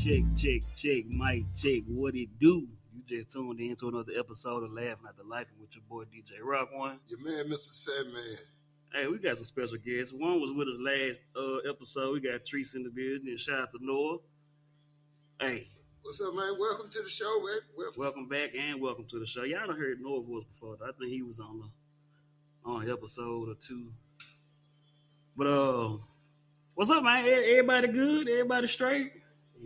Check, mic check. What it do? You just tuned in to another episode of Laughing at the Life with your boy DJ Rock One. Your man, Mr. Sandman. Hey, we got some special guests. One was with us last episode. We got Treese in the building, and shout out to Noah. Hey, what's up, man? Welcome to the show, man. Welcome back and welcome to the show. Y'all done heard Noah's voice before. I think he was on an episode or two. But what's up, man? Everybody good? Everybody straight?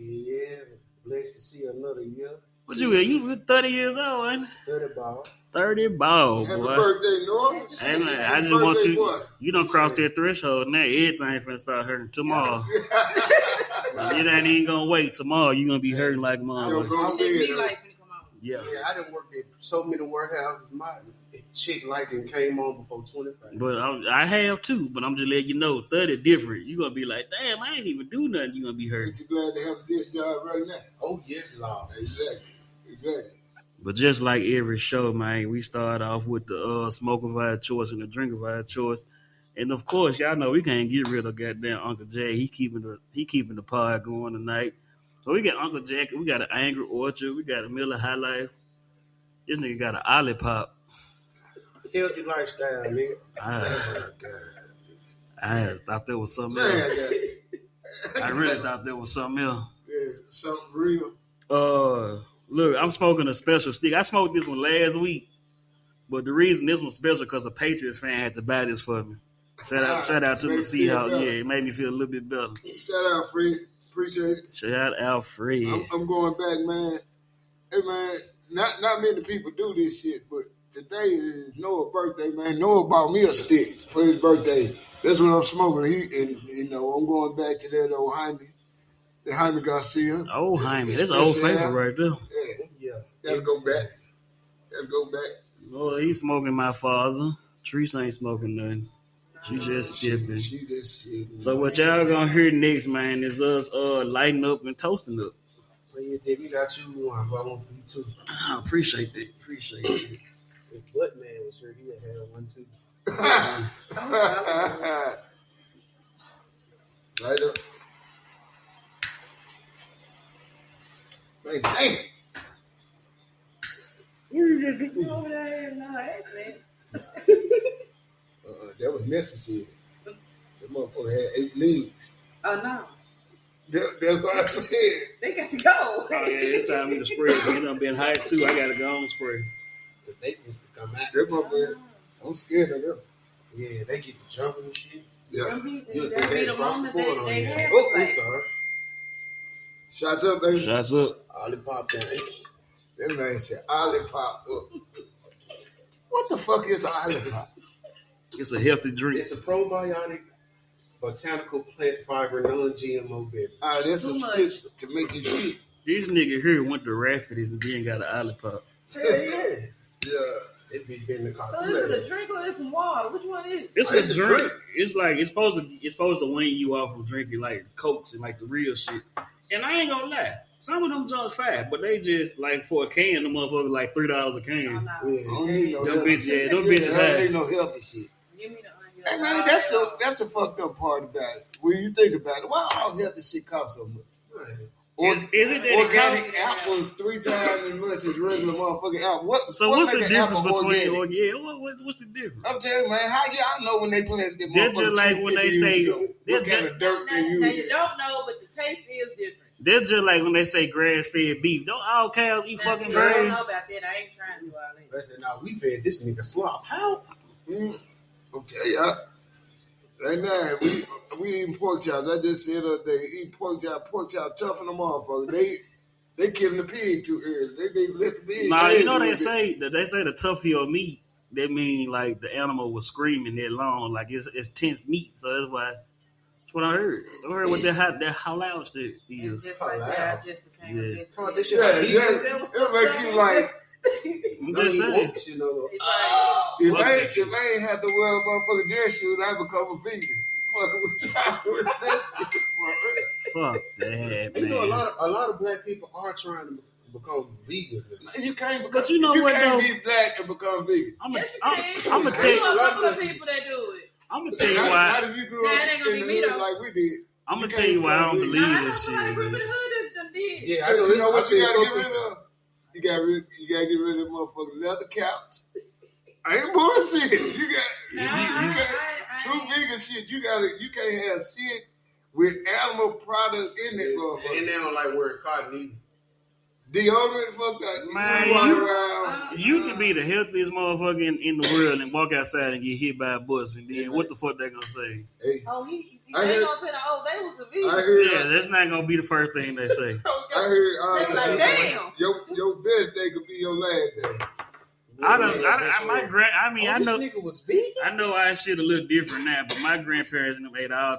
Yeah, blessed to see another year. What you at? You 30 years old, ain't you? 30 ball. 30 ball, Happy boy. birthday, Noah. Hey, man, I just birthday, want you. Boy. You don't cross that threshold now. Everything finna start hurting tomorrow. You ain't even gonna wait tomorrow. You gonna be hurting like mom. Yeah, I done worked at so many warehouses. My chick like them came on before 25. But I have too. But I'm just letting you know, 30 different. You gonna be like, damn, I ain't even do nothing. You gonna be hurting. Ain't you glad to have this job right now? Oh yes, Lord. Exactly. But just like every show, man, we start off with the smoke of our choice and the drink of our choice. And of course, y'all know we can't get rid of goddamn Uncle Jay. He keeping the pod going tonight. So we got Uncle Jack, we got an Angry Orchard, we got a Miller High Life. This nigga got an Olipop. Healthy lifestyle, nigga. I thought there was something else. I really thought there was something else. Yeah, something real. Look, I'm smoking a special stick. I smoked this one last week, but the reason this one's special because a Patriots fan had to buy this for me. Shout out to the Seahawks. Yeah, it made me feel a little bit better. Shout out, Fred. Appreciate it. Shout out, Fred. I'm going back, man. Hey, man, not many people do this shit, but today is Noah's birthday, man. Noah bought me a stick for his birthday. That's what I'm smoking. I'm going back to that old Jaime Garcia. Old Jaime. That's an old favorite right there. Yeah. Gotta go back. Oh, he's smoking my father. Treese ain't smoking nothing. She just sipping. So what y'all gonna hear next, man, is us lighting up and toasting up. Well, yeah, Dave, we got you one. I got one for you too. I appreciate that. If Buttman was here, he'd have one too. Light up. Man, dang it. Over there, no accent. That was necessary. That motherfucker had 8 legs. Oh no. That's what I said. They got to go. Oh yeah, it's time for me to spray. You know, I'm being hot too. I gotta go on and spray. Because they just come out. That motherfucker, I'm scared of them. Yeah, they get the jumping and shit. Yeah. That'll be the moment they have. Oh, I'm sorry. Shots up, baby. Shots up. Olipop down. That man said Olipop up. What the fuck is an Olipop? It's a healthy drink. It's a probiotic, botanical plant fiber, non-GMO beverage. That's some shit to make you shit. This nigga here went to Rafferty's and then got an Olipop. Yeah. It be been the coffee. So is it a drink or is it some water? Which one is it? It's a drink. It's like it's supposed to wean you off from drinking like Cokes and like the real shit. And I ain't gonna lie, some of them joints fat, but they just like for a can, the motherfucker like $3 a can. Oh, no. I don't need no Them healthy bitches, shit. them bitches I don't high. need no healthy shit. Give me the Hey onion. man, that's the fucked up part about it. When you think about it, why all healthy shit cost so much? Is it that Organic apples 3 times as much as regular motherfucking apple. What's the make an difference apple between organic? what's the difference? I'm telling you, man, how y'all know when they planted them That's motherfuckers just like when they 50 say- years ago? What that's kind of dirt they Now use? you don't know, but the taste is different. That's just like when they say grass-fed beef. Don't all cows eat Now, fucking see, I don't know grass? about that. I ain't trying to do all that. I said, now we fed this nigga slop. How? I'm telling y'all. Right now, we eating pork chops. I just said the other day, eating pork chops tough in the motherfucker. They killing the pig too early. They let the pig. Nah, you know they say the tougher meat. That mean like the animal was screaming that long, like it's tense meat. So that's why. That's what I heard. I heard what that halal shit And is. just like that, I just became a Yeah. bitch. Talk this shit Yeah, like it'll make you like. I'm just saying. If I ain't have to wear motherfucking dress shoes, I become a vegan. Fucking with time with this shit for real. Fuck that, man. You know, a lot of black people are trying to become vegans. You can't become. But you know what, can't though? be black and become vegan. Yes, you can. I'm gonna tell You you. know a couple of people that do it. I'm gonna tell you Not why. if you grew Nah, up it ain't gonna in be the me, hood though. like we did. I'm gonna tell you why I don't believe Nah, I know this somebody shit. grew up in Man. the hood that did shit. Yeah, I You know. know what you gotta get rid of? You gotta get rid of the motherfucking leather couch. I ain't bullshit. You got true vegan shit. You can't have shit with animal products in it, motherfucker. And they don't like wearing cotton either. Deodorant, fuck that. Man, you can be the healthiest motherfucker in the world and walk outside and get hit by a bus, and then what the fuck they gonna say? Hey, he ain't gonna say they was a vegan. That's not gonna be the first thing they say. I heard They like, damn. Your best day could be your last day. I know. This nigga was vegan. I know our shit a little different now, but my grandparents ate all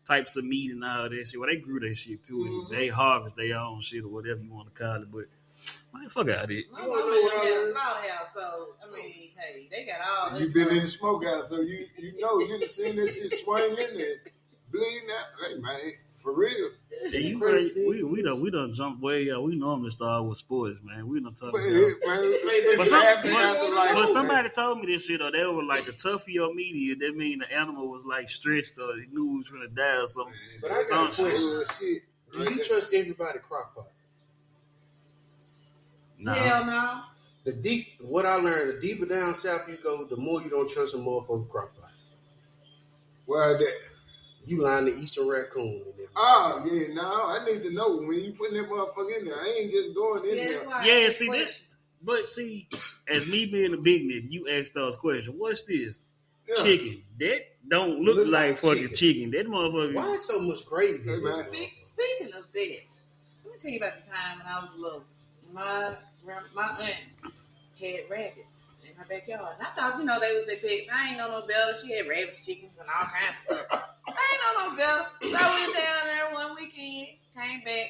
types of meat and all that shit. Well, they grew their shit too, and they harvest their own shit or whatever you want to call it. But man, fuck out of it. My mama had a slaughterhouse, so I mean, hey, they got all. You been in the smokehouse, so you know you done seen this shit swinging and bleeding out. Hey man, for real. Yeah, we done jumped way out. We normally start with sports, man. We done talk about but somebody told me this shit, or they were like, the tougher your media, that mean the animal was like stressed or he knew he was gonna die or something. But I got a question. Do you trust everybody crock pot? No. Hell no. What I learned, the deeper down south you go, the more you don't trust a motherfucking crock pot. Why that? You line the Eastern raccoon. Oh, yeah, no, I need to know when you putting that motherfucker in there. I ain't just going in there. Yeah, see that. But see, as me being a big nigga, you ask those questions. What's this? Yeah. Chicken. That don't look like fucking chicken. That motherfucker. Why is so much gravy? Speaking of that, let me tell you about the time when I was little. My aunt had rabbits in her backyard. And I thought, they was their pets. I ain't know no better. She had rabbits, chickens, and all kinds of stuff. I ain't know no better. So I went down there one weekend, came back,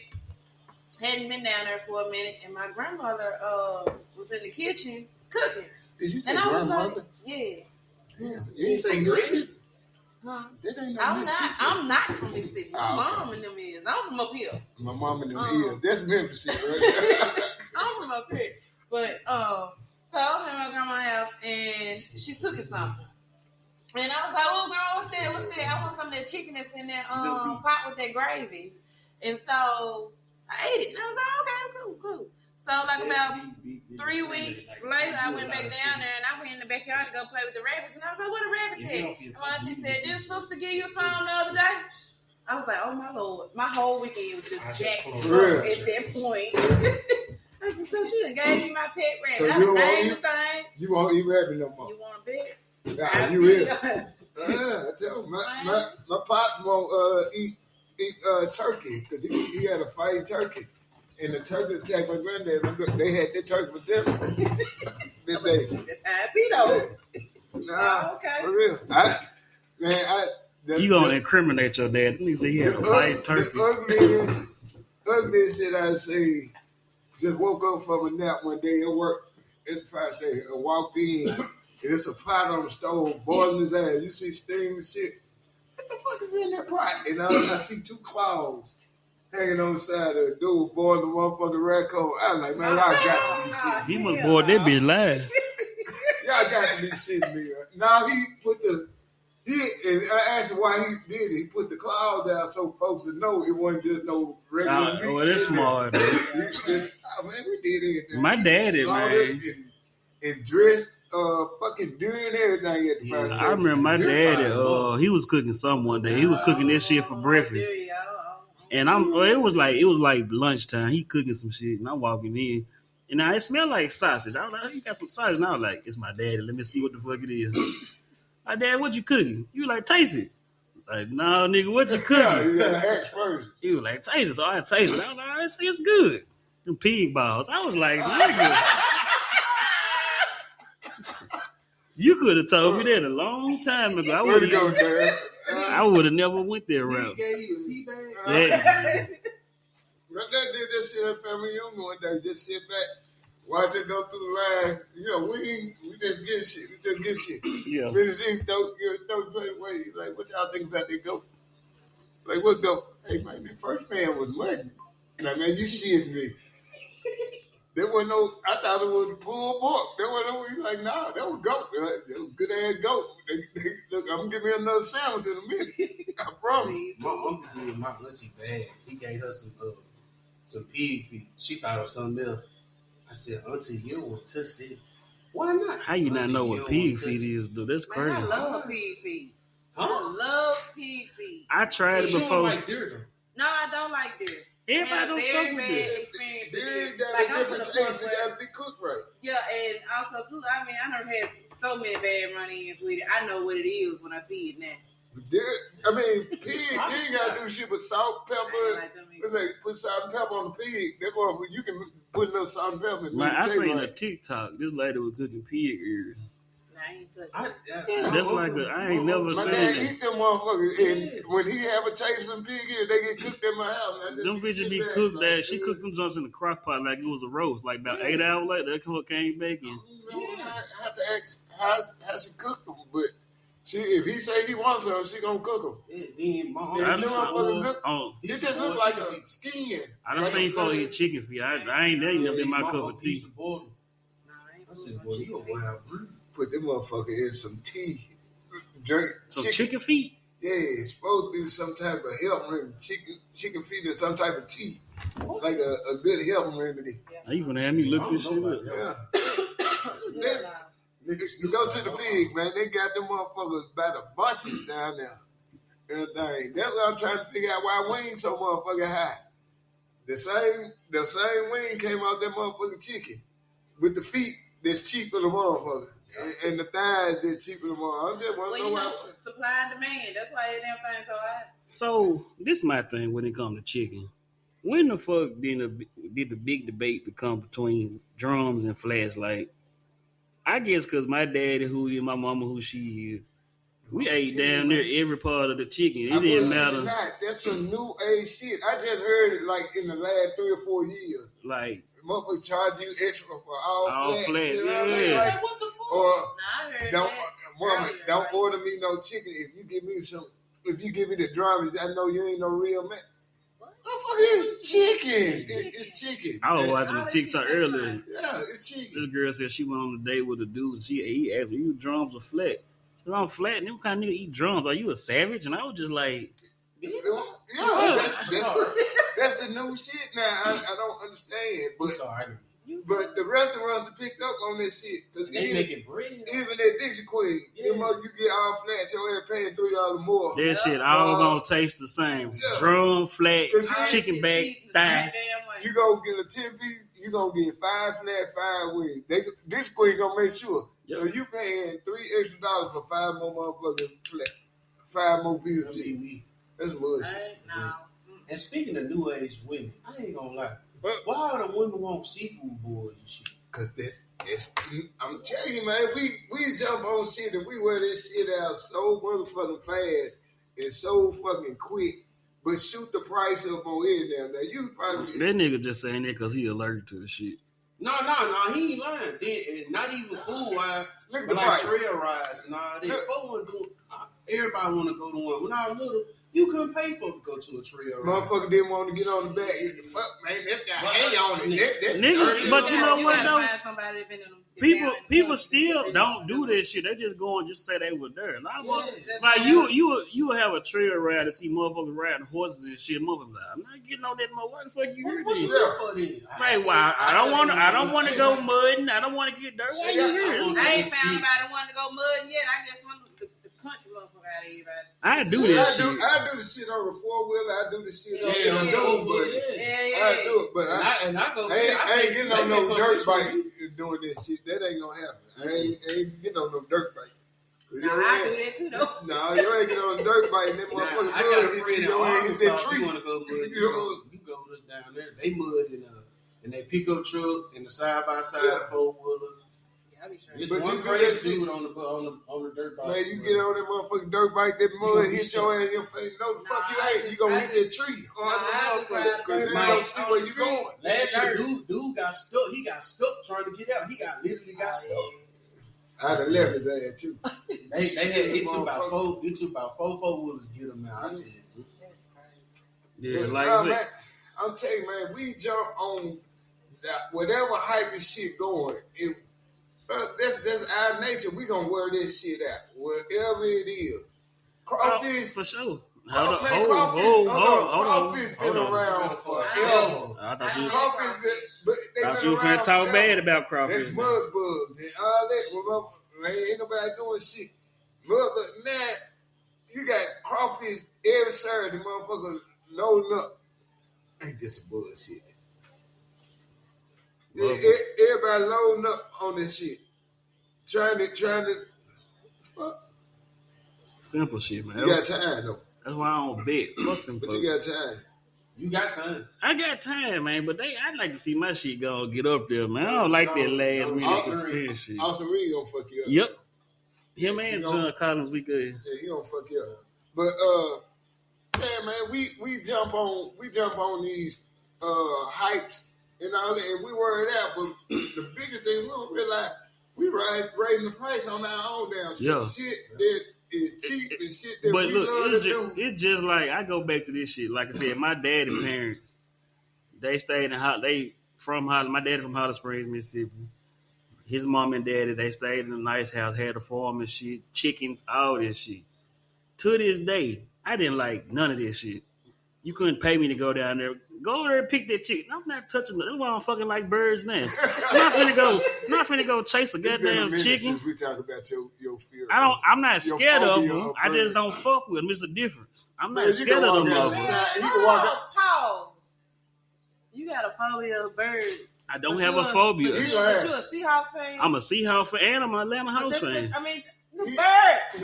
hadn't been down there for a minute, and my grandmother was in the kitchen cooking. Did you say and grandmother? I was like, yeah. You didn't say Mississippi? Huh? That ain't no Mississippi. I'm not from Mississippi. My mom and them is. I'm from up here. My mom and them is. That's Memphis shit, right? I'm from up here. But, so I was at my grandma's house, and she's cooking something. And I was like, oh, girl, what's that? I want some of that chicken that's in that pot with that gravy. And so I ate it. And I was like, okay, cool. So like about 3 weeks later, I went back down there, and I went in the backyard to go play with the rabbits. And I was like, what the rabbits at? And my auntie said, didn't sister give you some the other day? I was like, oh, my Lord. My whole weekend was just jacked up at that point. I said, so she done gave me my pet rabbit. So I named the thing. You won't eat rabbit no more. You want a bet? Nah, you will. I tell you, my pop won't eat turkey because he had a fighting turkey. And the turkey attacked my granddad. They had that turkey for dinner. That's how it be, though. Nah, okay. For real. You gonna incriminate your dad. He said he had a fighting turkey. The ugliest shit I see. Just woke up from a nap one day at work at the fire station and walked in, and it's a pot on the stove boiling his ass. You see steam and shit. What the fuck is in that pot? And I see 2 claws hanging on the side of the dude boiling the motherfucking raccoon. I was like, man, y'all got to be shitting me. He must boil that bitch live. Y'all got to be shitting me. Now he put and I asked him why he did it. He put the claws out so folks would know it wasn't just no regular meat. Oh, that's smart. Man, we did everything. My daddy, man. And dressed fucking doing everything at the fire station. I remember my daddy, he was cooking something one day. He was cooking this shit for breakfast. And it was like lunchtime. He cooking some shit, and I'm walking in. And now it smelled like sausage. I was like, oh, you got some sausage? And I was like, it's my daddy. Let me see what the fuck it is. My dad, what you cooking? You like, taste it. Like, no, nigga, what you cooking? Yeah, you gotta ask first. He was like, taste it. So I tasted it. I was like, it's good. Them pig balls. I was like, nigga. You could have told me that a long time ago. I would have never went there route. He gave you a tea bag? My dad did that shit at Family Union one day. Just sit back, watch it go through the line. We just get shit. Yeah. Finish this, throw straight away. He's like, what y'all think about that goat? Like, what goat? Hey, man, the first man was mutton. Like, man, you shitting me. There wasn't I thought it was pulled pork. There wasn't no, he's like, nah, that was goat. That was good ass goat. Look, I'm going to give me another sandwich in a minute. I promise. My uncle gave my auntie bad. He gave her some some pig feet. She thought it was something else. I said, Auntie, you don't want to touch that. Why not? How you not know what pig feet is, dude? That's crazy. Man, I love pig feet. Huh? I love pig feet. I tried it You before. don't like deer, though. No, I don't like deer. Everybody don't very fuck with bad deer. experience with Deer deer. got Like a I'm to the different point taste. It where, got to be cooked right. yeah, and also too. I mean, I never had so many bad run-ins with it. I know what it is when I see it now. Deer, I mean, pig, you ain't got to do shit but salt, pepper. Like them either. Let's say put salt and pepper on the pig. That motherfucker, you can put enough salt and pepper. Man, I seen a TikTok. This lady was cooking pig ears. Nah, I ain't touching That's like I ain't never My seen dad it. eat them motherfuckers, and when he have a taste of some pig ears, they get cooked in my house. And I just Them bitches sitting be back cooked like, that she cooked them joints in the crock pot like it was a roast. Like about 8 hours later, that cook came back in. I have to ask how she cooked them, but if he say he wants them, she gonna cook them. Then my Yeah, uncle them motherfuckers look. Oh, It just look like a skin. I done Like seen a folks feather. eat chicken feet. I ain't never been my cup of uncle used tea. to boil them. Nah, I ain't I said, fucking boy, with you chicken gonna feet. have breed. Put them motherfucker in some tea. Drink So chicken feet? Yeah, it's supposed to be some type of health remedy. Chicken feet in some type of tea. Like a good health remedy. Are you gonna have me look this shit up? Yeah. Yeah, You go to the pig, man. They got them motherfuckers by the bunches down there. Everything. That's what I'm trying to figure out why wings so motherfucking high. The same wing came out that motherfucking chicken with the feet that's cheaper than motherfucker, and the thighs that's cheaper than motherfucker. I just want to well, know you why. know, supply and demand. That's why everything's so high. So this my thing when it comes to chicken. When the fuck did the big debate become between drums and flats? Like, I guess because my daddy who is, my mama who she is, we ate down there every part of the chicken. It didn't matter. That's some new age shit. I just heard it like in the last 3 or 4 years. Like, Motherfucker charge you extra for all flats. flats, You know what I mean? yeah. Like, What the fuck? or Nah, I heard don't, that. mama, earlier, don't right? order me no chicken if you give me some. If you give me the drums, I know you ain't no real man. Motherfucker, it's chicken. It's chicken. I was watching All a that TikTok shit earlier. Yeah, it's chicken. This girl said she went on a date with a dude. He asked me, "You drums or flat?" She said, "I'm flat." And them kind of nigga eat drums. Are you a savage? And I was just like, Yeah, that's the new shit now. I don't understand, I'm sorry. but the restaurants that picked up on this shit because They making bread. even at Dixie Queen, you get all flats, your ass paying $3 more. that shit all gonna taste the same. Yeah. Drum, flat, Cause All chicken that back, shit thigh. seasoned the same way. You go get a 10-piece, you gonna get 5 flat, 5 wings. This Queen gonna make sure. So you paying $3 extra for 5 more motherfucking flat, 5 more pieces of chicken. That's bullshit. Right? No. And speaking of new age women, I ain't gonna lie. What? Why are the women want seafood boys and shit? Cause that's I'm telling you, man, we jump on shit and we wear this shit out so motherfucking fast and so fucking quick, but shoot the price up on it now. Now you probably That nigga just saying that because he allergic to the shit. No, he ain't lying. And not even food wise, Look at but the like price. trail rides and all that. Look. Everybody want to go to one. When I was little, you couldn't pay for to go to a trail ride. Motherfucker didn't want to get on the back. Fuck, man, that's got hay on it. That's Niggas, dirty. but you know what, gotta though? find somebody that been in them- People down in the still country. don't do that shit. They just go and just say they were there. A lot of motherfuckers- That's like what you will have a trail ride to see motherfuckers riding horses and shit. Motherfuckers like, I'm not getting on that motherfucker. What the fuck you here? What you then? there for then? Like, why? I don't want to go mudding. I don't want to get dirty. Why you here? I ain't found nobody wanting to go mudding yet. I guess one of the country motherfucker out of everybody. I do that shit. I do the shit on the 4-wheeler. I do the shit on Yeah, the yeah, dome, yeah. but I do it. But I go. I ain't getting on no dirt bike bike. doing this shit. That ain't gonna happen. I ain't getting on no dirt bike. Nah, I do that too though. No, you ain't getting on a dirt bike and that motherfucker I got a mud hit friend you. in Your ass hit that Arkansas. tree. You want to go mud? You go with us down there. They mud in that pickup truck and the side by side 4-wheeler. I be trying. It's But one you do crazy that shit. dude on the dirt bike. Man, you get on that motherfucking dirt bike, that mud hit your ass in your face. No, the fuck you ain't. You gonna hit that tree. Because you don't see where you going. Last year, dude got stuck. He got stuck trying to get out. He literally got stuck. I'd have left his ass too. They had it took about 4-wheelers to get him out. I said, That's crazy. Yeah, But, like nah, I said, man, I'm telling you, man, we jump on that whatever hype and shit going. That's our nature. We gonna wear this shit out, whatever it is. Crawfish, for sure. Crawfish been around forever. I thought you were finna talk bad about crawfish. And mud bugs and all that. Remember, ain't nobody doing shit. Mud bugs. Now, you got crawfish every Saturday, motherfucker loading up. Ain't this some bullshit? Everybody loading up on this shit. Trying to fuck. Simple shit, man. You got time, though. That's why I don't bet. Fuck them But folks. you got time. You got time. I got time, man, but I'd like to see my shit go get up there, man. I don't like that last minute suspense shit. Austin Reed gonna fuck you up. Yep. Him and John Collins, we good. Yeah, he gonna fuck you up. But yeah, man, we jump on these hypes and all that, and we worried out. But the biggest thing we don't realize, we raising the price on our own damn shit. Yeah. Shit that is cheap and shit that But we look, love to do. it's just like I go back to this shit. Like I said, my daddy parents, they stayed in my daddy from Holly Springs, Mississippi. His mom and daddy, they stayed in a nice house, had a farm and shit, chickens, all this shit. To this day, I didn't like none of this shit. You couldn't pay me to go down there. Go over there and pick that chicken. I'm not touching it. That's why I'm fucking like birds now. I'm not finna go chase a goddamn chicken. We talk about your fear. I'm not scared of them. I just don't fuck with them. It's a difference. I'm not scared of them. Pause. You got a phobia of birds. I don't have a phobia. But you a Seahawks fan? I'm a Seahawks fan and I'm an Atlanta Hawks fan. I mean, the birds.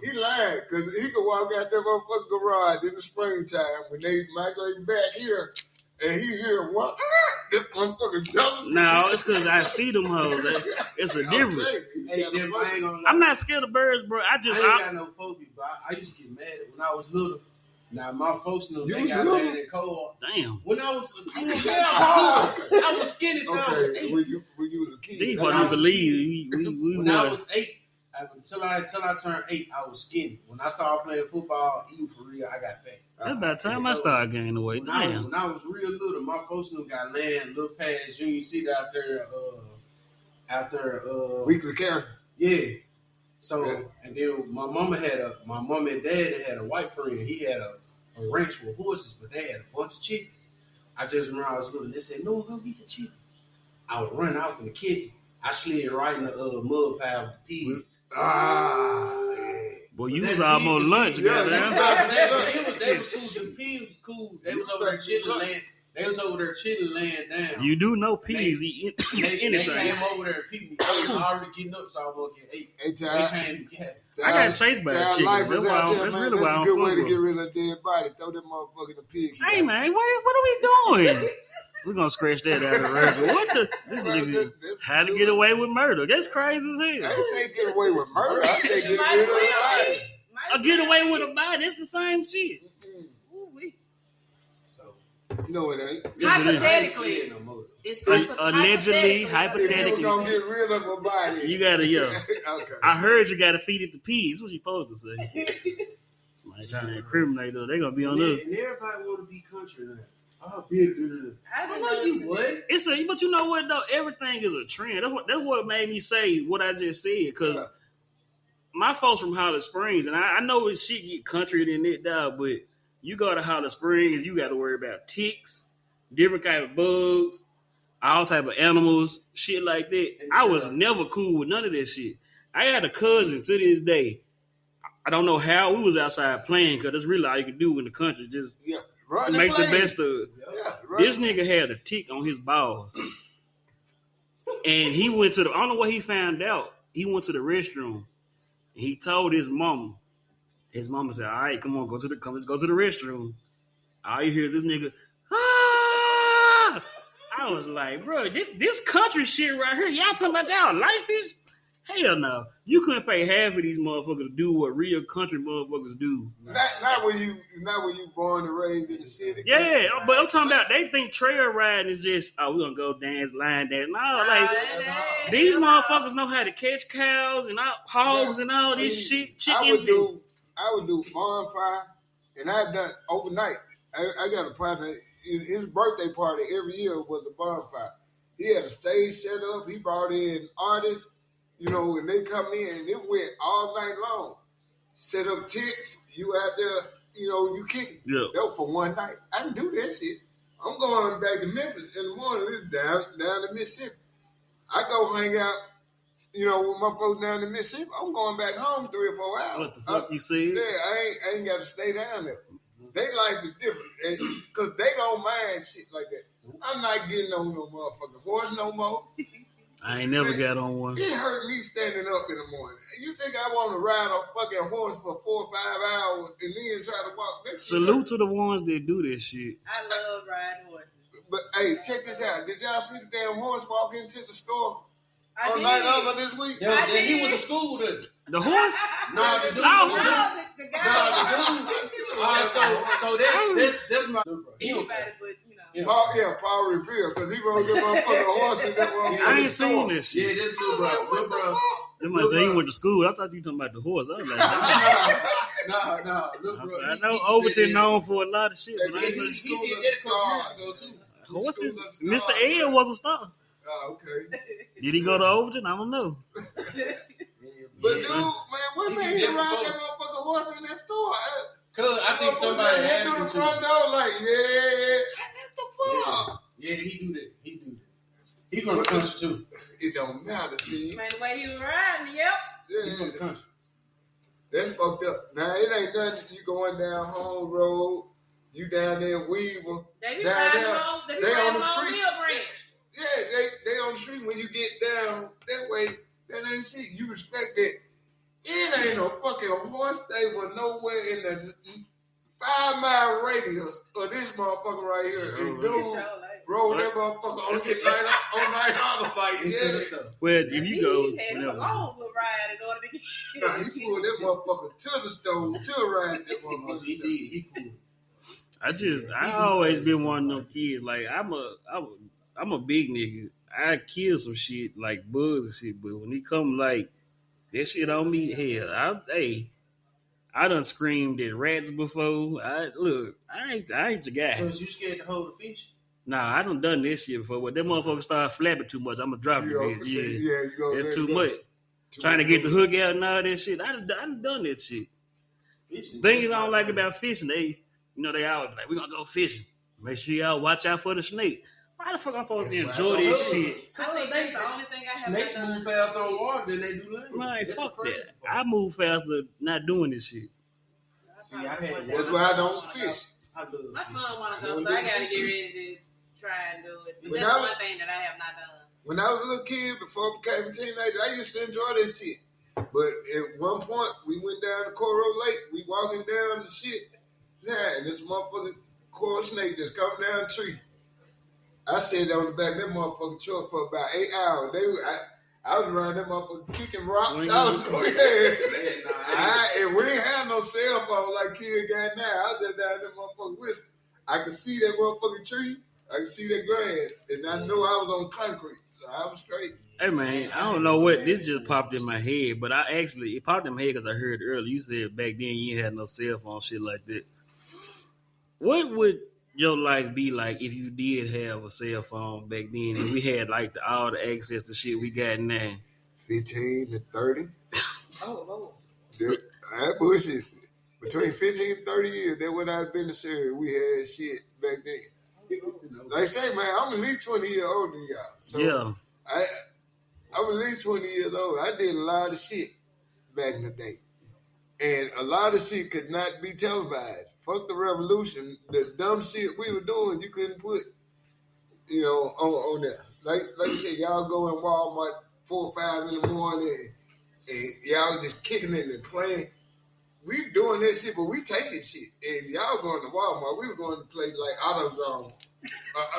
He lied because he could walk out that motherfucking garage in the springtime when they migrate back here and he hear what? This motherfucker jumping. No, it's because I see them hoes. It's a difference. I'm not scared of birds, bro. I ain't got no phobia, but I used to get mad when I was little. Now my folks knew they got mad at cold. Damn. When I was I was skinny. Okay. When you was a kid. These don't believe when I was 8. Until I turned 8, I was skinny. When I started playing football, eating for real, I got fat. That's about time I started gaining weight. Damn. When I was real little, my folks knew got land, little past Junior City out there. Weekly care. Yeah. So and then my mom and dad had a white friend. He had a ranch with horses, but they had a bunch of chickens. I just remember I was little. They said, "No, go get the chicken." I would run out from the kitchen. I slid right in the mud pile with the pigs. Boy, you was almost lunch, goddamn. They was cool. The pigs was cool. They was over there chilling, laying down. You do know pigs eat anything. They came over there and picked me. I was already getting up, so I was going to get 8. They came to get I got chased by a chicken. That's really why a good way to get rid of a dead body. Throw that motherfucker in the pigs. Hey, man, what are we doing? We're going to scratch that out of the record. What the? This nigga had to get away with murder. That's crazy as hell. I didn't say get away with murder. I said get rid of a body. A get away with a body. It's the same shit. You know it ain't. Hypothetically. Allegedly, hypothetically. If you gonna get rid of a body. You gotta, Okay. I heard you gotta feed it to peas. What you supposed to say? Like trying to incriminate her. They gonna be on this. And everybody want to be country now. I know you would. But you know what though? Everything is a trend. That's what made me say what I just said. Because my folks from Holly Springs, and I know it shit get country than it dog, but you go to Holly Springs, you got to worry about ticks, different kind of bugs, all type of animals, shit like that. I was never cool with none of that shit. I had a cousin to this day. I don't know how we was outside playing because that's really all you can do in the country. Just make the best of it. This nigga had a tick on his balls. And he went to I don't know what he found out. He went to the restroom. And he told his mama. His mama said, all right, come on, let's go to the restroom. All you hear is this nigga, ah! I was like, bro, this country shit right here, y'all talking about y'all like this? Hell no. You couldn't pay half of these motherfuckers to do what real country motherfuckers do. Not when you born and raised in the city. Yeah, but I'm talking about they think trail riding is just, we're gonna go dance, line dance. No, like these motherfuckers know how to catch cows and hogs and all this shit, chickens. I would do bonfire, and I've done overnight. I got a partner. His birthday party every year was a bonfire. He had a stage set up. He brought in artists, and they come in, and it went all night long. Set up tents. You out there you kick. Yeah. That was for one night. I didn't do that shit. I'm going back to Memphis in the morning. It's down to Mississippi. I go hang out, with my folks down in Mississippi. I'm going back home 3 or 4 hours. What the fuck you said? Yeah, I ain't got to stay down there. They life is different because they don't mind shit like that. I'm not getting on no motherfucking horse no more. I ain't never got on one. It hurt me standing up in the morning. You think I want to ride a fucking horse for 4 or 5 hours and then try to walk? Salute to the ones that do this shit. I love riding horses. But hey, check this out. Did y'all see the damn horse walk into the store I on did. Night Outlet this week? Yeah, I he did. went to school with it. The horse? No, the dude. The guy. All right, so that's my. He don't Anybody, but Paul Revere, because he rode that motherfucking horse in that motherfucking I ain't store. seen this shit. Yeah, this little bro. Somebody say he went to school. I thought you were talking about the horse. I was like, No, look, bro. I know Overton known for a lot of shit, but I He ain't did know school He of did the a couple years stars. ago too. horses. School of the Mr. stars. Ed was a star. Oh, okay. Did he go to Overton? I don't know. But dude, man, what He made did him ride before. that motherfucking horse in that store? Cause I think somebody asked him the to. front door like, yeah, what the fuck? Yeah, he do that. He from the country too. It don't matter, see. man, the way he was riding, yep. He from the Yeah, country. that's fucked up. Now, it ain't nothing. You going down Home Road, you down there in Weaver. They be Down riding there, on. They be they on riding the on street. Mill Branch. Yeah, they on the street when you get down that way. That ain't shit. You respect that. It ain't no fucking horse stable nowhere in the 5-mile radius of this motherfucker right here. And dude roll that motherfucker on night out like, yeah. Well, if you go, he had him a whatever. long little ride in order to Nah, he pulled that motherfucker to the stove to ride that He motherfucker. did. He cool. I always been one of them kids. Like I'm a big nigga. I kill some shit like bugs and shit, but when it come like that shit on me, hell, I done screamed at rats before. I ain't your guy. So is you scared to hold the fish? Nah, I done this shit before. But that motherfucker start flapping too much, I'ma drop the bitch. Yeah, you go that's let too go. much. Trying to get the hook out and all that shit. I done done that shit. Fishing. Things I don't like about fishing, they always be like, we gonna go fishing. Make sure y'all watch out for the snakes. Why the fuck I'm supposed to That's enjoy right. this shit? I think that's the only thing I have Snakes done. move fast on water than they do land. Man, That's fuck the crazy that. part. I move faster not doing this shit. See, I had That's why I don't fish. I love My fish. son want to go, so I got to get ready to try and do it. But When that's I was- one thing that I have not done. When I was a little kid, before I became a teenager, I used to enjoy this shit. But at one point, we went down to Coral Lake. We walking down the shit. Yeah, and this motherfucking coral snake just coming down the tree. I sat on the back of that motherfucking truck for about 8 hours. I was around that motherfucker kicking rocks. Swinging. I was Man, and we didn't have no cell phone like kids got now. I was just down that motherfucker with. I could see that motherfucking tree. I could see that grass, and I knew I was on concrete. So I was straight. Hey man, I don't know what this just popped in my head, but it popped in my head because I heard earlier you said back then you ain't had no cell phone shit like that. What would your life be like if you did have a cell phone back then and we had like all the access to shit we got now? 15 to 30. Oh. That bullshit. Between 15 and 30 years, that would have been the series. We had shit back then. Like I say, man, I'm at least 20 years older than y'all. So Yeah. I'm at least 20 years old. I did a lot of shit back in the day. And a lot of shit could not be televised. Fuck the revolution. The dumb shit we were doing, you couldn't put, on there. Like you said, y'all go in Walmart 4 or 5 in the morning and y'all just kicking it and playing. We doing that shit, but we taking shit. And y'all going to Walmart. We were going to play like AutoZone.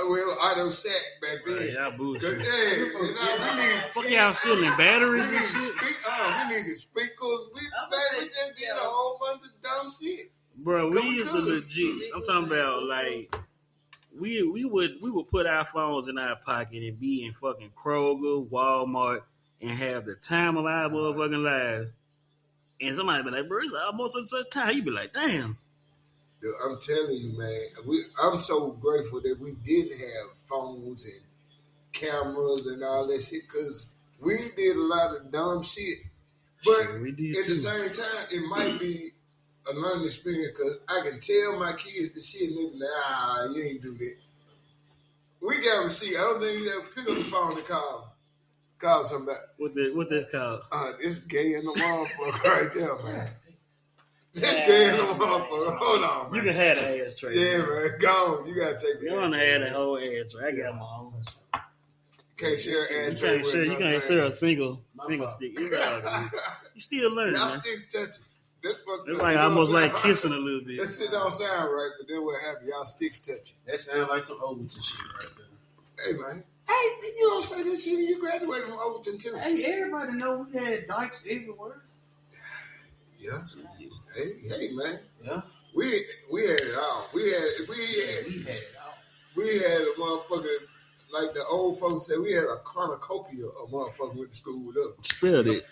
Auto Shack back then. Y'all bullshit. We need Fuck y'all stealing batteries we and needed shit? we needed speakers. We just did a whole bunch of dumb shit. Bro, we Come used to to. legit. I'm talking about like we would put our phones in our pocket and be in fucking Kroger, Walmart, and have the time of our motherfucking lives. And somebody be like, bro, it's almost at such time. You be like, damn. Dude, I'm telling you, man. I'm so grateful that we didn't have phones and cameras and all that shit because we did a lot of dumb shit. But Sure, we did at too. the same time, it might be a learning experience because I can tell my kids the shit and they be like, you ain't do that. We got a receipt. I don't think you ever pick up the phone and call somebody. What this called? This gay in the motherfucker right there, man. This gay in the motherfucker. Hold on, man. You can have the ashtray. Yeah, man. Go on. You gotta take the You want to have the whole ashtray. I got my own. Can't share an ashtray. You can't share a single stick. You still learning, y'all man. sticks touching. It's like almost like kissing a little bit. That shit don't sound right, but then what happened? Y'all sticks touching. That sounds like some Overton shit right there. Hey, man. Hey, you don't say this shit. You graduated from Overton, too. Hey, everybody know we had dykes everywhere. Yeah. Hey, man. Yeah. We had it all. We had it all. We had a motherfucker, like the old folks said, we had a cornucopia of motherfuckers went to school with us. Spelled it.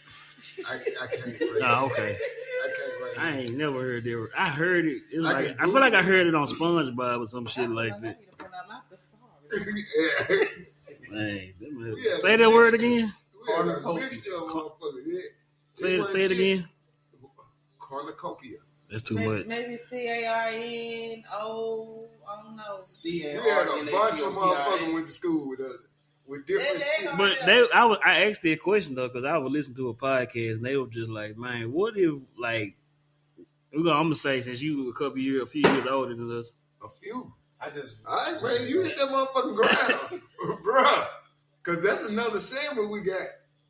I can't read. Oh, okay. I can't read. I ain't never heard it. I heard it. It was I like can I feel like I heard it on SpongeBob or some shit like that. Yeah. Man, Yeah, say that word again. We had a mixture of motherfuckers. Yeah. Say it again. Cornucopia. That's too much. Maybe CARNO. I don't know. We had a bunch of motherfuckers went to school with us with different shit. But I asked that question though because I was listening to a podcast and they were just like, man, what if like I'm gonna say since you a few years older than us. A few. All right, man, you hit that motherfucking ground, bruh. Cause that's another segment we got.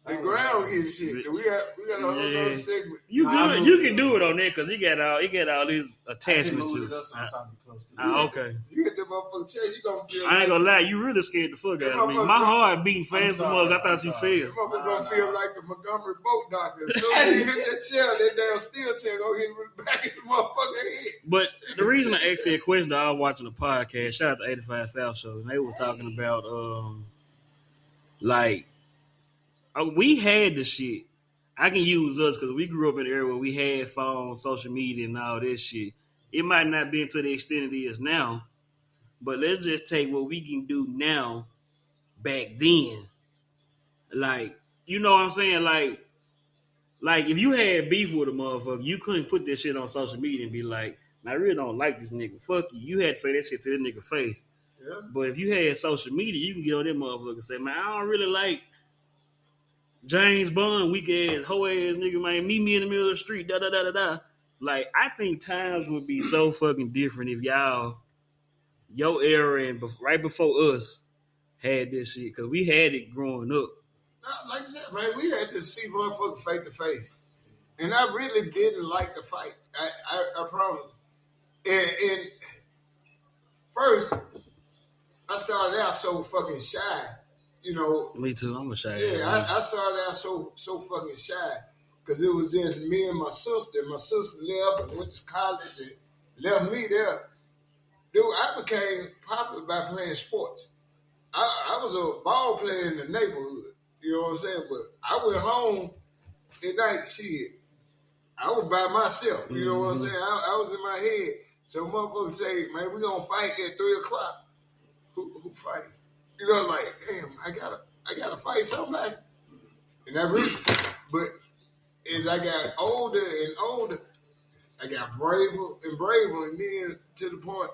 The ground hitting shit. We got a whole other segment. You good? You can do it on there because he got all his attachments to it. Okay. You hit that motherfucking chair, you gonna feel. I ain't gonna lie, you really scared the fuck out of me. My heart beating fast as mug. I thought you failed. You motherfucker gonna feel like the Montgomery boat doctor. As soon as you hit that chair, that damn steel chair gonna hit him in the back of the motherfucking head. But the reason I asked that question, I was watching a podcast. Shout out to 85 South Show, and they were talking about we had the shit. I can use us because we grew up in an era where we had phones, social media, and all this shit. It might not be to the extent it is now, but let's just take what we can do now back then. Like, you know what I'm saying? Like if you had beef with a motherfucker, you couldn't put this shit on social media and be like, I really don't like this nigga. Fuck you. You had to say that shit to that nigga face. Yeah. But if you had social media, you can get on that motherfucker and say, man, I don't really like James Bond, weak ass, hoe ass nigga, man, meet me in the middle of the street, da da da da da. Like, I think times would be so fucking different if your era and right before us had this shit, because we had it growing up. Like I said, man, we had to see motherfuckers face to face. And I really didn't like the fight. I promise. And first, I started out so fucking shy. You know, me too. I'm a shy. Yeah, I started out so fucking shy because it was just me and my sister. My sister left and went to college and left me there. Dude, I became popular by playing sports. I was a ball player in the neighborhood. You know what I'm saying? But I went home at night. Shit, I was by myself. You know what I'm saying? I was in my head. So motherfuckers say, man, we gonna fight at 3:00. Who fight? You know, like, damn, I gotta fight somebody. And I really, but as I got older and older, I got braver and braver, and then to the point,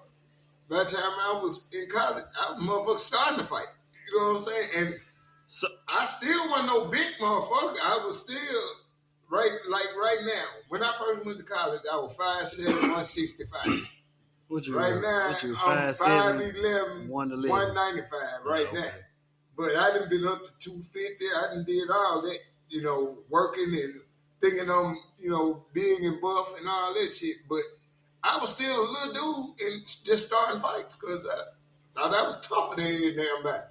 by the time I was in college, I was motherfucker starting to fight. You know what I'm saying? And so I still wasn't no big motherfucker. I was still right now. When I first went to college, I was 5'7", 165. Right now, I'm 5'11", 195 right now. But I done been up to 250. I done did all that, you know, working and thinking I'm, you know, big and buff and all that shit. But I was still a little dude and just starting fights because I thought I was tougher than any damn body.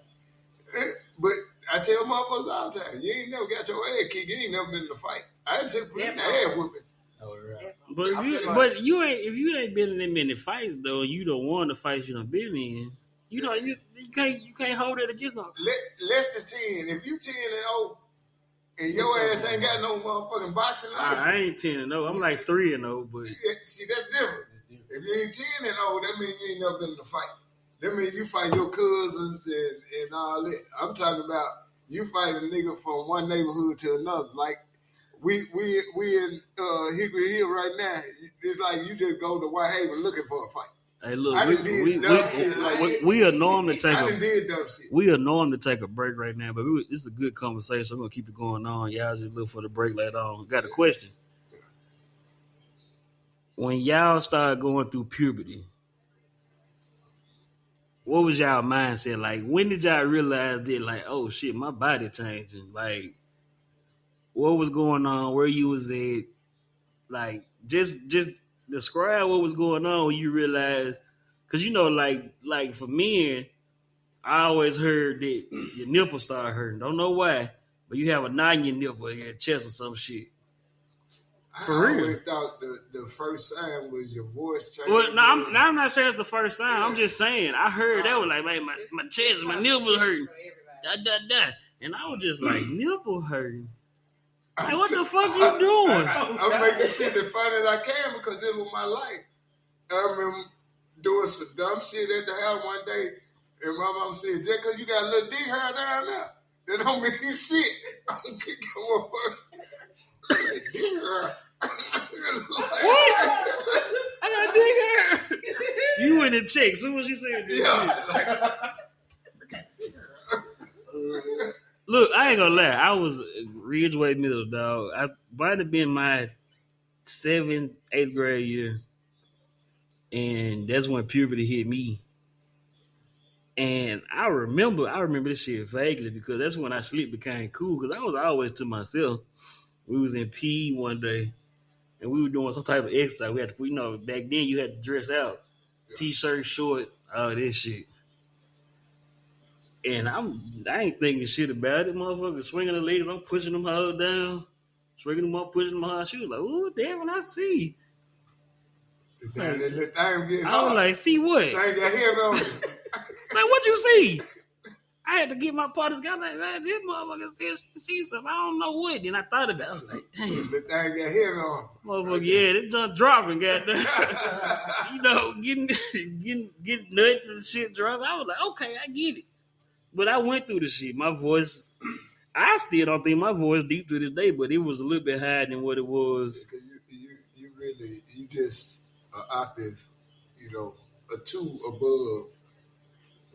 But I tell motherfuckers all the time, you ain't never got your ass kicked. You ain't never been in a fight. I took plenty of ass whoopings. Oh, right. But if you ain't been in that many fights though, you don't want the fights you done been in. You know you can't hold it against them. Less than 10. If you 10-0 and your ass ain't got no motherfucking boxing license, I ain't 10-0. I'm like 3-0. But see, that's different. If you ain't 10-0, that means you ain't never been in a fight. That means you fight your cousins and all that. I'm talking about you fight a nigga from one neighborhood to another. Like we in Hickory Hill right now. It's like you just go to Whitehaven looking for a fight. Hey, look, I done did dumb shit like we are normally take I a done did dumb shit. we are normally take a break right now, but it's a good conversation. I'm gonna keep it going on. Y'all just look for the break later on. Got a question. When y'all started going through puberty, what was y'all mindset like? When did y'all realize that, like, oh shit, my body changing? Like, what was going on? Where you was at? Like, just describe what was going on when you realized, because you know, like for men, I always heard that your nipple start hurting. Don't know why, but you have a knot in your nipple in your chest or some shit. I always thought the first sign was your voice changing. Well, no, I'm not saying it's the first sign. I'm just saying I heard that was like, man, my chest, my nipple hurting, and I was just like, nipple hurting. Like, what the fuck you doing? I'm making shit as funny as I can because this was my life. I remember doing some dumb shit at the house one day, and my mom said, just because you got a little dick hair down there, that don't mean shit. I'm kicking one dick hair. What? I got dick hair. You in the check. As soon as you said this shit. Look, I ain't gonna lie. I was Ridgeway Middle, dog. I might have been my 7th, 8th grade year. And that's when puberty hit me. And I remember this shit vaguely because that's when I sleep became cool because I was always to myself. We was in PE one day and we were doing some type of exercise. We had to, back then you had to dress out. T-shirt, shorts, all this shit. And I ain't thinking shit about it, motherfucker. Swinging the legs, I'm pushing them hoes down, swinging them up, pushing them hard. She was like, "Ooh, damn!" And I see. I was like, "See what?" I ain't got hair on it. Like, what you see? I had to get my partner's guy like, man, this motherfucker said she see something. I don't know what. Then I thought about it. I was like, damn. The thing got hair on. Motherfucker, yeah, this junk dropping, goddamn. Getting nuts and shit dropping. I was like, okay, I get it. But I went through the shit. My voice, I still don't think my voice deep to this day, but it was a little bit higher than what it was. Because you just an octave, a 2 above,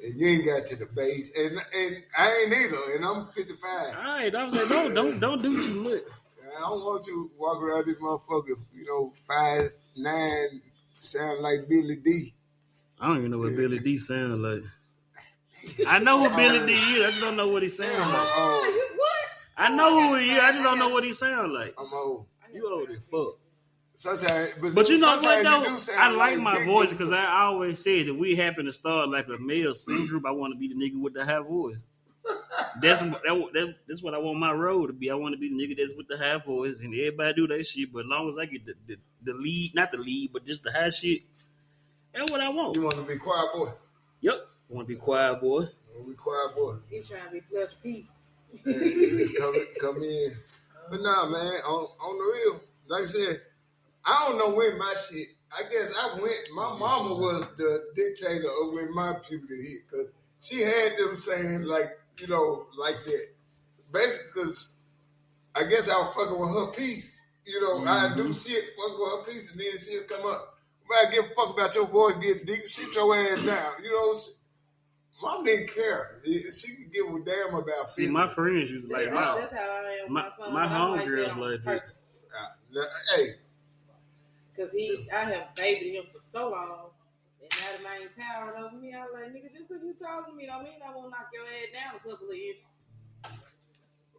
and you ain't got to the base, and I ain't either, and I'm 55. All right, I was like, don't do too much. I don't want to walk around this motherfucker, 5'9", sound like Billy D. I don't even know what Billy D sound like. I know who Billy D is. I just don't know what he sound like. What? I know who he is. I just don't know what he sound like. I'm old. You old as fuck. Sometimes, but you know what though? I like my voice because I always said if we happen to start like a male sing group, I want to be the nigga with the high voice. That's what I want my role to be. I want to be the nigga that's with the high voice, and everybody do that shit. But as long as I get the lead, not the lead, but just the high shit, that's what I want. You want to be quiet boy? Yep. I want to be quiet boy. I want to be quiet boy. He trying to be Fletcher P. Come in. But nah, man, on the real, like I said, I don't know when my shit, I guess my mama was the dictator of when my puberty hit, because she had them saying like that. Basically, because I guess I was fucking with her piece. I do shit, fucking with her piece, and then she'll come up. Man, give a fuck about your voice getting deep. Sit your ass down. Mom didn't care. She could give a damn about. See, my friends used to like that's how I am. My homegirls like that. Hey, because I have babied him for so long, and now the man towering over me. I was like, nigga, just because you talking to me don't mean I won't knock your head down a couple of inches.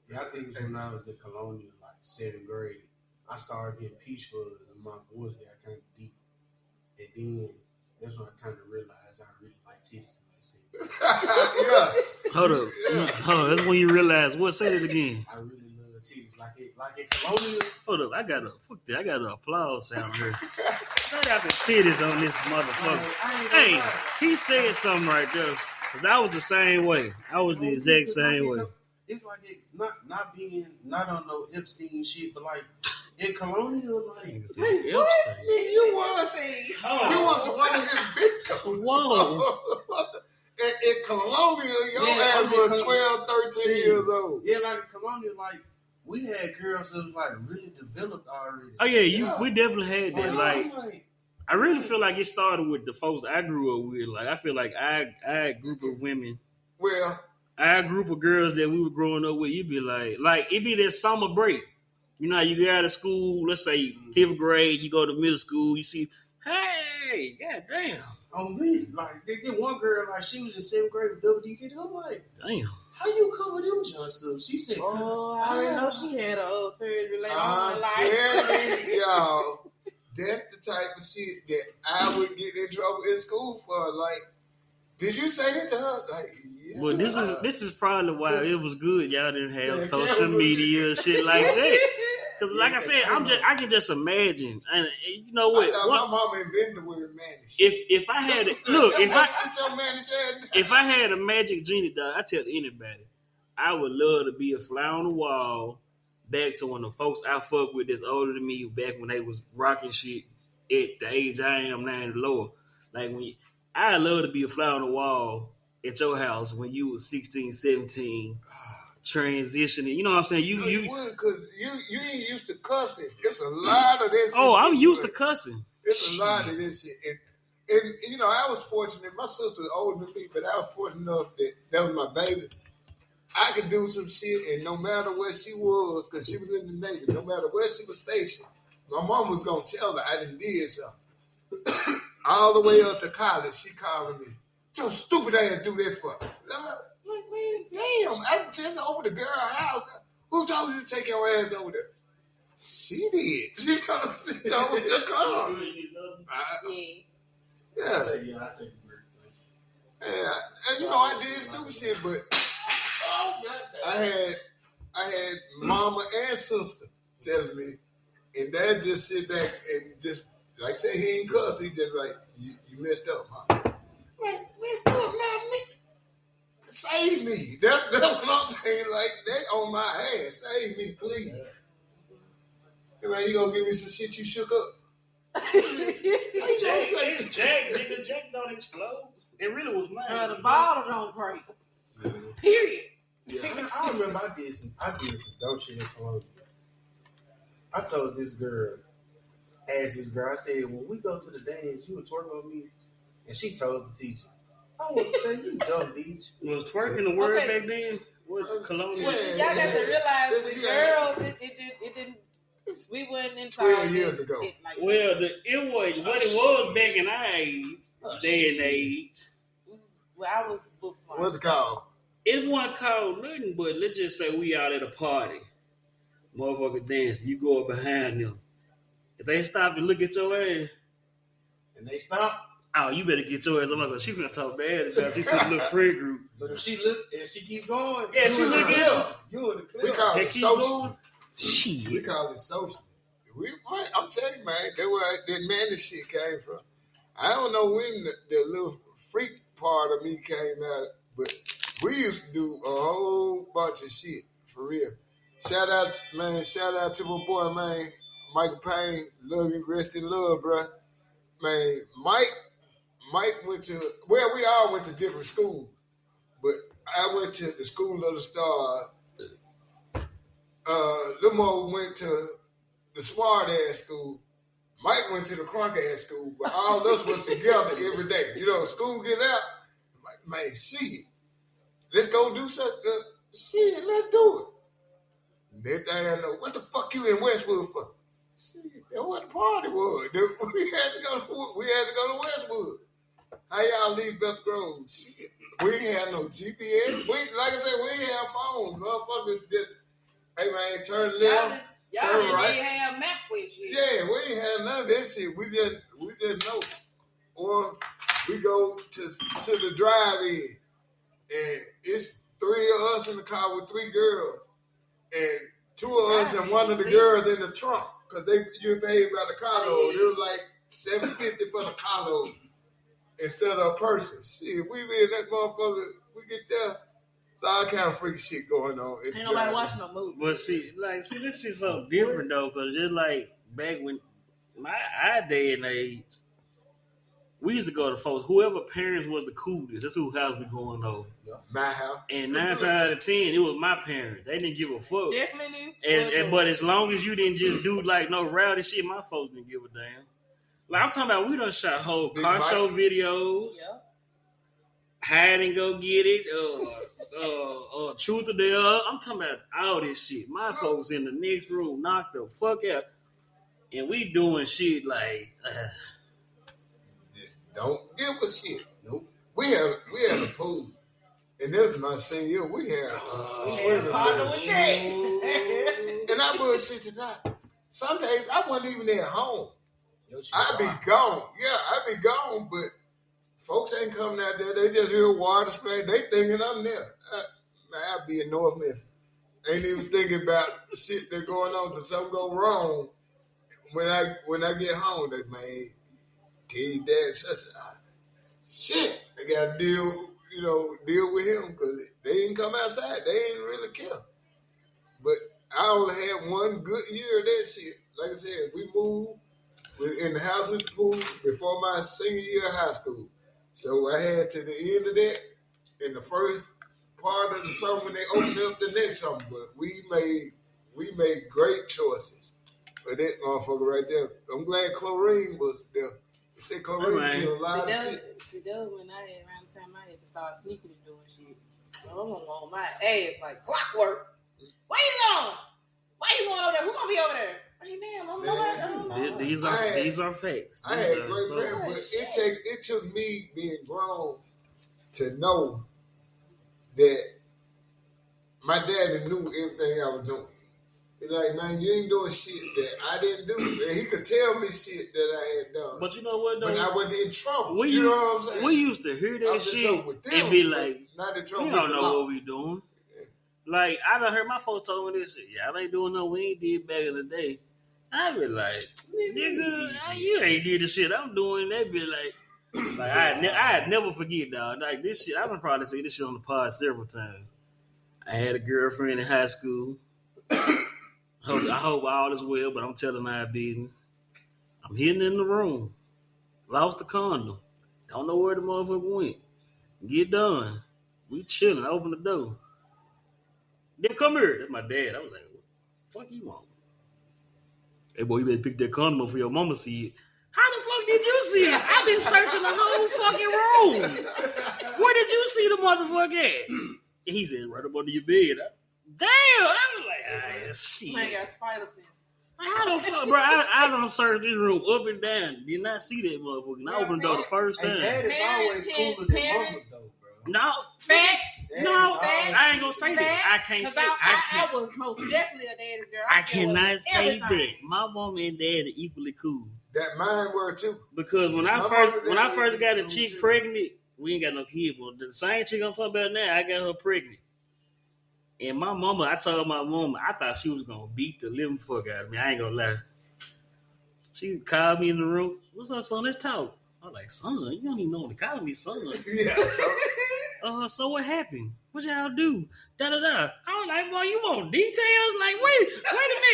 Yeah, I think it was when I was in Colonial, like 7th grade. I started getting peach fuzz, and my voice got kind of deep. And then that's when I kind of realized I really like titties. Yeah. Hold up. That's when you realize what. Say it again. I really love titties, like in Colonial. Hold up. I got an applause sound here. Shout out the titties on this motherfucker. Hey, he said something right there. Cause I was the same way. I was the exact same way. It's like it not on no Epstein shit, but like in Colonial, like you was one of his victims. Whoa. In Colonial, your ass was 12, 13 years old. Yeah, like in Colonial, like we had girls that was like really developed already. Oh yeah, Yeah. we definitely had that. Like, like I really feel like it started with the folks I grew up with. Like, I feel like I group of women, Well, our group of girls that we were growing up with, you'd be like it'd be that summer break. You know, you get out of school, let's say 5th grade, you go to middle school, you see, hey, goddamn. on me, like they did one girl, like she was in 7th grade with double DT. I'm like, Damn. how you cover them Johnsons? She said, Oh, I already know she had a surgery later on I'm in life. telling y'all, that's the type of shit that I would get in trouble in school for. Like, did you say that to her? Like, yeah. Well, this is probably why it was good y'all didn't have Yeah, social cameras. media shit like that. Because like I said, I can just imagine, and you know what? I thought my mama invented the word manage. If I had it, look, if if I had a magic genie, dog, I tell anybody, I would love to be a fly on the wall. Back to when the folks I fuck with that's older than me, back when they was rocking shit at the age I am now and lower. Like I love to be a fly on the wall at your house when you was 16, 17. Transitioning, you know what I'm saying? You would, because you ain't used to cussing. It's a lot of this. Oh, I'm used to cussing. It's a lot of this shit. And you know, I was fortunate. My sister was older than me, but I was fortunate enough that was my baby. I could do some shit, and no matter where she was, because she was in the Navy, no matter where she was stationed, my mom was going to tell her I done did something. All the way up to college, she calling me, so stupid ass do that for. Like, man, damn, I'm just over the girl's house. Who told you to take your ass over there? She did. She told me to come. Yeah. I take a break. Yeah. And you know, I did stupid shit, but I had mama and sister telling me, and dad just sit back and just, like say he ain't cuss, he just like, you messed up, huh? Like, messed up, not me. Save me. That's what I'm saying. Like, they on my ass. Save me, please. Hey, man, you gonna give me some shit you shook up? It's Jack, nigga. Jack don't explode. It really was mine. The bottle don't break. Period. Yeah, I remember I did some dope shit in Columbia. I told this girl, asked this girl, I said, when we go to the dance, you would twerk on me? And she told the teacher, I want to say, you dumb bitch. Was twerking the word back then? What Columbia? Y'all got to realize with girls, it didn't. We wasn't in 12 years ago. Well, it was back in our age, day and age. Well, I was book smart. What's it called? It wasn't called nothing, but let's just say we out at a party. Motherfucker dancing. You go up behind them. If they stop and look at your ass, and they stop, oh, you better get your ass up because she finna talk bad about she took a little friend group. But if she look and she keep going, yeah, she look at you in the clip. We call it social. Shit. We call it social. I'm telling you, man, that's where that manly shit came from. I don't know when the little freak part of me came out, but we used to do a whole bunch of shit, for real. Shout out to my boy, man, Michael Payne. Love you, rest in love, bro. Man, Mike went to, well, we all went to different schools, but I went to the School of the Stars. Limo went to the smart ass school. Mike went to the crunk ass school, but all of us was together every day. You know, school get out, I'm like, man, shit, let's go do something. Shit, let's do it. Next thing I know, what the fuck you in Westwood for? Shit, that's what the party was. We had to go to Westwood. How y'all leave Beth Grove? Shit, we ain't have no GPS. Like I said, we ain't have phones. Motherfuckers just, hey man, turn left. Y'all turn didn't right. have map with you. Yeah, we ain't had none of that shit. We just know. Or we go to the drive-in, and it's 3 of us in the car with 3 girls, and 2 of us and one of the girls in the trunk, because you paid by the carload. It was like $750 for the carload instead of a person. Shit, we be in that motherfucker. We get there. All kind of freaky shit going on. Ain't nobody watching no movie. But see, this shit's so different though, because just like back when our day and age, we used to go to folks. Whoever parents was the coolest, that's who house we going over. My house. And 9 times out of 10, it was my parents. They didn't give a fuck. Definitely. But as long as you didn't just do like no rowdy shit, my folks didn't give a damn. Like I'm talking about, we done shot whole car show videos. Yeah. Hide and go get it. Truth or dare. I'm talking about all this shit. My folks in the next room knocked the fuck out, and we doing shit like. Don't give a shit. Nope. We had a pool, and this was my senior year. We had a swimming pool. And I bullshit tonight. Some days I wasn't even at home. I'd be gone. Yeah, I'd be gone, but folks ain't coming out there. They just hear water spray. They thinking I'm there. I'd be in North Memphis. Ain't even thinking about the shit that's going on till something go wrong. When I get home, they man, tell your dad, shit, I got to deal with him because they didn't come outside. They didn't really care. But I only had one good year of that shit. Like I said, we moved in the house with the pool before my senior year of high school. So I had to the end of that in the first part of the summer when they opened up the next summer. But we made great choices for that motherfucker right there. I'm glad Chlorine was there. They said Chlorine did a lot of shit. See, that was when I had around the time I had to start sneaking and doing shit. I'm on my ass like clockwork. Where you going? Why you going over there? Who gonna be over there? Hey, damn, I'm not. These are facts. I had great parents, but it took me being grown to know that my daddy knew everything I was doing. He's like, man, you ain't doing shit that I didn't do. And he could tell me shit that I had done. But you know what, though? But I wasn't in trouble. You know what I'm saying? We used to hear that shit and be like, not in trouble. We don't know what we doing. Yeah. Like, I done heard my folks told me this shit. I ain't doing no we ain't did back in the day. I be like, nigga, you ain't did the shit I'm doing. They be like I'd never forget, dog. Like this shit, I've been probably say this shit on the pod several times. I had a girlfriend in high school. I hope all is well, but I'm telling our business. I'm hitting in the room. Lost the condom. Don't know where the motherfucker went. Get done. We chilling. I open the door. Then come here. That's my dad. I was like, what the fuck you want? Hey, boy, you better pick that condom up for your mama see it. How the fuck did you see it? I've been searching the whole fucking room. Where did you see the motherfucker at? He said, right up under your bed. Damn. I was like, shit. Man, got spider senses. How the fuck, bro? I done searched this room up and down. Did not see that motherfucker. And I opened the door the first time. Dad is always cooler than mamas, though, bro. No. Facts. I ain't gonna say that. I can't say I was most definitely a daddy's girl. I cannot say that. My mom and dad are equally cool. That mine were too. Because when I first got a chick pregnant, we ain't got no kid. But the same chick I'm talking about now, I got her pregnant. And my mama, I told my mama, I thought she was gonna beat the living fuck out of me. I ain't gonna lie. She called me in the room. What's up, son? Let's talk. I was like, son, you don't even know what to call me, son. Yeah. So what happened? What y'all do? Da da da. I was like, boy, you want details? Like, wait a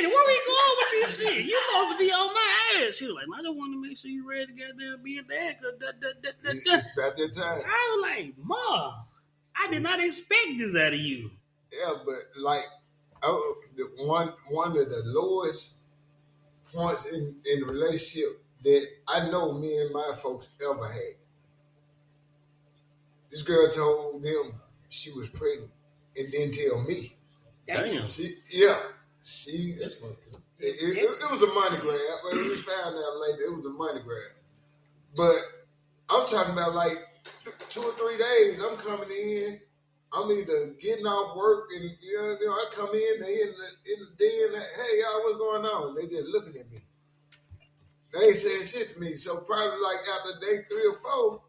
minute, where we going with this shit? You supposed to be on my ass. She was like, I just want to make sure you ready to goddamn be a dad. It's about that time. I was like, Ma, I did not expect this out of you. Yeah, but like one of the lowest points in the relationship that I know me and my folks ever had. This girl told them she was pregnant and didn't tell me. Damn. It was a money grab, but we found out later it was a money grab. But I'm talking about like 2 or 3 days. I'm coming in. I'm either getting off work and I come in. They in the den. Hey y'all, what's going on? They just looking at me. They ain't saying shit to me. So probably like after day 3 or 4.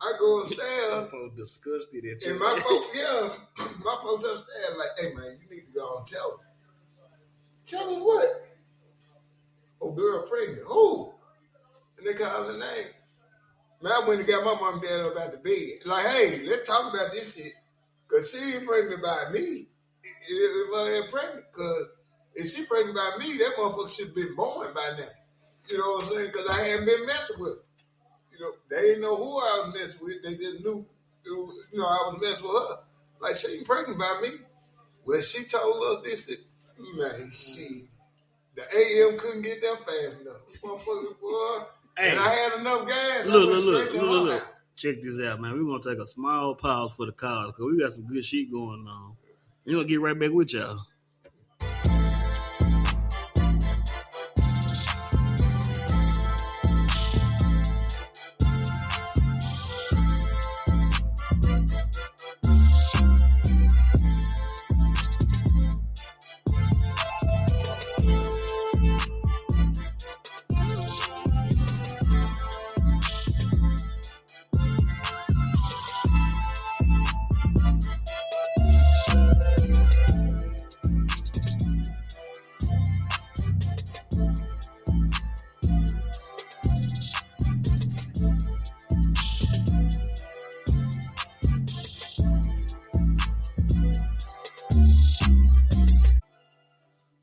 I go upstairs. My folks disgusted at you. And my folks upstairs like, hey man, you need to go and tell them. Tell them what? Oh, girl pregnant. Who? And they call her name. Man, I went and got my mom and dad up out the bed. Like, hey, let's talk about this shit. Because she ain't pregnant by me. If I ain't pregnant, because if she pregnant by me, that motherfucker should have been born by now. You know what I'm saying? Because I hadn't been messing with her. they didn't know who I was messing with. They just knew, I was messing with her. Like, she ain't pregnant by me. Well, she told us this, man, the AM couldn't get there fast enough. Motherfucker, boy. Hey, and I had enough gas. Look. Check this out, man. We're going to take a small pause for the call because we got some good shit going on. We're going to get right back with y'all.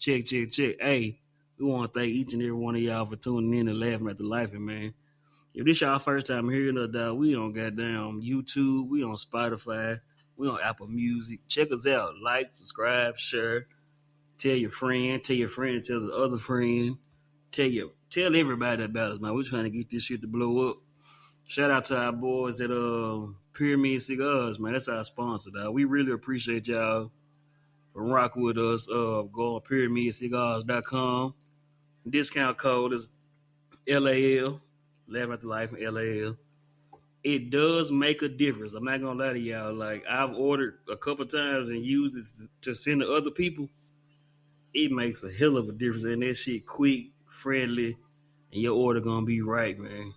Check. Hey, we want to thank each and every one of y'all for tuning in and laughing at the life, man. If this y'all first time hearing us, we on goddamn YouTube, we on Spotify, we on Apple Music. Check us out. Like, subscribe, share. Tell your friend, tell the other friend. Tell everybody about us, man. We're trying to get this shit to blow up. Shout out to our boys at Pyramid Cigars, man. That's our sponsor, dog. We really appreciate y'all for rocking with us. Go on pyramidcigars.com. Discount code is LAL. Laugh at the life in LAL. It does make a difference. I'm not gonna lie to y'all. Like, I've ordered a couple times and used it to send to other people. It makes a hell of a difference, and that shit quick, friendly, and your order gonna be right, man.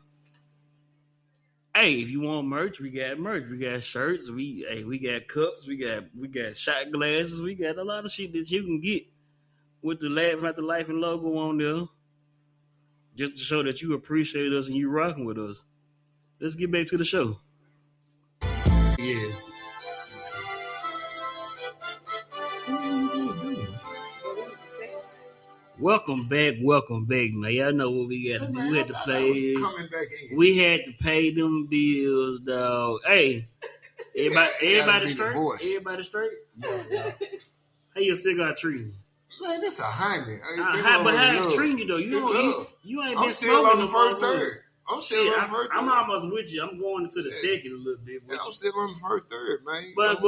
Hey, if you want merch, we got merch. We got shirts. We got cups. We got shot glasses. We got a lot of shit that you can get with the Laugh at the Life and logo on there, just to show that you appreciate us and you rocking with us. Let's get back to the show. Yeah. Welcome back, man. Y'all know what we got to do. We had to play. We had to pay them bills, dog. Hey, everybody straight? Everybody straight? Yeah. How your cigar treating? Man, that's a Hyman. But how it's treating you, though? You ain't been still on the first third. I'm still on the first third. I'm almost with you. I'm going into the second a little bit. I'm still on the first third, man. But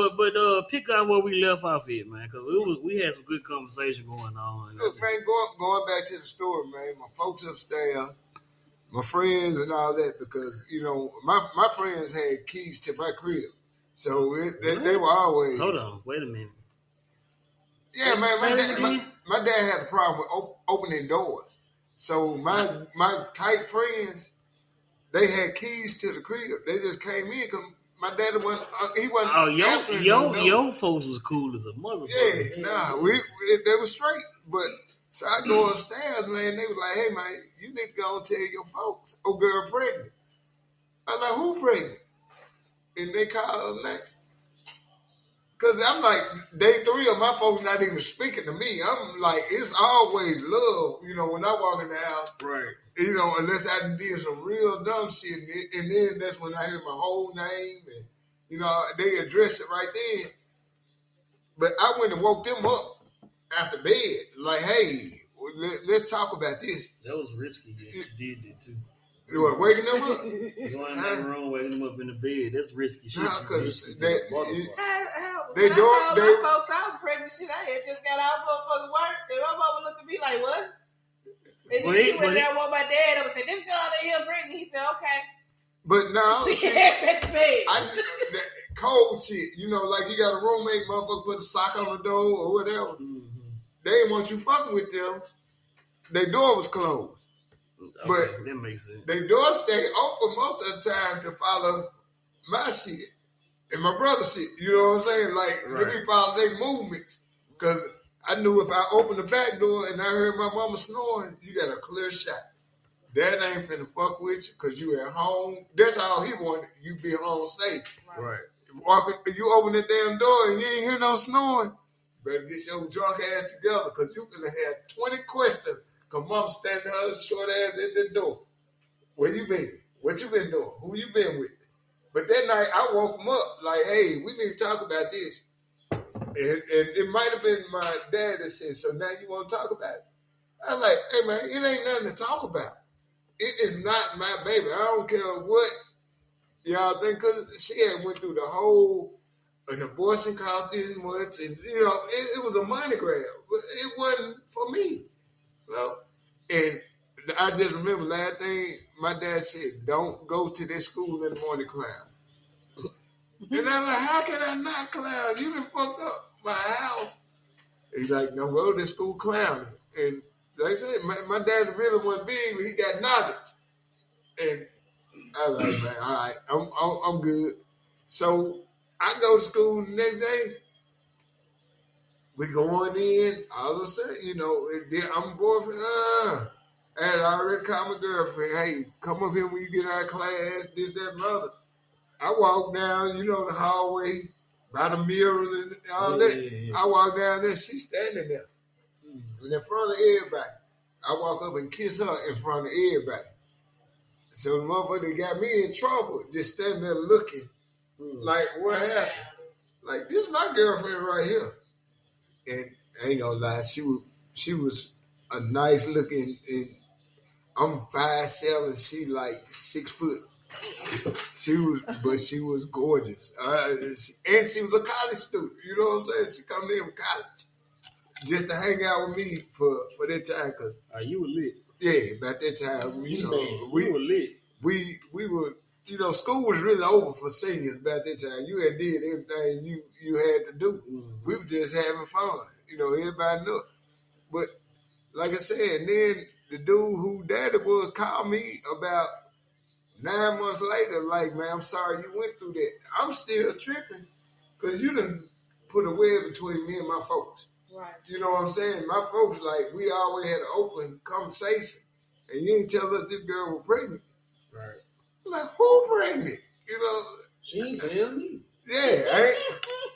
pick out where we left off at, man, because we had some good conversation going on. Look, man, going back to the story, man, my folks upstairs, my friends and all that, because, my friends had keys to my crib. So they were always... Hold on, wait a minute. Yeah, man, my dad had a problem with opening doors. So my tight friends... They had keys to the crib. They just came in because my daddy wasn't. He wasn't. Oh, your folks was cool as a motherfucker. Yeah, they were straight. But so I go upstairs, man. They was like, "Hey, man, you need to go and tell your folks. Oh, girl, pregnant." I'm like, "Who pregnant?" And they called her name. Because I'm like, day 3 of my folks not even speaking to me. I'm like, it's always love, when I walk in the house. Right. Unless I did some real dumb shit. And then that's when I hear my whole name. And, they address it right then. But I went and woke them up after bed. Like, hey, let's talk about this. That was risky. Yeah, you did it too. What, waking them up? Going in that room, waking them up in the bed. That's risky shit. No, because They my folks I was pregnant shit. I had just got out motherfucking work, and my mama looked at me like, "What?" And then she went there and woke my dad up and said, "This girl in here pregnant." He said, "Okay." But now, that cold shit, like you got a roommate, motherfucker put a sock on the door or whatever. Mm-hmm. They didn't want you fucking with them. Their door was closed. Okay, but that makes sense. their door stayed open most of the time to follow my shit. And my brother's shit, you know what I'm saying? Like, let me follow their movements. Because I knew if I opened the back door and I heard my mama snoring, you got a clear shot. Dad ain't finna fuck with you because you at home. That's all he wanted, you be home safe. Right. You open that damn door and you ain't hear no snoring, better get your drunk ass together because you finna have 20 questions because mama standing her short ass at the door. Where you been? What you been doing? Who you been with? But that night, I woke him up like, hey, we need to talk about this. And it might have been my dad that said, so now you want to talk about it? I'm like, hey, man, it ain't nothing to talk about. It is not my baby. I don't care what y'all think, because she had went through the whole, an abortion cost this much, and, you know, it was a money grab. But it wasn't for me, you know? And I just remember last thing my dad said, don't go to this school in the morning clown. And I'm like, how can I not clown? You done fucked up my house. He's like, no, go to this school clowning. And like I said, my dad really wasn't big, but he got knowledge. And I was like, man, all right, I'm good. So I go to school the next day. We going in, all of a sudden, you know, I'm a boyfriend. I had already called my girlfriend. Hey, come up here when you get out of class, this, that, and other. I walk down, you know, the hallway, by the mirrors and all that. Yeah. I walk down there, she's standing there. And in front of everybody. I walk up and kiss her in front of everybody. So the motherfucker got me in trouble, just standing there looking. Like, what happened? Like, this is my girlfriend right here. And I ain't gonna lie, she was a nice looking, and I'm 5'7", she like 6 foot. She was gorgeous. And she was a college student. You know what I'm saying? She come in from college just to hang out with me for that time. Cause you were lit. Yeah, about that time, you know, we were lit. We were, you know, school was really over for seniors about that time. You had did everything you had to do. Mm-hmm. We were just having fun. You know, everybody knew. But like I said, then the dude who daddy was called me about 9 months later, like, man, I'm sorry you went through that. I'm still tripping because you done put a web between me and my folks. Right. You know what I'm saying? My folks, like, we always had an open conversation, and you didn't tell us this girl was pregnant. Right. I'm like, who pregnant? You know? She ain't tell me. Yeah,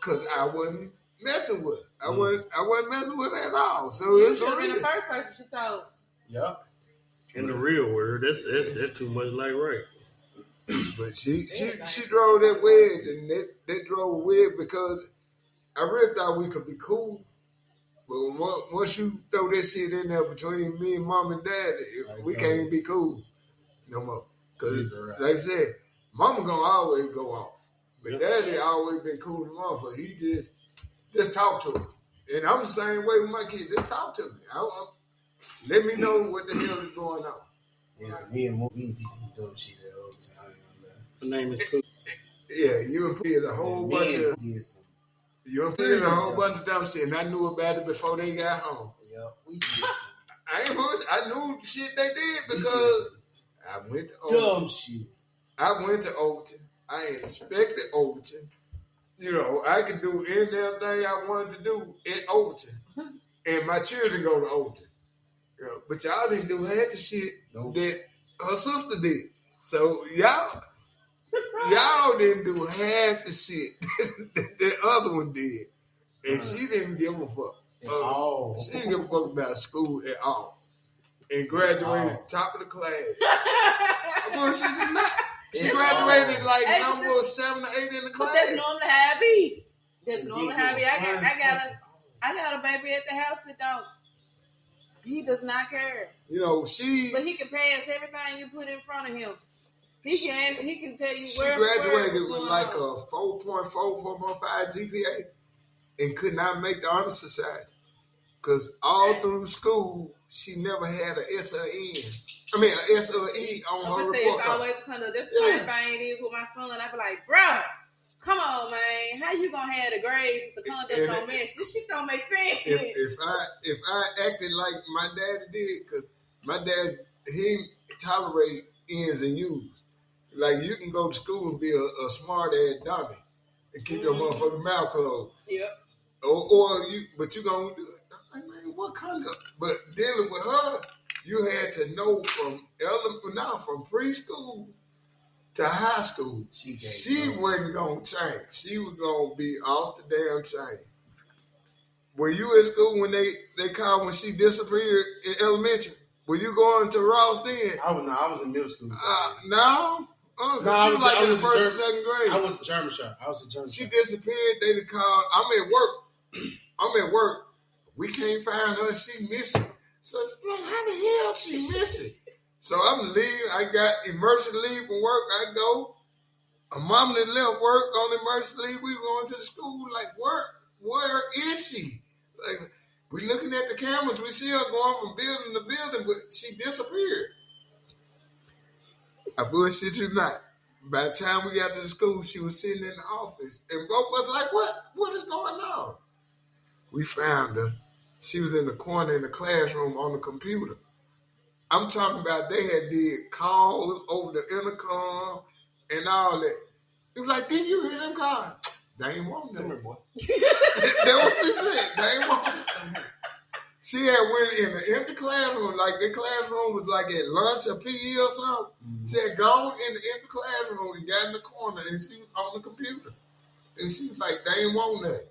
because I wasn't messing with her. I wasn't messing with her at all. So you should have been the first person she told. Yeah. In the real world, that's too much like rape. But she drove that wedge, and that drove a wedge because I really thought we could be cool. But once you throw that shit in there between me and mom and dad, we can't be cool no more. Because, like I said, mama gonna always go off. But daddy always been cool to mom. So he just talk to her. And I'm the same way with my kids. Just talk to me. Let me know what the hell is going on. Yeah, me and Moby doing shit all the time. Her name is Cool. Yeah, you and P a whole bunch of... You and P a whole bunch of dumb shit, and I knew about it before they got home. Yeah, we did. I knew the shit they did because I went to Overton. Dumb shit. I went to Overton. I inspected Overton. You know, I could do any damn thing I wanted to do in Overton. And my children go to Overton. You know, but y'all didn't do half the shit that her sister did. So y'all didn't do half the shit that the other one did. And she didn't give a fuck. She didn't give a fuck about school at all. And graduated top of the class. Well, she did not. She graduated like number 7 or 8 in the class. But that's normally how it be. That's normally how it be. I got a baby at the house that don't. He does not care. You know, but he can pass everything you put in front of him. He can tell you where. She graduated with like a 4.4, 4.5 GPA and could not make the honor society. Because all through school, she never had an S or N. I mean, an S or E on her report card. It's always kind of, that's the same thing it is with my son. I be like, bro, come on, man. How you gonna have the grades with the conduct don't match? This shit don't make sense. If I acted like my daddy did, because my dad, he tolerate N's and U's. Like, you can go to school and be a smart ass dummy and keep your motherfucking mouth closed. Yep. But you gonna do it. I'm like, man, what conduct? But dealing with her, you had to know from preschool to high school, she wasn't gonna change. She was gonna be off the damn chain. Were you at school when they called when she disappeared in elementary? Were you going to Ross then? I was in middle school. No. No, She was like in the first or second grade. I went to German shop. I was a German She shop. disappeared. They called. I'm at work. We can't find her. She missing. So I said, well, how the hell she missing? So I'm leaving. I got emergency leave from work. I go. A mom that left work on emergency leave. We going to the school. Like, where is she? Like, we looking at the cameras. We see her going from building to building, but she disappeared. I bullshit you not. By the time we got to the school, she was sitting in the office, and both of us like, what is going on? We found her. She was in the corner in the classroom on the computer. I'm talking about they had did calls over the intercom and all that. It was like, didn't you hear them calling? They ain't want nothing. Boy. That's what she said. They ain't want nothing. She had went in the empty classroom, like the classroom was like at lunch or PE or something. Mm-hmm. She had gone in the empty classroom and got in the corner, and she was on the computer. And she was like, they ain't want nothing.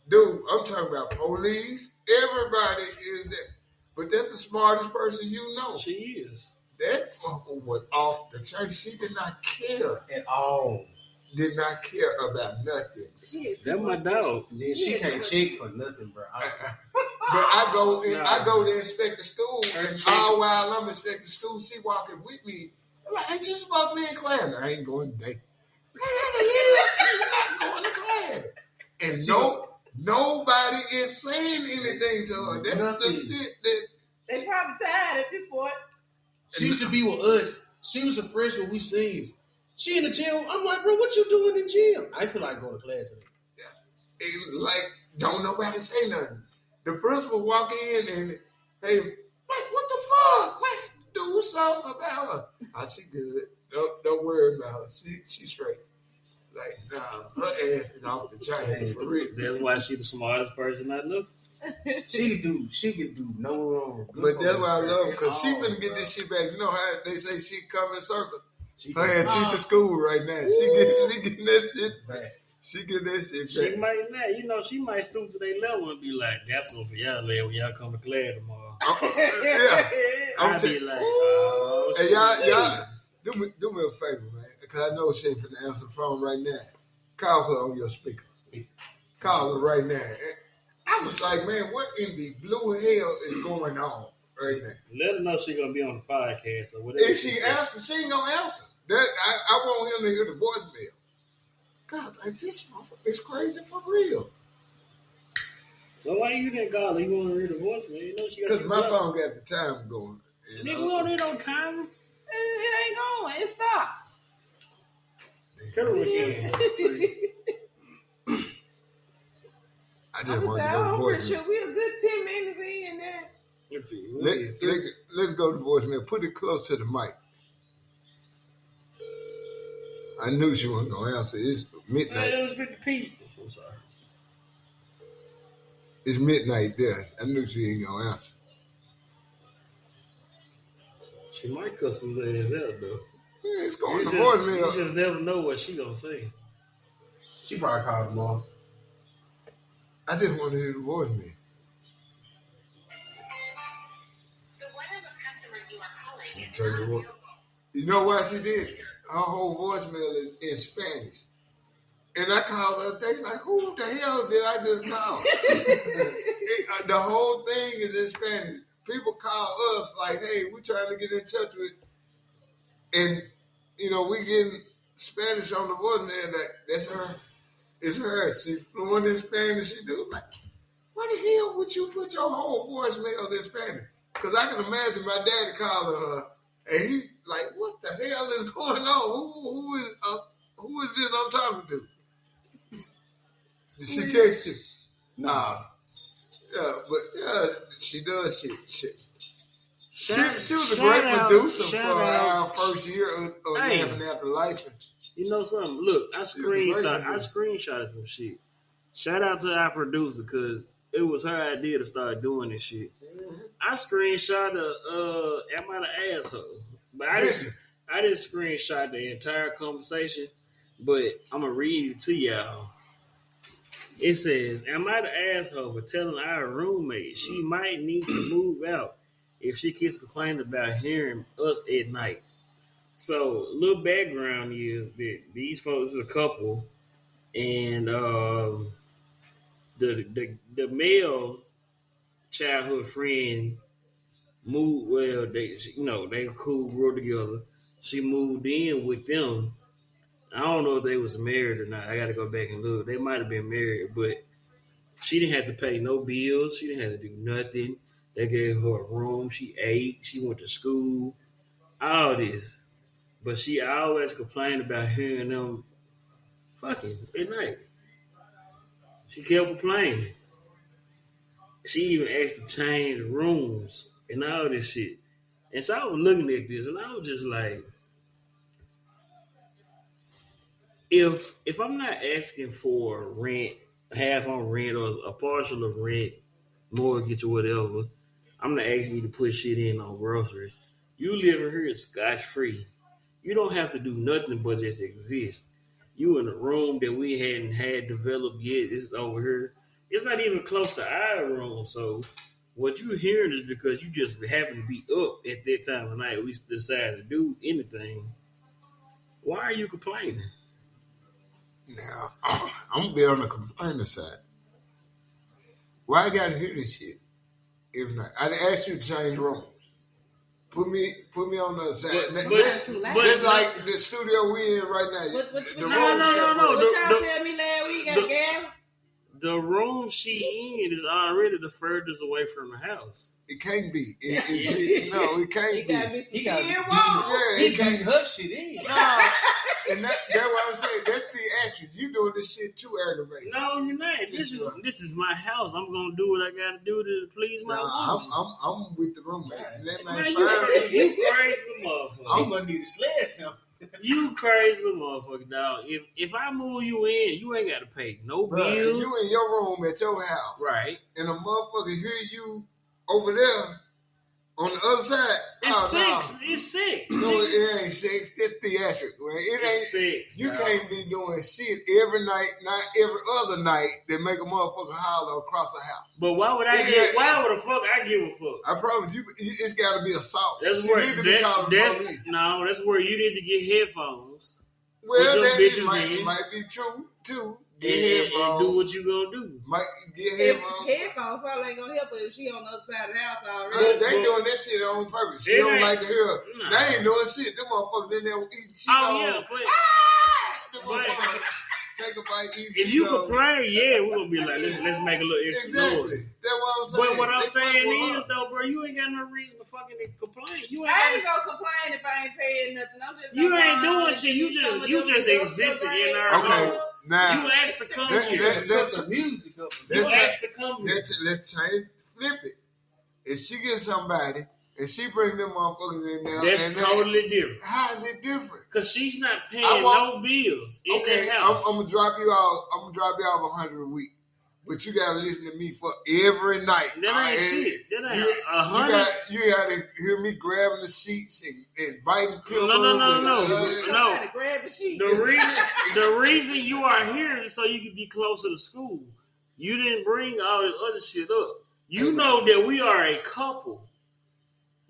Dude, I'm talking about police. Everybody is there. But that's the smartest person you know. She is. That fucker was off the chain. She did not care at all. Did not care about nothing. That's my dog. Then she can't check for nothing, bro. But I go to inspect the school, and all while I'm inspecting the school, she walking with me. I'm like, I just about me in class. I ain't going today. You're not going to class. And nobody is saying anything to her. That's the shit that they probably tired at this point. She used to be with us. She was a freshman. We seen. She in the gym. I'm like, bro, what you doing in the gym? I feel like going to class today. Yeah. And like, don't nobody say nothing. The principal walk in and, hey, like, what the fuck? Like, do something about her. I see good. Don't worry about her. She's straight. Like, nah, her ass is off the chain for real. That's why she's the smartest person I know. She can do no wrong. But that's why I love her, because she finna get this shit back. You know how they say she come in circle? Her at teacher school right now. She getting that shit back. She get that shit back. She might not, she might stoop to their level and be like, that's what for y'all there when y'all come to class tomorrow. Yeah. I'll be like, oh, hey, y'all, do me a favor, man, because I know she ain't finna answer the phone right now. Call her on your speaker. Call her right now. I was like, man, what in the blue hell is going on right now? Let her know she's gonna be on the podcast or whatever. If she answers, she ain't gonna answer. I want him to hear the voicemail. God, like this is crazy for real. So why you didn't call her? You want to read the voicemail? You know she got. Because my phone got the time going. Nigga, we don't need no time. It ain't going. It stopped. I just want to go to voicemail. Sure we a good 10 minutes in there. Let's go to voicemail. Put it close to the mic. I knew she wasn't going to answer. It's midnight. It was Mr. Pete. I'm sorry. It's midnight there. I knew she ain't going to answer. She might cuss his ass out, though. Yeah, it's going to voicemail. You just never know what she going to say. She probably called him on. I just want to hear the voicemail. She turned the voice. You know why she did it? Her whole voicemail is in Spanish. And I called her day like, who the hell did I just call? The whole thing is in Spanish. People call us like, hey, we trying to get in touch with, and, we getting Spanish on the voicemail. Like, that's her. It's her. She's fluent in Spanish. She do. Like, why the hell would you put your whole voicemail in Spanish? Because I can imagine my daddy calling her, and he like, what the hell is going on? Who is this I'm talking to? Did she text you? Nah. Yeah, but she does shit. She was a great producer for our first year of Laughing After Life. You know something? Look, I screenshotted some shit. Shout out to our producer, because it was her idea to start doing this shit. Mm-hmm. I screenshotted Am I the Asshole? But I didn't screenshot the entire conversation, but I'm going to read it to y'all. It says, am I the asshole for telling our roommate she might need to move out if she keeps complaining about hearing us at night. So, little background is that these folks is a couple, and the male's childhood friend moved. Well, they cool, grew together. She moved in with them. I don't know if they was married or not. I got to go back and look. They might have been married, but she didn't have to pay no bills. She didn't have to do nothing. They gave her a room. She ate. She went to school. All this. But she always complained about hearing them fucking at night. She kept complaining. She even asked to change rooms and all this shit. And so I was looking at this and I was just like, if I'm not asking for rent, half on rent or a partial of rent, mortgage or whatever, I'm not asking you to put shit in on groceries. You living here scotch free. You don't have to do nothing but just exist. You in a room that we hadn't had developed yet. It's over here. It's not even close to our room. So what you hearing is because you just happen to be up at that time of night. We decided to do anything. Why are you complaining? Now, I'm gonna be on the complainer side. Why I gotta hear this shit? If not, I'd ask you to change rooms. Put me on the other side. It's like the studio we in right now. No. What y'all tell me last week at gas? The room she in is already the furthest away from the house. It can't be. It can't be. He got it can't hush it in. No. And that's what I'm saying. That's theatrics. You doing this shit too aggravating. No, you're not. This is my house. I'm gonna do what I gotta do to please my woman. I'm with the roommate. You crazy motherfucker. I'm gonna need a sledgehammer. You crazy motherfucker, dog. If I move you in, you ain't gotta pay no bills. You in your room at your house, right? And a motherfucker hear you over there on the other side. It's six. No, it ain't six. It's theatric. It ain't six. You can't be doing shit every night, not every other night that make a motherfucker holler across the house. But why would I give? Why would the fuck I give a fuck? I promise you, it's got to be assault. That's where that's where you need to get headphones. Well, that might be true too. And do what you gonna do. Might get headphones. Headphones probably ain't gonna help her if she on the other side of the house already. They doing that shit on purpose. She don't like to hear her. Nah. They ain't doing shit. Them motherfuckers in there eating cheese. But take a bite, eat. If you complain, we're gonna be like, let's make a little extra noise. That's what I'm saying. But what I'm saying is, though, bro, you ain't got no reason to fucking complain. I ain't gonna complain if I ain't paying nothing. I'm just you ain't doing shit. You just existed in our home. Now you asked to come here. That's the music. You asked to come here. Let's flip it. If she gets somebody and she bring them motherfuckers in there, that's totally different. How is it different? Because she's not paying no bills in that house. I'm gonna drop you off 100 a week, but you gotta listen to me for every night. That ain't shit. That ain't 100. You gotta hear me grabbing the sheets and biting pillows. No. Grab the sheet. The reason you are here is so you can be closer to school. You didn't bring all this other shit up. You know that we are a couple.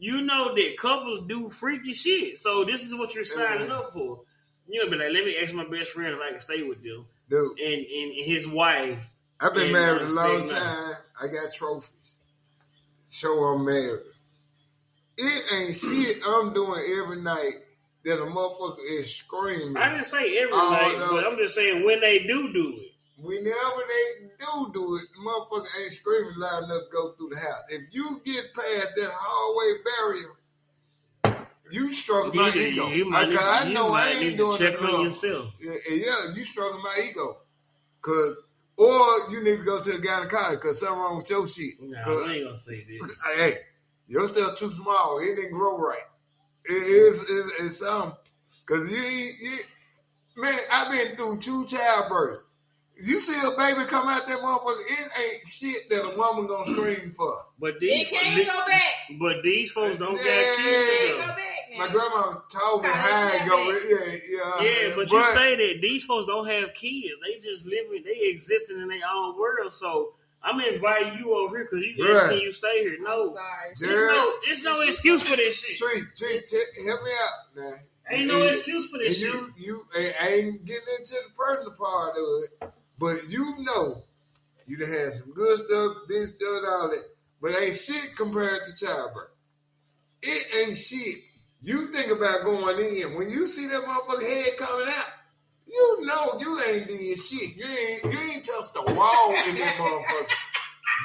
You know that couples do freaky shit. So this is what you're signing up for. You're going to be like, let me ask my best friend if I can stay with them. Dude. And his wife. I've been married a long time. I got trophies. So I'm married. It ain't shit I'm doing every night that a motherfucker is screaming. I didn't say every night, but I'm just saying when they do it. Whenever they do it, the motherfucker ain't screaming loud enough to go through the house. If you get past that hallway barrier, you struggle my ego. I know I ain't doing check on yourself. Yeah, you struggle my ego. Or you need to go to a gynecologist because something wrong with your shit. Nah, I ain't gonna say this. Hey, your stuff too small. It didn't grow right. It's something. Because man, I've been through 2 childbirths. You see a baby come out that motherfucker, it ain't shit that a woman gonna scream for. But it can't go back. But these folks don't got kids. It go back now. My grandma told me how it go. Yeah, but you say that these folks don't have kids. They just living, they existing in their own world. So I'm inviting you over here because you Right. asking you stay here. No, I'm sorry. there's no excuse for this shit. Tree, help me out now. Ain't no excuse for this shit. I ain't getting into the personal part of it, but you know, you done had some good stuff, big stuff, all that, but ain't shit compared to childbirth. It ain't shit. You think about going in when you see that motherfucker head coming out. You know you ain't did shit. You ain't touched the wall in that motherfucker.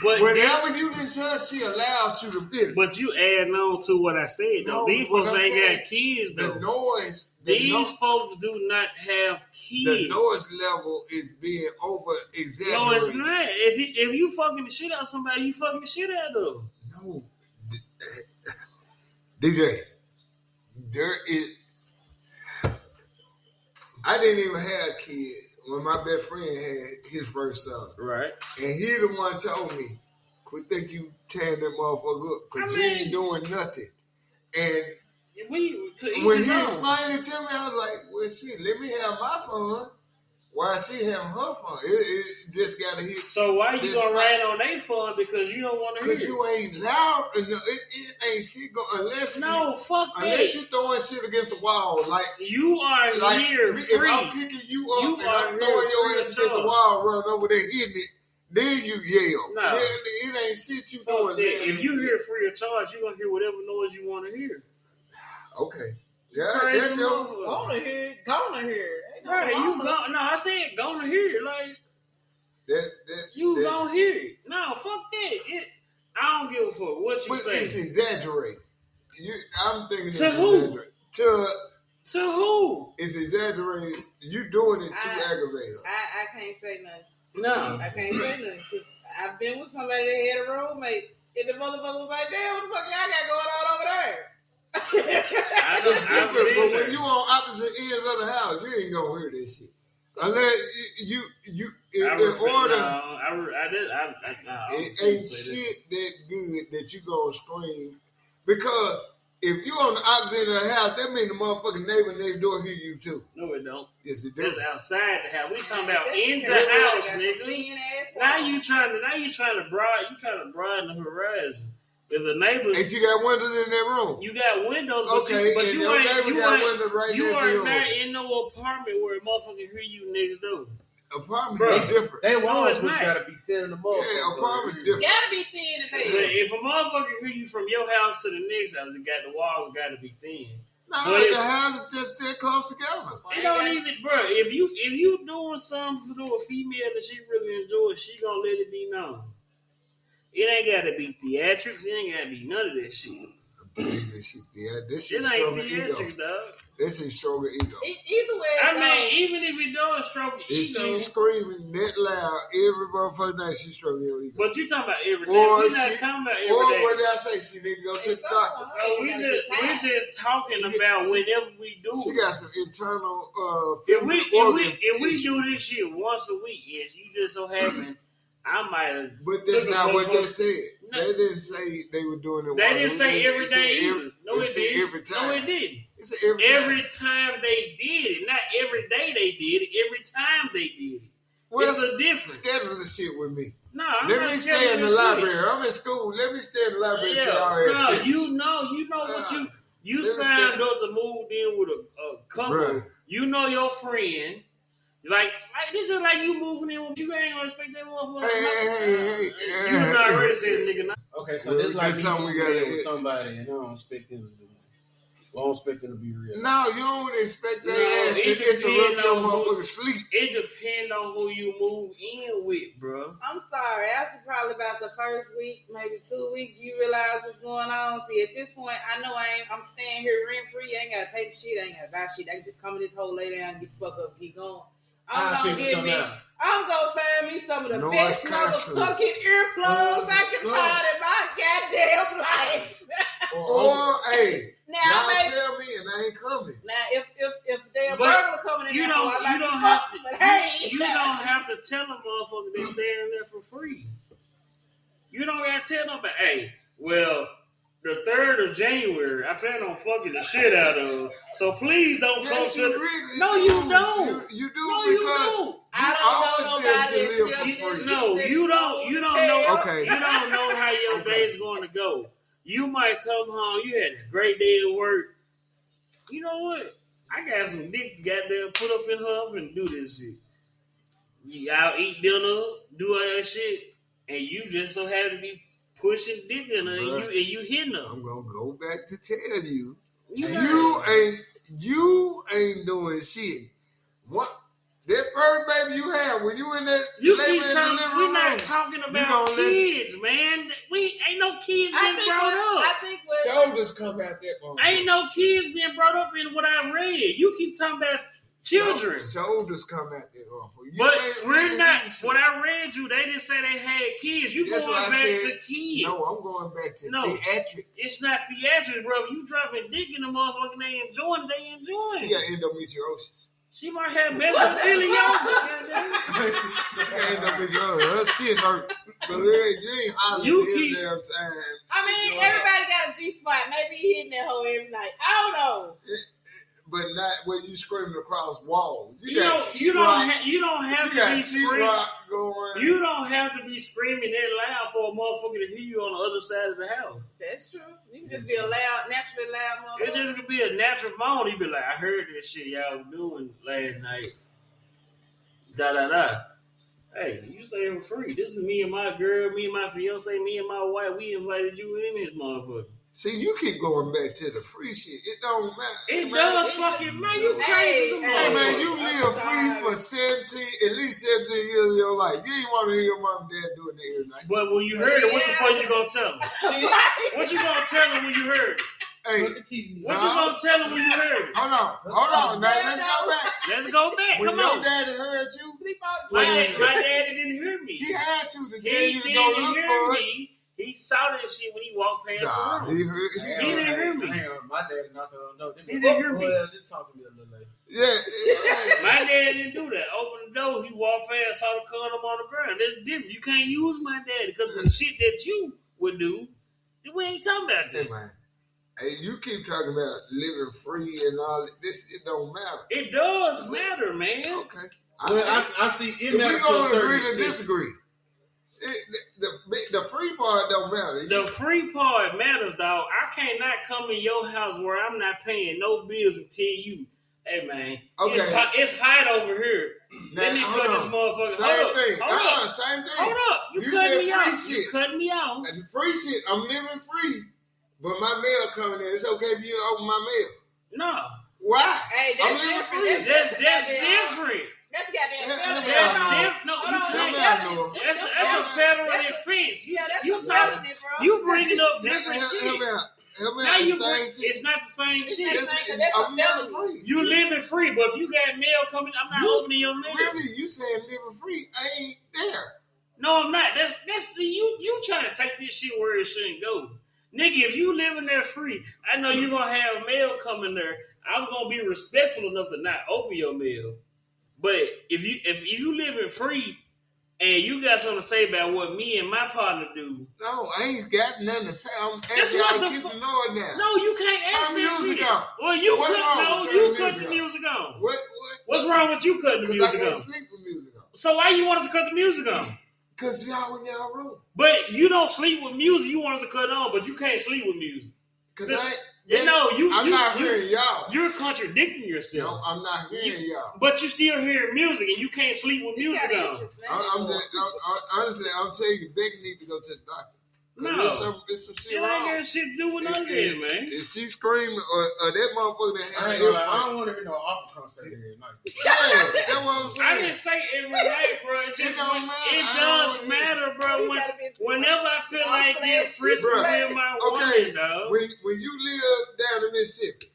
But whenever you didn't touch, she allowed you to feel it. But you adding on to what I said though. No, These folks what I'm ain't saying, got kids though. The noise. These folks do not have kids. The noise level is being over exaggerated. No, it's not. If you fucking the shit out of somebody, you fucking the shit out of them. No, DJ, there is. I didn't even have kids when my best friend had his first son. Right. And he the one told me, quit think you tearing that motherfucker up because you ain't doing nothing. And when he explained it to me, I was like, well, shit, let me have my fun. Why she having her fun? It just got to hit. So why you gonna ride on their fun because you don't want to hear? Because you ain't loud enough. It ain't shit go unless you throwing shit against the wall. Like you are like, here if free. I'm picking you up you and I'm throwing your ass against the wall, running over there hitting it, then you yell. No. It ain't shit you doing. If you hear free of charge, you gonna hear whatever noise you want to hear. Okay. Yeah, that's your. Gonna hear. Right, you go. No, I said gonna hear it. Like you gonna hear it. No, fuck that. I don't give a fuck what you say. But it's exaggerated. I'm thinking to who? To who? It's exaggerated. You doing it too aggravated. I can't say nothing. No, I can't say nothing because I've been with somebody that had a roommate, and the motherfucker was like, "Damn, what the fuck y'all got going on over there?" It's different, but when you on opposite ends of the house, you ain't gonna hear this shit. Unless you in order, it ain't shit that good that you gonna scream. Because if you on the opposite of the house, that means the motherfucking neighbor next door hear you too. No, it don't. Yes, it does. It's outside the house. We talking about in the house, nigga. Now you trying to broaden the horizon. There's a neighbor. Ain't you got windows in that room? You got windows, but okay, you you are not in no apartment where a motherfucker hear you next door. Apartment is different. They walls gotta be thin in the motherfucker. Yeah, apartment different. Gotta be thin as hell. But if a motherfucker hear you from your house to the next house, the walls gotta be thin. No, the houses just stay close together. It don't even, bro. If you doing something for a female that she really enjoys, she gonna let it be known. It ain't gotta be theatrics. It ain't gotta be none of that shit. I'm telling you this shit. Yeah, this shit is ain't theatrics, dog. This is stronger ego. Either way, I mean, even if it does stroke the ego, she's screaming that loud every motherfucking night, she's stroking your ego. But you talking about every day? We're not talking about every day. Or what did I say? She need to go to the doctor. We just talking about whenever we do. She got some internal. If we do this shit once a week, yes, you just so happen. I might have. But that's not what they said. No. They didn't say they were doing it. They didn't say every day either. No, it didn't. Every time. No, it didn't. It's every time they did it. Not every day they did it. Every time they did it. Well, it's a difference. Schedule the shit with me. No, let me stay in the library. I'm in school. Let me stay in the library until y'all have you know what you signed up to move in with a couple. Right. You know your friend. Like this is like you moving in with you ain't gonna expect that motherfucker. Hey. You was already saying nigga. Okay, so this like something we got with somebody, and I don't expect them to do it. I don't expect them to be real. No, you don't expect that. It interrupt your motherfucking sleep. It depends on who you move in with, bro. I'm sorry. After probably about the first week, maybe 2 weeks, you realize what's going on. See, at this point, I know I'm staying here rent free. I ain't gotta pay for shit. I ain't gotta buy shit. I can just come in this hole, lay down, get the fuck up, keep going. I'm gonna find me some of the best motherfucking earplugs I can find in my goddamn life. Or hey, now tell me and I ain't coming. Now if they're burglar coming in, you don't have to tell them motherfucker they staying there for free. You don't gotta tell them, but hey, well. The 3rd of January, I plan on fucking the shit out of. So please don't come to the. Really no, you don't. You do no, because you don't. I don't know nobody that still No, you don't know. Okay. You don't know how your day's going to go. You might come home. You had a great day at work. You know what? I got some dick goddamn put up in her and do this shit. Y'all eat dinner, do all that shit, and you just so happen to be pushing dick in her and you hitting her. I'm gonna go back to tell you, You ain't doing shit. What that first baby you had when you in that You labor keep in the talking. living We're room, not talking you about gonna let kids, man. We ain't no kids being brought up. I think what shoulders come out that moment. Ain't no kids being brought up in what I read. You keep talking about children. Shoulders come out that awful. But we're not. What I read you, they didn't say they had kids. You That's going what I back said. to kids. No, I'm going back to No. theatrics. It's not theatrics, bro. If you dropping dick in the motherfucker, they enjoying. She got endometriosis. She might have mesothelioma. She got endometriosis. Her shit hurt. Cause you ain't hollering every damn time. I mean, everybody got a G spot. Maybe he hitting that hoe every night. I don't know. But not when you screaming across walls. You don't have to be screaming. Going. You don't have to be screaming that loud for a motherfucker to hear you on the other side of the house. That's true. You can just be a naturally loud motherfucker. It just could be a natural moan. He be like, I heard that shit y'all was doing last night. Da da da. Hey, you stay free. This is me and my girl, me and my fiance, me and my wife. We invited you in this motherfucker. See, you keep going back to the free shit. It don't matter. It does fucking man. You crazy as a Hey, man, motherfucker. you live free for 17, at least 17 years of your life. You ain't want to hear your mom and dad doing that every night. But when you heard it, what the fuck you gonna tell them? What you gonna tell them when you heard it? Hey, What you gonna tell them when you heard it? hold on. Now, let's go back. Let's go back. When Come your on. daddy heard you, My daddy didn't hear me. he had to tell He you to go didn't look hear for it. me. He saw that shit when he walked past Nah, the room. he didn't hear me. My daddy knocked on the door. He didn't hear me. Well, just talk to me a little later. Yeah. My dad didn't do that. Open the door, he walked past, saw the condom on the ground. That's different. You can't use my daddy because the shit that you would do, we ain't talking about Hey, that. man. Hey, you keep talking about living free and all that. This it don't matter. It does matter, man. Okay. Well, I see it If we matters to a gonna certain agree to extent. disagree, the free part don't matter. The free part matters, dog. I cannot come in your house where I'm not paying no bills and tell you, hey, man, Okay. it's hot over here. Let me cut this motherfucker. Same thing. Hold up. You You cutting said me free off. shit. You cutting me off. And free shit, I'm living free, but my mail coming in. It's okay for you to open my mail. No. Why? Hey, I'm that's living different. free. That's different. That's goddamn Yeah, felony. That's no. different. No, Hold on, you Come can't. here, Noah. That's a federal offense. Yeah, that's You a talking? felony, bro. You bringing up different shit. Now you same bring, shit. it's not the same It's shit. not the same. That's a I'm living felony. free. You living free, but if you got mail coming, I'm not opening your mail. Really? You saying living free? I ain't there. No, I'm not. That's see you trying to take this shit where it shouldn't go. Nigga, if you living there free, I know you gonna have mail coming there. I'm gonna be respectful enough to not open your mail. But if you living free and you got something to say about what me and my partner do, No, I ain't got nothing to say. I'm That's asking what y'all the to keep fu- the noise down. no, you can't ask Turn the that music shit. on. Well, you What's wrong with cut turning you the cut the music music on. What's wrong with you cutting the Because I music can't on? sleep with music on. So why you want us to cut the music on? Because y'all in y'all room. But you don't sleep with music. You want us to cut it on, but you can't sleep with music. Because I'm not hearing y'all. You're contradicting No, yourself. I'm not hearing y'all. But you still hearing music, and you can't sleep with music on. Honestly, I'm telling you, Becky needs to go to the doctor. No, There's some shit it ain't wrong. got shit to do with none of that, man. Is she screaming or that motherfucker that I had ain't the gonna lie, I earphone? don't want to hear no opera concert here tonight. Yeah, that's what I'm saying. I didn't say every night, bro. It It don't matter. It I does don't matter, bro. You gotta be- Whenever I feel like Flash getting frisky Bruh, with my okay, woman, dog. when you live down in Mississippi,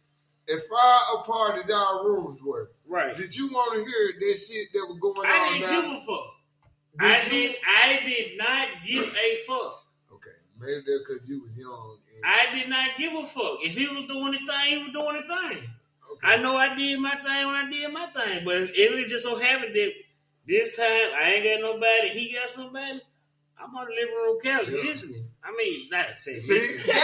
as far apart as y'all rooms were, Right. did you want to hear that shit that was going I on didn't down give a fuck. Did you? I did not give a fuck. Okay, maybe that's because you was young. And, I did not give a fuck. If he was doing his thing, he was doing his thing. okay. I know I did my thing when I did my thing, but it was just so happened that this time I ain't got nobody, he got somebody. I'm on the living room couch listening. I mean, not saying See, listening.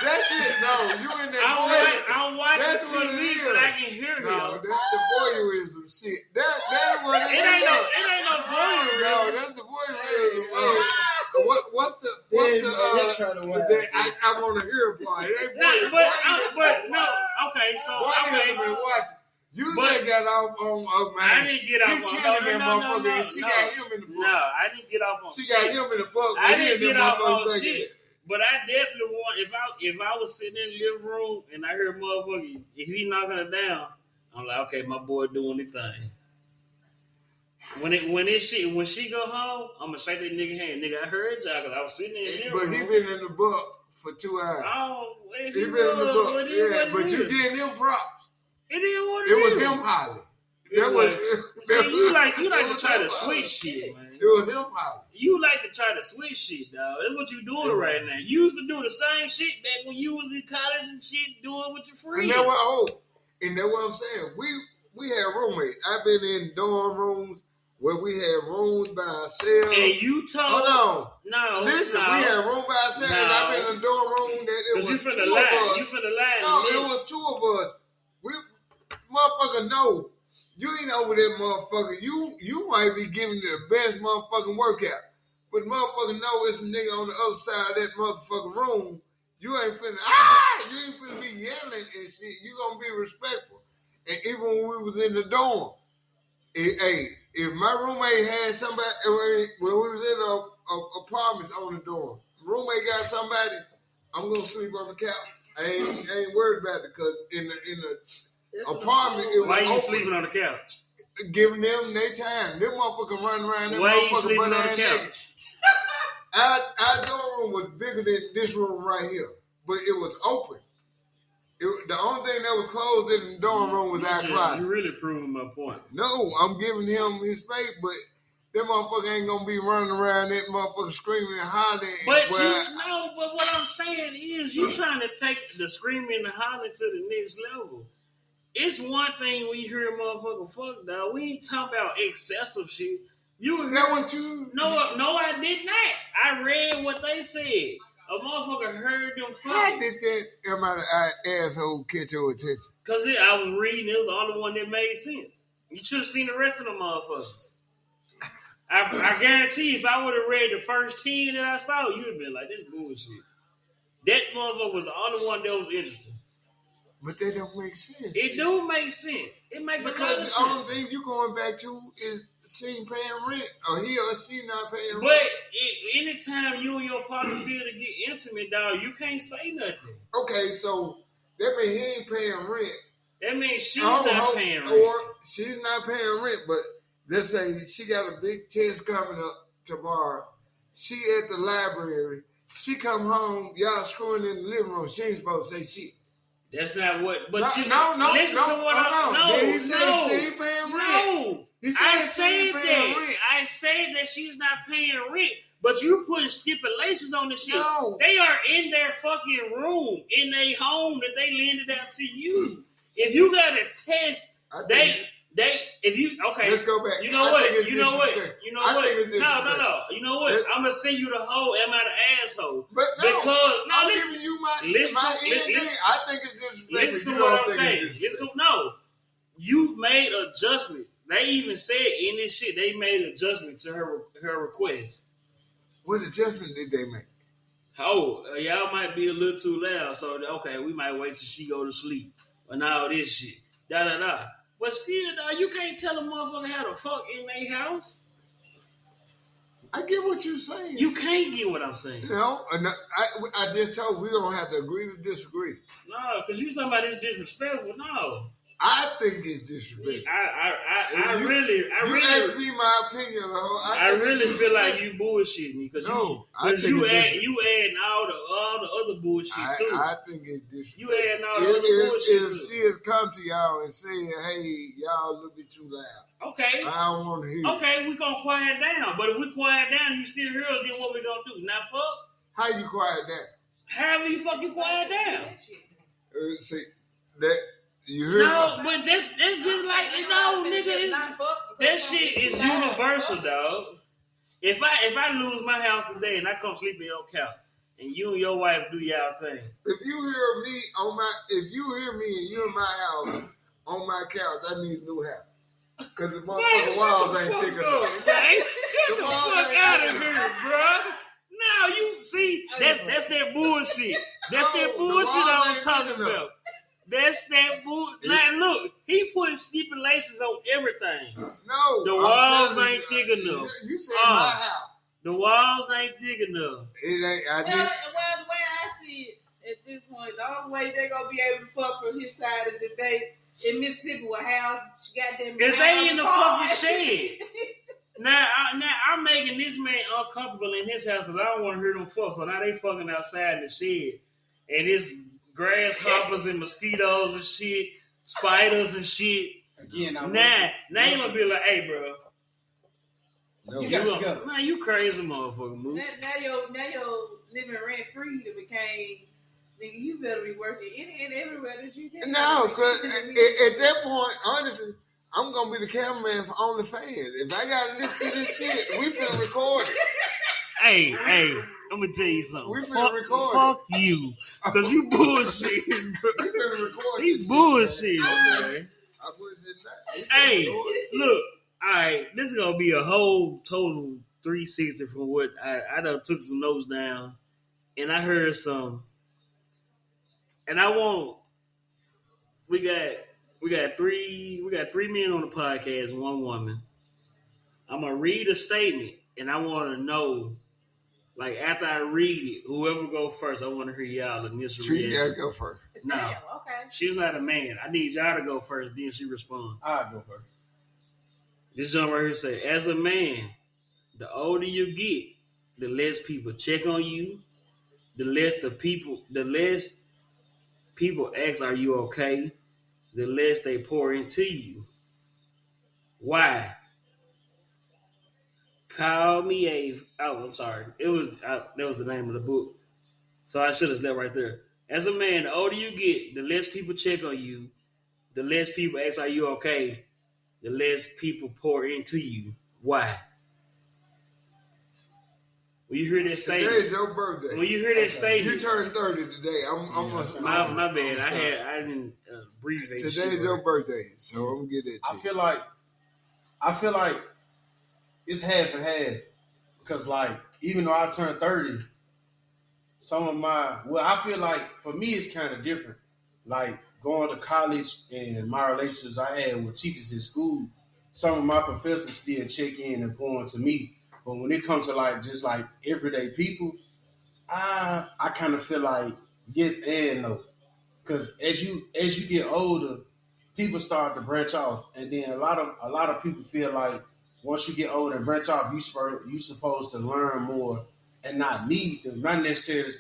that's it. No, you in that I'm watching That's what it TV, is. but I can hear No, him. that's the voyeurism shit. That's what it It is. ain't no voyeurism. I want to hear about it. But no, okay, so okay. Watch. You just got off on man. I didn't get off on no. She got him in the book. No, I didn't get off on. She got him in the book. I didn't get off on shit. But I definitely want if I was sitting in the living room and I heard motherfucker, if he knocking her down, I'm like, okay, my boy doing the thing. When she go home, I'm gonna shake that nigga hand. Nigga, I heard y'all because I was sitting in the living room. But he been in the book for 2 hours. Oh, he been in the book. Yeah, but you getting him props. It is what it was him hollering. You like to try to switch shit, man. It was him hollering. You like to try to switch shit, dog. That's what you doing right now. You used to do the same shit back when you was in college and shit, doing with your friends. And that's what I'm saying. We had roommates. I've been in dorm rooms where we had rooms by ourselves. And you told... Hold on. No. Listen, we had rooms by ourselves. No. And I've been in a dorm room that it was 2 of us. You finna lie. No, it was 2 of us. We, motherfucker, no. You ain't over there, motherfucker. You might be giving the best motherfucking workout. But motherfucker know it's a nigga on the other side of that motherfucking room. You ain't finna be yelling and shit. You gonna be respectful. And even when we was in the dorm, if my roommate had somebody, when we was in apartments on the dorm, roommate got somebody, I'm gonna sleep on the couch. I ain't worried about it because in the apartment, it was why you open, sleeping on the couch? Giving them their time. Them motherfuckers running around. Why you sleeping on the couch? Our dorm room was bigger than this room right here, but it was open. The only thing that was closed in the dorm room was our closet. You really proving my point. No, I'm giving him his space, but that motherfucker ain't gonna be running around that motherfucker screaming and hollering. But but what I'm saying is you trying to take the screaming and hollering to the next level. It's one thing when you hear a motherfucker fuck, dog. We ain't talking about excessive shit. You that what you? No, I did not. I read what they said. A motherfucker heard them fucking. How did that asshole catch your attention? Because I was reading, it was the only one that made sense. You should have seen the rest of the motherfuckers. I guarantee if I would have read the first 10 that I saw, you would have been like, this bullshit. That motherfucker was the only one that was interesting. But that don't make sense. It do make sense. It make because the only thing you going back to is she ain't paying rent, or he or she not paying rent. But anytime you and your partner feel to get intimate, dog, you can't say nothing. Okay, so that means he ain't paying rent. That means she's not paying rent. Or she's not paying rent, but let's say she got a big test coming up tomorrow. She at the library. She come home, y'all screwing in the living room. She ain't supposed to say shit. That's not what. But listen to what I I said that. I said that she's not paying rent. But you putting stipulations on the shit. No. They are in their fucking room, in their home that they lended out to you. If you got a test, Let's go back. You know what? You know what? No. You know what? I'm gonna send you the whole am I the asshole? But no, because I'm giving you my ending. I think it's disrespectful. Listen to what I'm saying. You made adjustment. They even said in this shit they made adjustment to her request. What adjustment did they make? Y'all might be a little too loud, so okay, we might wait till she go to sleep. And all this shit. Da. But still, dog, you can't tell a motherfucker how to fuck in their house. I get what you're saying. You can't get what I'm saying. No, I just told we're going to have to agree to disagree. No, because you somebody's disrespectful. No. I think it's disrespectful. I really asked me my opinion. I really feel like you bullshitting me because you adding all the other bullshit too. I think it's disrespectful. You adding all the other bullshit too. If she has come to y'all and said, "Hey, y'all a little bit too loud," okay, I don't want to hear. Okay, we gonna quiet down. But if we quiet down, you still hear us. Then what we gonna do? Not fuck? How you quiet down? However you fucking quiet down. See that. You heard but that's just like nigga. That shit is universal, dog. If I lose my house today and I come sleep in your couch and you and your wife do y'all thing. If you hear me and you in my house on my couch, I need a new house. Cause the motherfucking walls ain't thick enough. Get the fuck out of here, bro. Now you see that's that bullshit. That's that bullshit I was talking about. That's that bull. Like, look, he putting stipulations on everything. No, the walls ain't thick enough. You said my house. The walls ain't thick enough. It ain't. Well, the way I see it at this point, the only way they gonna be able to fuck from his side is if they in Mississippi with houses, goddamn. If they in the fucking shed. Now I'm making this man uncomfortable in his house because I don't want to hear them fuck. So now they fucking outside in the shed, and it's grasshoppers and mosquitoes and shit, spiders and shit. Again, now you gonna be like, hey, bro. No, you crazy motherfucker, move. Now your living rent free that became, nigga, you better be working in and everywhere that you can. No, because at that point, honestly, I'm gonna be the cameraman for OnlyFans. If I gotta listen to this shit, we finna record it. Hey, I'm gonna tell you something. We finna record fuck you, because you bullshitting, bro. We finna record this bullshitting, man. I bullshitting that. Hey, look. All right, this is gonna be a whole total 360 from what I done took some notes down, and I heard some, and we got three men on the podcast and one woman. I'm gonna read a statement, and I want to know, like after I read it, whoever go first, I want to hear y'all initial reaction. She gotta go first. No, okay. She's not a man. I need y'all to go first, then she respond. I'll go first. This jump right here say, as a man, the older you get, the less people check on you, the less people ask, are you okay? The less they pour into you. Why? I'm sorry. That was the name of the book. So I should have left right there. As a man, the older you get, the less people check on you, the less people ask, are you okay? The less people pour into you. Why? When you hear that statement, today's your birthday. When you hear that statement, you turned 30 today. My bad. I didn't abbreviate. Today's your birthday, so I'm gonna get it. I feel like it's half and half because, like, even though I turned 30, I feel like for me it's kind of different. Like, going to college and my relationships I had with teachers in school, some of my professors still check in and pour into me. But when it comes to just everyday people, I kind of feel like yes and no. Because as you get older, people start to branch off, and then a lot of people feel like once you get older and branch off, you supposed to learn more and not need them. Not necessarily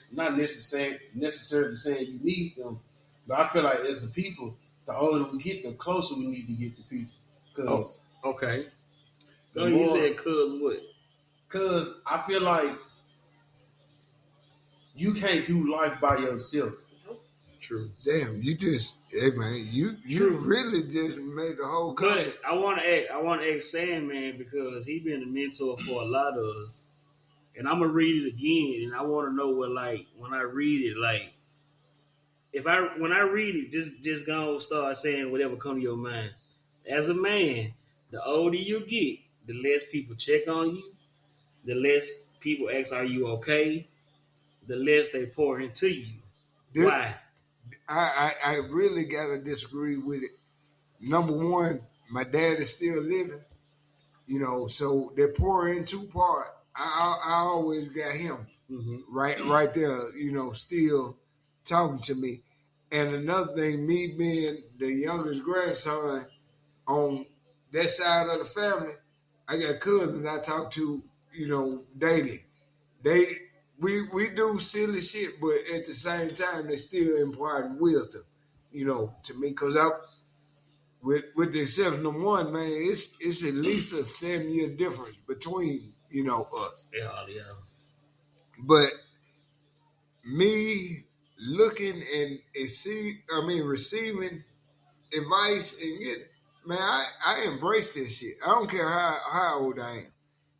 saying you need them. But I feel like as a people, the older we get, the closer we need to get to people. Okay. You said cause what? Cause I feel like you can't do life by yourself. True. Damn, you just, hey man, you really just made the whole. But I want to ask Sandman because he been a mentor for a lot of us, and I'm gonna read it again, and I want to know what when I read it when I read it, just gonna start saying whatever come to your mind. As a man, the older you get, the less people check on you, the less people ask, "Are you okay?" The less they pour into you. Why? I really gotta disagree with it. Number one, my dad is still living, so they pour into part. I always got him right there, still talking to me. And another thing, me being the youngest grandson on that side of the family, I got cousins I talk to, daily. We do silly shit, but at the same time, they still imparting wisdom, to me. Because with the exception of one, man, it's at least a 7-year difference between, us. Yeah. But me looking and receiving advice and man, I embrace this shit. I don't care how old I am.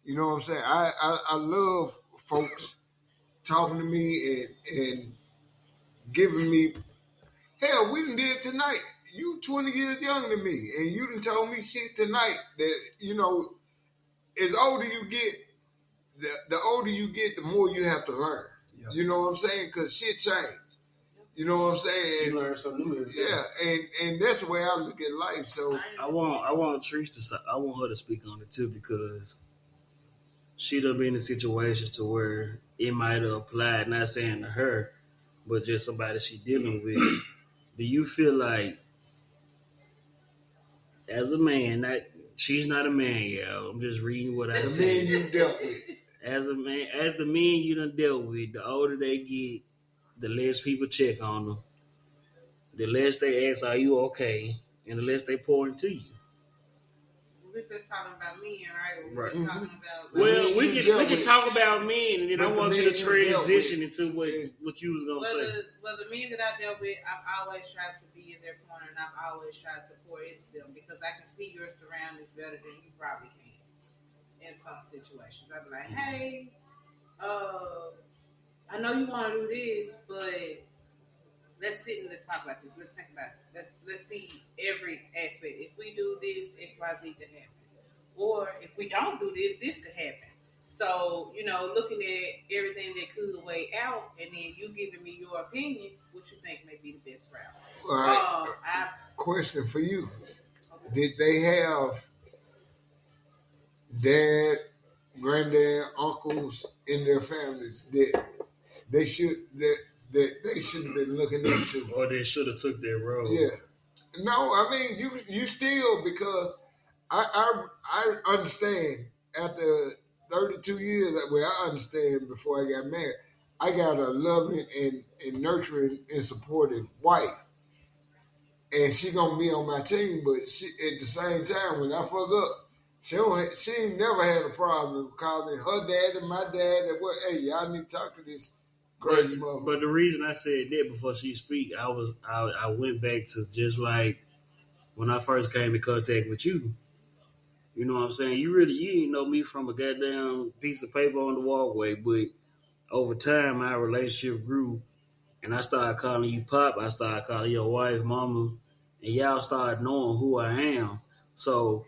You know what I'm saying? I love folks talking to me and giving me, hell, we done did tonight. You 20 years younger than me, and you done told me shit tonight that, as older you get, the older you get, the more you have to learn. Yeah. You know what I'm saying? Because shit changed. You know what I'm saying? You learn something new. Yeah, and that's the way I look at life. So I want Trish to. I want her to speak on it too because she done been in situations to where it might have applied. Not saying to her, but just somebody she dealing with. Do you feel like, as a man, she's not a man, yo. I'm just reading what I the said. men you dealt with. As a man, as the men you done dealt with, the older they get, the less people check on them, the less they ask, "Are you okay?" and the less they pour into you. We're just talking about men, right? We're Right. just talking about. Well, we dealt can with- talk about men, and then I But the want you men to you dealt transition with. into what you was gonna say. Well, the men that I dealt with, I've always tried to be in their corner, and I've always tried to pour into them because I can see your surroundings better than you probably can in some situations. I'd be like, hey, I know you want to do this, but let's sit and let's talk about this. Let's think about it. Let's see every aspect. If we do this, XYZ could happen. Or if we don't do this, this could happen. So, looking at everything that could weigh out and then you giving me your opinion, what you think may be the best route. All right. Question for you. Okay. Did they have dad, granddad, uncles in their families that they should have been looking into? Or they should have took their road. Yeah. No, I mean you still, because I understand after 32 years that way, I understand before I got married. I got a loving and nurturing and supportive wife. And she gonna be on my team, but she at the same time when I fuck up, she ain't never had a problem calling her dad and my dad and what, hey, y'all need to talk to this crazy mother. But the reason I said that before she speak, I went back to just like when I first came in contact with you. You know what I'm saying? You didn't know me from a goddamn piece of paper on the walkway, but over time our relationship grew, and I started calling you Pop. I started calling your wife Mama, and y'all started knowing who I am. So,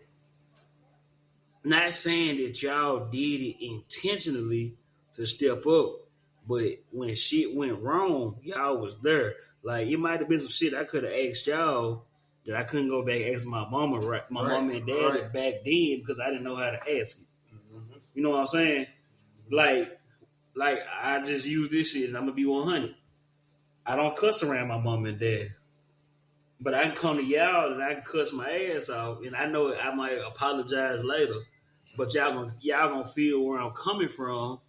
not saying that y'all did it intentionally to step up, but when shit went wrong, y'all was there. Like, it might have been some shit I could have asked y'all that I couldn't go back and ask my mama, mama and daddy back then because I didn't know how to ask it. Mm-hmm. You know what I'm saying? Like I just use this shit and I'm gonna be 100. I don't cuss around my mom and dad, but I can come to y'all and I can cuss my ass off, and I know I might apologize later, but y'all gonna feel where I'm coming from,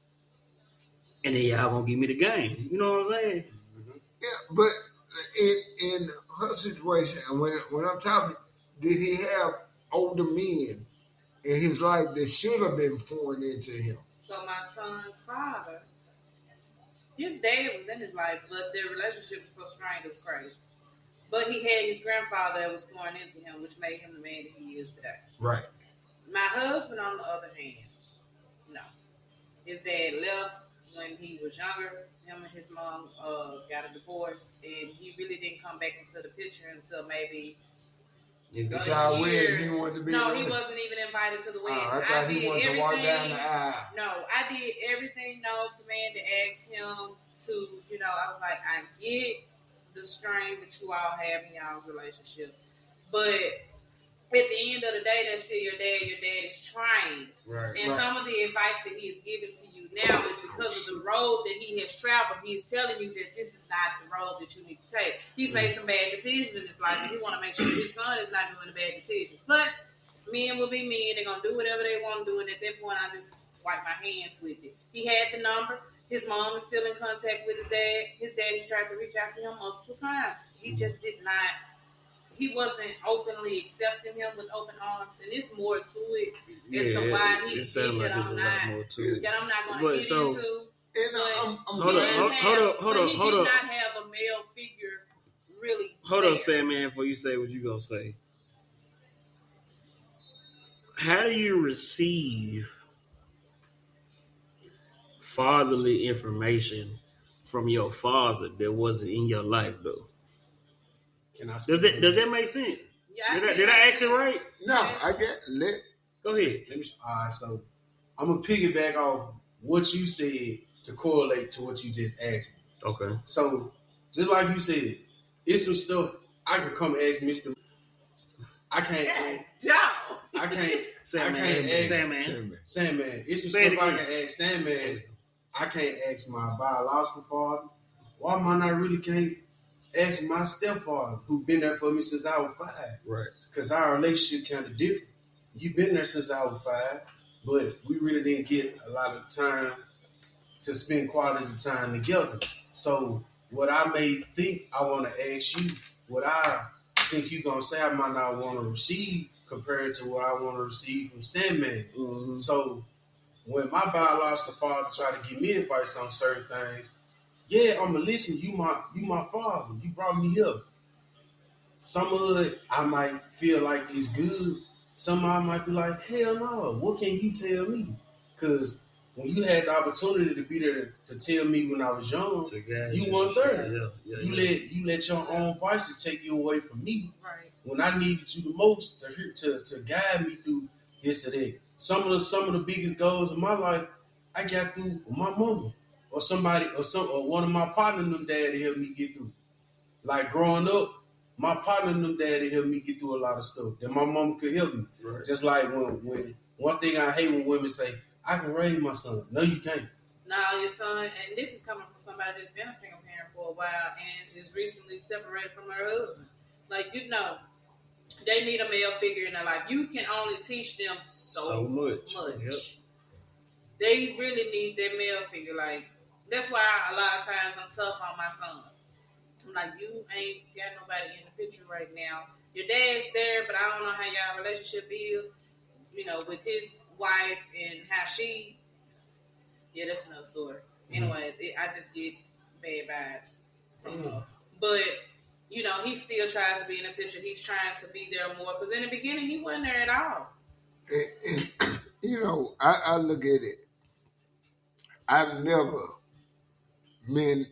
and then y'all gonna give me the game. You know what I'm saying? Yeah, but in her situation, and when I'm talking, did he have older men in his life that should have been pouring into him? So my son's father, his dad was in his life, but their relationship was so strained it was crazy. But he had his grandfather that was pouring into him, which made him the man that he is today. Right. My husband, on the other hand, no. His dad left when he was younger. Him and his mom got a divorce, and he really didn't come back into the picture until maybe The child wedding, he wanted to be. No, he wasn't even invited to the wedding. I thought he wanted to walk down the aisle. No, I did everything known to man to ask him to, I was like, I get the strain that you all have in y'all's relationship, but at the end of the day, that's still your dad. Your dad is trying. Right. And some of the advice that he is giving to you now is because of the road that he has traveled. He is telling you that this is not the road that you need to take. He's made some bad decisions in his life, and he want to make sure his son is not doing the bad decisions. But men will be men. They're going to do whatever they want to do, and at that point, I just wipe my hands with it. He had the number. His mom is still in contact with his dad. His dad has tried to reach out to him multiple times. He just did not. He wasn't openly accepting him with open arms, and it's more to it as to why he did that. I'm not going to get into. And hold up. He did not have a male figure really. Hold up, Sandman, before you say what you gonna say. How do you receive fatherly information from your father that wasn't in your life, though? Does that make sense? Yeah, did I ask it right? No, I get lit. Go ahead. All right, so I'm gonna piggyback off what you said to correlate to what you just asked me. Okay. So, just like you said, it's some stuff I can come ask Mr. I can't. Joe. I can't. Sandman. I can't ask Sandman. Sandman. It's some Say it stuff I again. can ask Sandman. I can't ask my biological father. Why am I not really can't ask my stepfather, who been there for me since I was 5? Right. Because our relationship kind of different. You've been there since I was 5, but we really didn't get a lot of time to spend quality time together. So what I may think I want to ask you, what I think you gonna say I might not want to receive compared to what I want to receive from Sandman. Mm-hmm. So when my biological father try to give me advice on certain things, yeah, I'ma listen. You my father. You brought me here. Some of it I might feel like it's good. Some of it I might be like, hell no. What can you tell me? Because when you had the opportunity to be there to tell me when I was young, you weren't there. You let your own voices take you away from me. Right. When I needed you the most to guide me through this or that. Some of the biggest goals of my life I got through with my mama or somebody or one of my partners them daddy helped me get through. Like growing up, my partner and them daddy helped me get through a lot of stuff that my mama could help me. Right. Just like when one thing I hate when women say, I can raise my son. No, you can't. Now your son, and this is coming from somebody that's been a single parent for a while and is recently separated from her husband. Like, they need a male figure in their life. You can only teach them so much. Yep. They really need that male figure. Like, that's why a lot of times I'm tough on my son. I'm like, you ain't got nobody in the picture right now. Your dad's there, but I don't know how y'all relationship is, with his wife and how she. Yeah, that's another story. Anyway, I just get bad vibes from her. But, he still tries to be in the picture. He's trying to be there more. Because in the beginning, he wasn't there at all. And I look at it. I've never been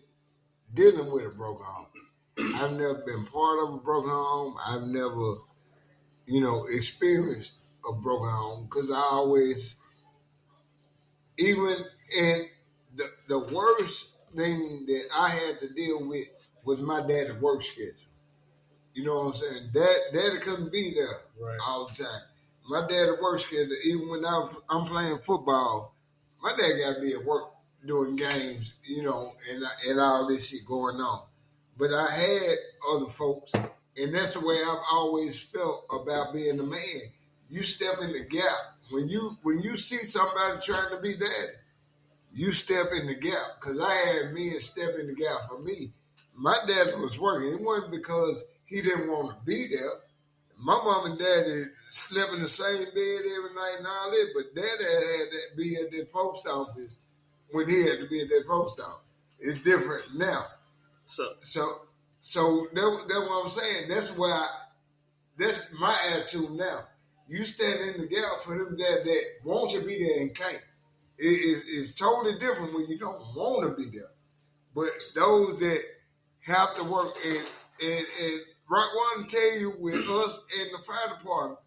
dealing with a broken home. I've never been part of a broken home. I've never, experienced a broken home because I always, even in the worst thing that I had to deal with was my dad's work schedule. You know what I'm saying? Daddy couldn't be there all the time. My dad's work schedule, even when I'm playing football, my dad got to be at work doing games, and all this shit going on. But I had other folks, and that's the way I've always felt about being a man. You step in the gap. When you see somebody trying to be daddy, you step in the gap. Because I had men step in the gap for me. My dad was working. It wasn't because he didn't want to be there. My mom and daddy slept in the same bed every night and all that, but daddy had to be at the post office when he had to be at that post office. It's different now. So that's what I'm saying. That's my attitude now. You stand in the gap for them that want to be there and can't. It's totally different when you don't want to be there. But those that have to work and Rock wanted to tell you with us in the fire department,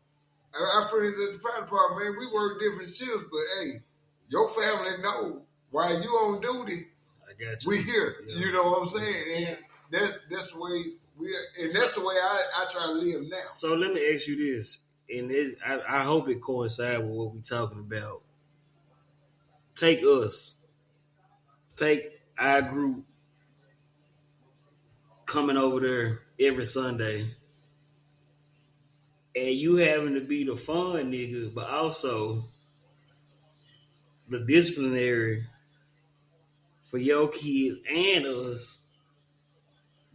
our friends at the fire department, man, we work different shifts, but hey, your family know while you on duty, I got you. We here. Yeah. You know what I'm saying? And that's the way we are, and that's the way I try to live now. So let me ask you this, and I hope it coincides with what we're talking about. Take our group coming over there every Sunday, and you having to be the fun nigga, but also the disciplinary for your kids and us.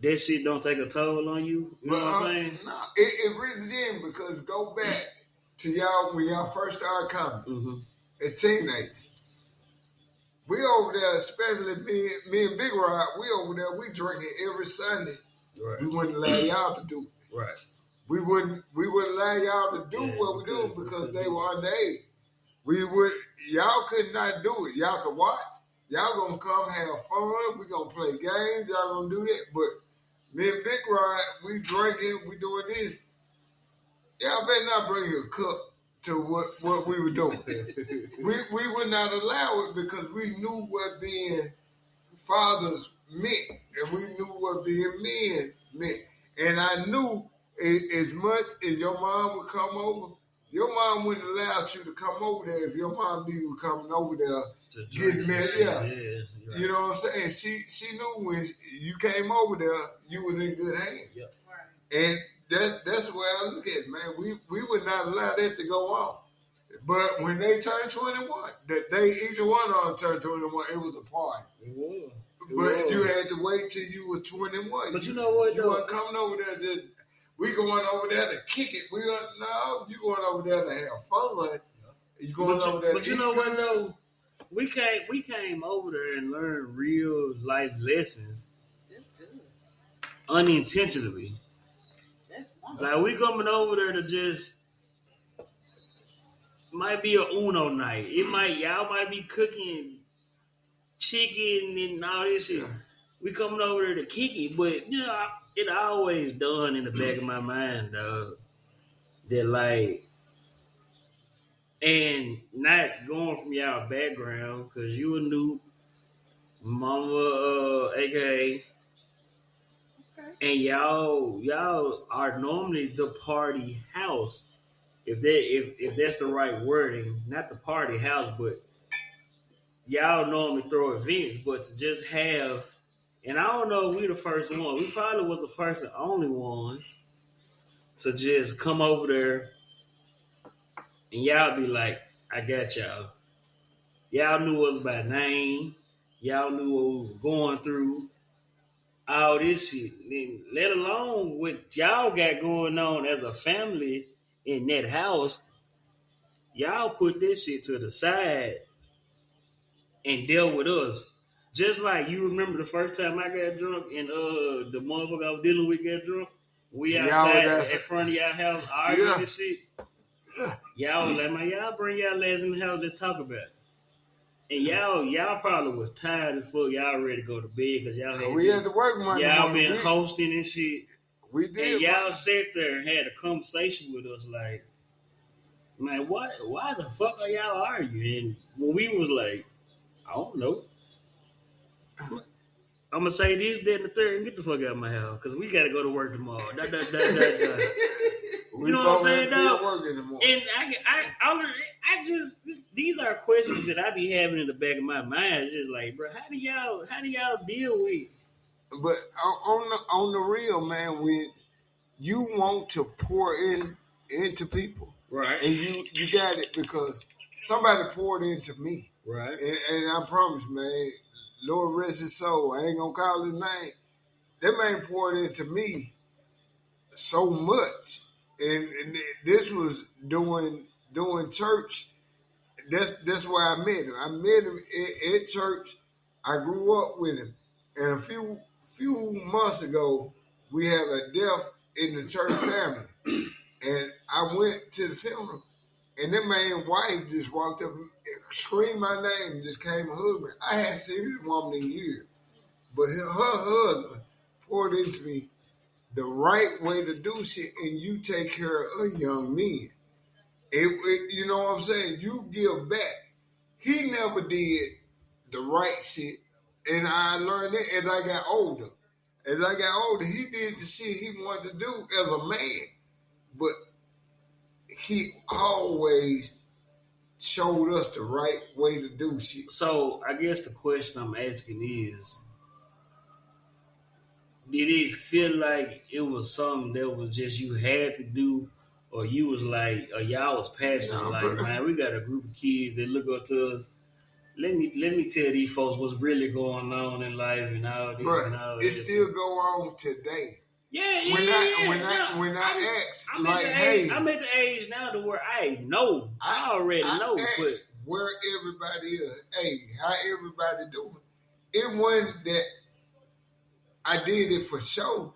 That shit don't take a toll on you. You know what I'm saying? No, it really didn't, because go back to y'all when y'all first started coming as teenagers. We over there, especially me and Big Rod, we over there, we drinking every Sunday. Right. We wouldn't allow y'all to do it. Right. We wouldn't allow y'all to do what we do because they were underage. Y'all could not do it. Y'all could watch. Y'all gonna come have fun. We gonna play games. Y'all gonna do that. But me and Big Rod, we drinking, we doing this. Y'all better not bring your cup to what we were doing. we would not allow it because we knew what being fathers meant, and we knew what being men meant. And I knew as much as your mom would come over, your mom wouldn't allow you to come over there if your mom knew you were coming over there. Getting mad, right. You know what I'm saying? She knew when you came over there, you was in good hands. Yep. Right. And that's the way I look at it, man. We would not allow that to go on. But when they turned 21, that they each one of them turned 21, it was a party. It was. But you had to wait till you were 21. But you know what? You weren't coming over there to. We going over there to kick it. No, you going over there to have fun. You going over there. But you know what though? We came over there and learned real life lessons. That's good. Unintentionally. That's wonderful. Like we coming over there to just might be a Uno night. Y'all might be cooking chicken and all this shit. We coming over there to kick it, but you know, it always done in the back of my mind, dog. That like, and not going from y'all background, cause you a new mama, aka, and y'all are normally the party house. If that's the right wording, not the party house, but y'all normally throw events, but to just have, and I don't know if we the first one. We probably was the first and only ones to just come over there and y'all be like, I got y'all. Y'all knew us by name. Y'all knew what we were going through. All this shit. And let alone what y'all got going on as a family in that house. Y'all put this shit to the side and deal with us. Just like you remember the first time I got drunk and the motherfucker I was dealing with got drunk. We outside in front of y'all house arguing and shit. Y'all was like, man, y'all bring y'all ass in the house, let's talk about it. And y'all probably was tired as fuck. Y'all ready to go to bed because y'all had to work Monday y'all morning. been hosting and shit. We did. And y'all sat there and had a conversation with us like, man, why the fuck are y'all arguing? And when we was like, I don't know. I'm gonna say this, that, and the third, and get the fuck out of my house because we gotta go to work tomorrow. You know what I'm saying, dog? And I just these are questions that I be having in the back of my mind. It's just like, bro, how do y'all deal with? But on the real, man, when you want to pour into people, right? And you got it because somebody poured into me, right? And I promise, man, Lord rest his soul. I ain't gonna call his name. That man poured into me so much, and this was doing church. That's where I met him. I met him at church. I grew up with him, and a few months ago, we had a death in the church family, and I went to the funeral, and that man's wife just walked up, and screamed my name, and just came and hugged me. I hadn't seen this woman in years, but her husband poured into me the right way to do shit, and you take care of young men. You know what I'm saying? You give back. He never did the right shit, and I learned that as I got older. As I got older, he did the shit he wanted to do as a man, but he always showed us the right way to do shit. So I guess the question I'm asking is, did it feel like it was something that was just you had to do, or you was like, or y'all was passionate, man, we got a group of kids that look up to us. Let me tell these folks what's really going on in life and all this. But and all it this. still go on today. Yeah. When I ask, like, hey, I'm at the age now to where I know. I already know. But where everybody is, hey, how everybody doing? It wasn't that I did it for show.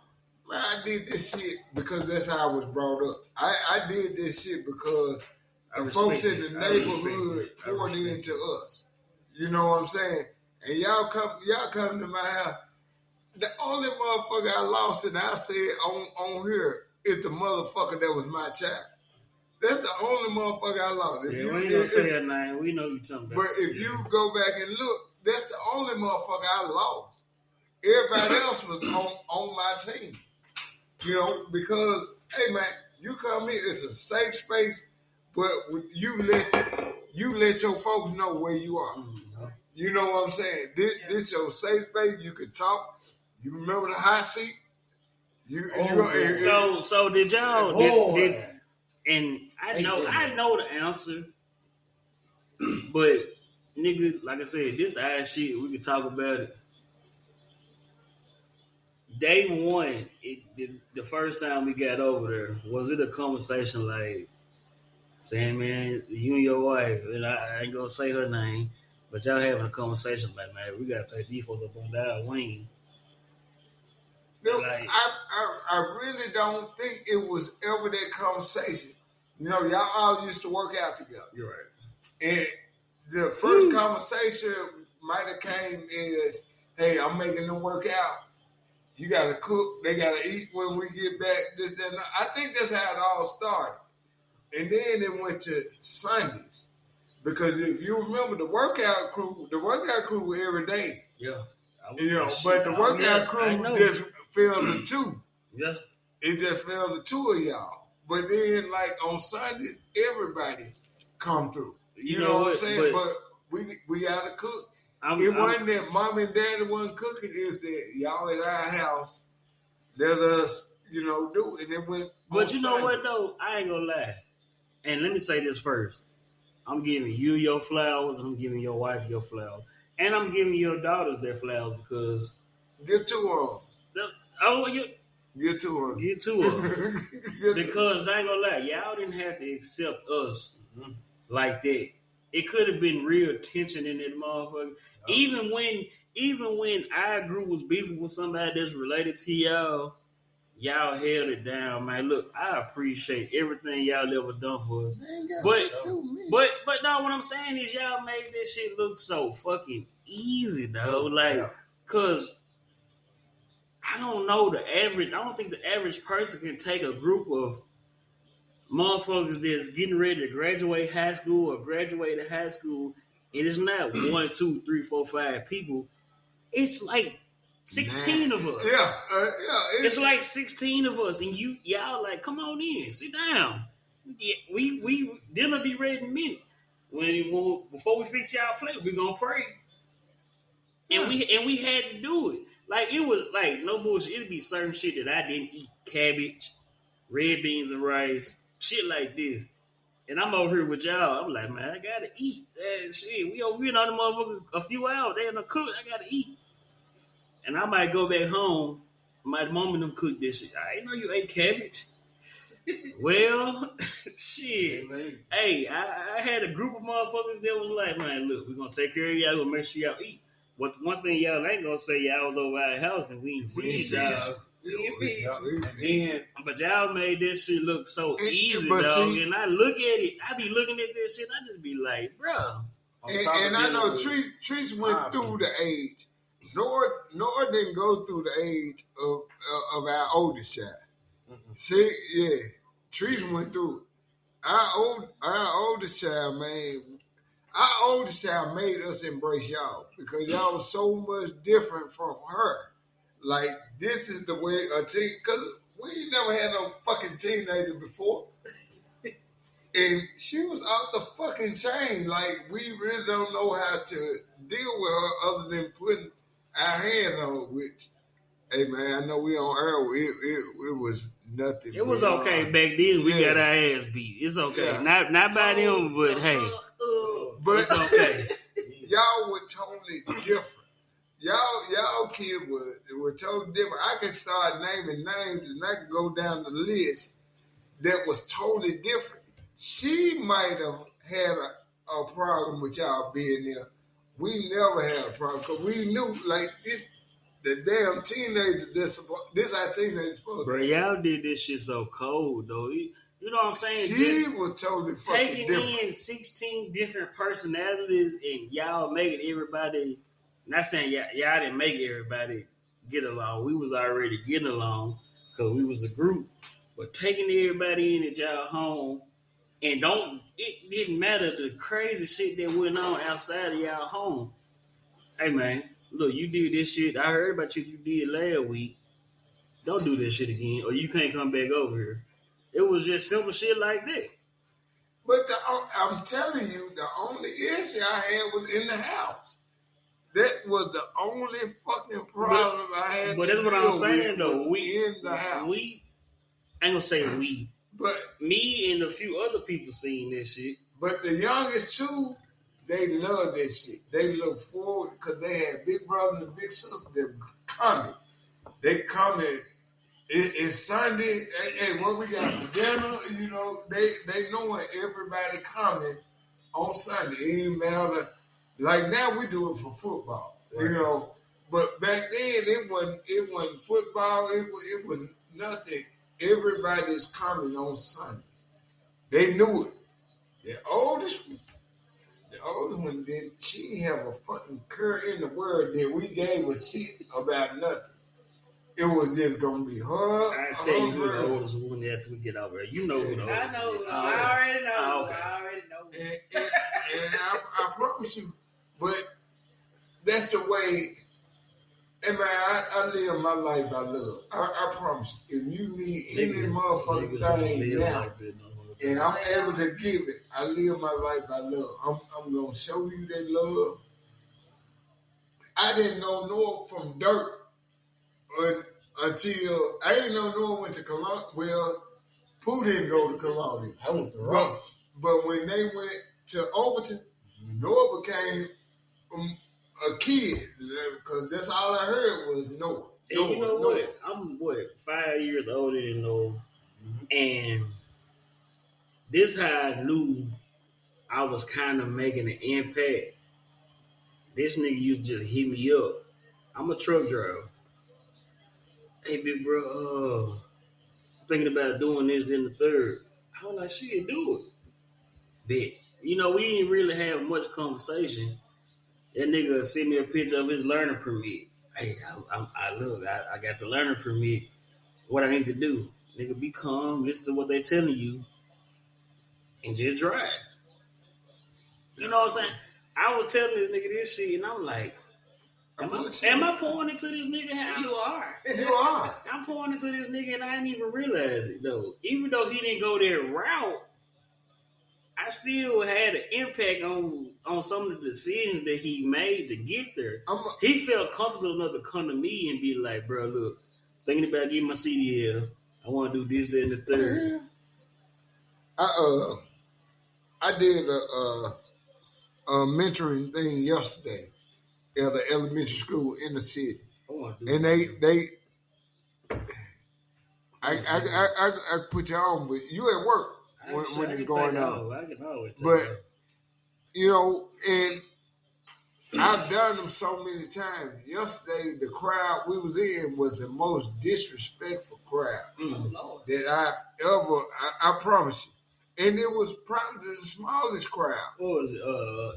Man, I did this shit because that's how I was brought up. I did this shit because the folks in the neighborhood poured into us. You know what I'm saying? And y'all come to my house. The only motherfucker I lost and I said on here is the motherfucker that was my child. That's the only motherfucker I lost. Yeah, we ain't gonna say her name. We know you talking about. But if you go back and look, that's the only motherfucker I lost. Everybody else was on my team. You know, because, hey, man, you come here, it's a safe space, but you let your folks know where you are. Mm-hmm. You know what I'm saying? This your safe space. You can talk. You remember the hot seat? So did y'all did and I know the answer, but nigga, like I said, this ass shit, we can talk about it. Day one, the first time we got over there, was it a conversation like saying, man, you and your wife, and I ain't gonna say her name, but y'all having a conversation like, man, we gotta take these folks up on our wing. No, like, I really don't think it was ever that conversation. You know, y'all all used to work out together. You're right. And the first conversation might have came as, hey, I'm making them work out. You got to cook. They got to eat when we get back. This, that, and that. I think that's how it all started. And then it went to Sundays. Because if you remember the workout crew every day. Yeah. You know, but the workout crew just fell the two. Yeah. It just fell the two of y'all. But then, like, on Sundays, everybody come through. You know what I'm saying? But we got to cook. It wasn't that mom and daddy wasn't cooking. It's that y'all at our house let us, you know, do it. And it went. But you know what though? I ain't gonna lie. And let me say this first. I'm giving you your flowers. I'm giving your wife your flowers, and I'm giving your daughters their flowers because get two of them. Get two of them. Get two of them. Because I ain't gonna lie, y'all didn't have to accept us like that. It could have been real tension in that motherfucker. Even when our group was beefing with somebody that's related to y'all held it down, man. Look, I appreciate everything y'all ever done for us. But no, what I'm saying is y'all made this shit look so fucking easy, though. Like, cause I don't think the average person can take a group of motherfuckers that's getting ready to graduate high school or graduate high school. It is not 1, 2, 3, 4, 5 people. It's like 16 of us. Yeah. It's like 16 of us, and y'all like, come on in, sit down. Yeah, we dinner be ready in a minute. Before we fix y'all plate, we gonna pray. And we had to do it. Like, it was like no bullshit. It'd be certain shit that I didn't eat: cabbage, red beans and rice, shit like this. And I'm over here with y'all. I'm like, man, I gotta eat. Shit, we been on the motherfucker a few hours. They in the cook. I gotta eat. And I might go back home. My mom and them cook this shit. I didn't know you ate cabbage. Well, shit. Hey, I had a group of motherfuckers that was like, man, look, we're gonna take care of y'all. We're gonna make sure y'all eat. But one thing y'all ain't gonna say, y'all was over our house and we ain't feed y'all. But y'all made this shit look so easy, dog. And I look at it, I be looking at this shit, I just be like, bro. And I know Treese went through the age. Nor didn't go through the age of our oldest child. Mm-hmm. See, yeah, Treese went through it. Our oldest child, man. Our oldest child made us embrace y'all because y'all was so much different from her. Like, this is the way a teen, because we ain't never had no fucking teenager before. And she was off the fucking chain. Like, we really don't know how to deal with her other than putting our hands on her, which, hey, man, I know we on air. It was nothing. It was okay back then. We got our ass beat. It's okay. Yeah. Not by them, but hey. But it's okay. Y'all were totally different. Y'all kid were totally different. I can start naming names and I can go down the list that was totally different. She might have had a problem with y'all being there. We never had a problem because we knew, like, the damn teenager, this our teenager supposed to. Bro, y'all did this shit so cold, though. You know what I'm saying? She was totally fucking different. Taking in 16 different personalities and y'all making everybody, not saying y'all didn't make everybody get along. We was already getting along because we was a group. But taking everybody in at y'all home And it didn't matter the crazy shit that went on outside of y'all home. Hey man, look, you did this shit. I heard about you did last week. Don't do this shit again, or you can't come back over here. It was just simple shit like that. But I'm telling you, the only issue I had was in the house. That was the only fucking problem I had. But that's what I'm saying, though. We in the house. We I ain't gonna say we, but me and a few other people seen this shit. But the youngest two, they love this shit. They look forward because they had big brother and big sister. They're coming. They coming. It's Sunday. Hey, what we got for dinner? You know, they knowing everybody coming on Sunday. It ain't matter. Like now we do it for football. Right. You know, but back then it wasn't football. It was nothing. Everybody's coming on Sundays. They knew it. The oldest one did. She didn't have a fucking care in the world that we gave a shit about nothing. It was just gonna be her. I tell you who the oldest one after we get over there. You know who the oldest. I know. I already know. Okay. I already know. And I promise you, but that's the way. And man, I live my life by love. I promise you. If you need any motherfucking thing now, and I'm able to give it, I live my life by love. I'm gonna show you that love. I didn't know Noah from dirt until I didn't know Noah went to Colombia. Well, Pooh didn't go to Colombia. I went to Rome. But when they went to Overton, Noah became a kid because that's all I heard was Noah. And you know what? I'm 5 years older than Noah, and this how I knew I was kind of making an impact. This nigga used to just hit me up. I'm a truck driver. Hey, big bro, thinking about doing this, then the third. I was like, shit, do it. Bet. You know, we didn't really have much conversation. That nigga sent me a picture of his learning permit. Hey, I got the learning permit. What I need to do. Nigga, be calm, listen to what they telling you, and just drive. You know what I'm saying? I was telling this nigga this shit, and I'm like, Am I pouring into this nigga? You are. You are. I'm pouring into this nigga, and I didn't even realize it, though. Even though he didn't go that route, I still had an impact on some of the decisions that he made to get there. He felt comfortable enough to come to me and be like, bro, look, thinking about getting my CDL. I want to do this, that, and the third. I did a mentoring thing yesterday at an elementary school in the city, and I put you on, but you at work when it's going on. But you know, and I've done them so many times. Yesterday, the crowd we was in was the most disrespectful crowd that I ever. I promise you. And it was probably the smallest crowd. What was it?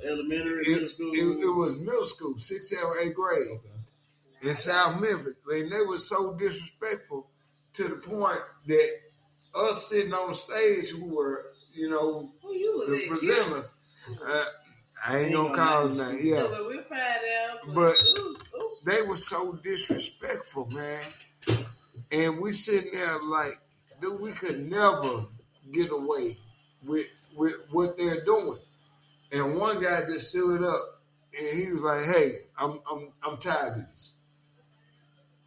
Elementary, middle school? It was middle school, 6th, 7th, 8th grade in South Memphis. And they were so disrespectful to the point that us sitting on stage who were, you know, the presenters. I ain't gonna call them that. Yeah. But they were so disrespectful, man. And we sitting there like, dude, we could never get away with what they're doing. And one guy just stood up and he was like, hey, I'm tired of this.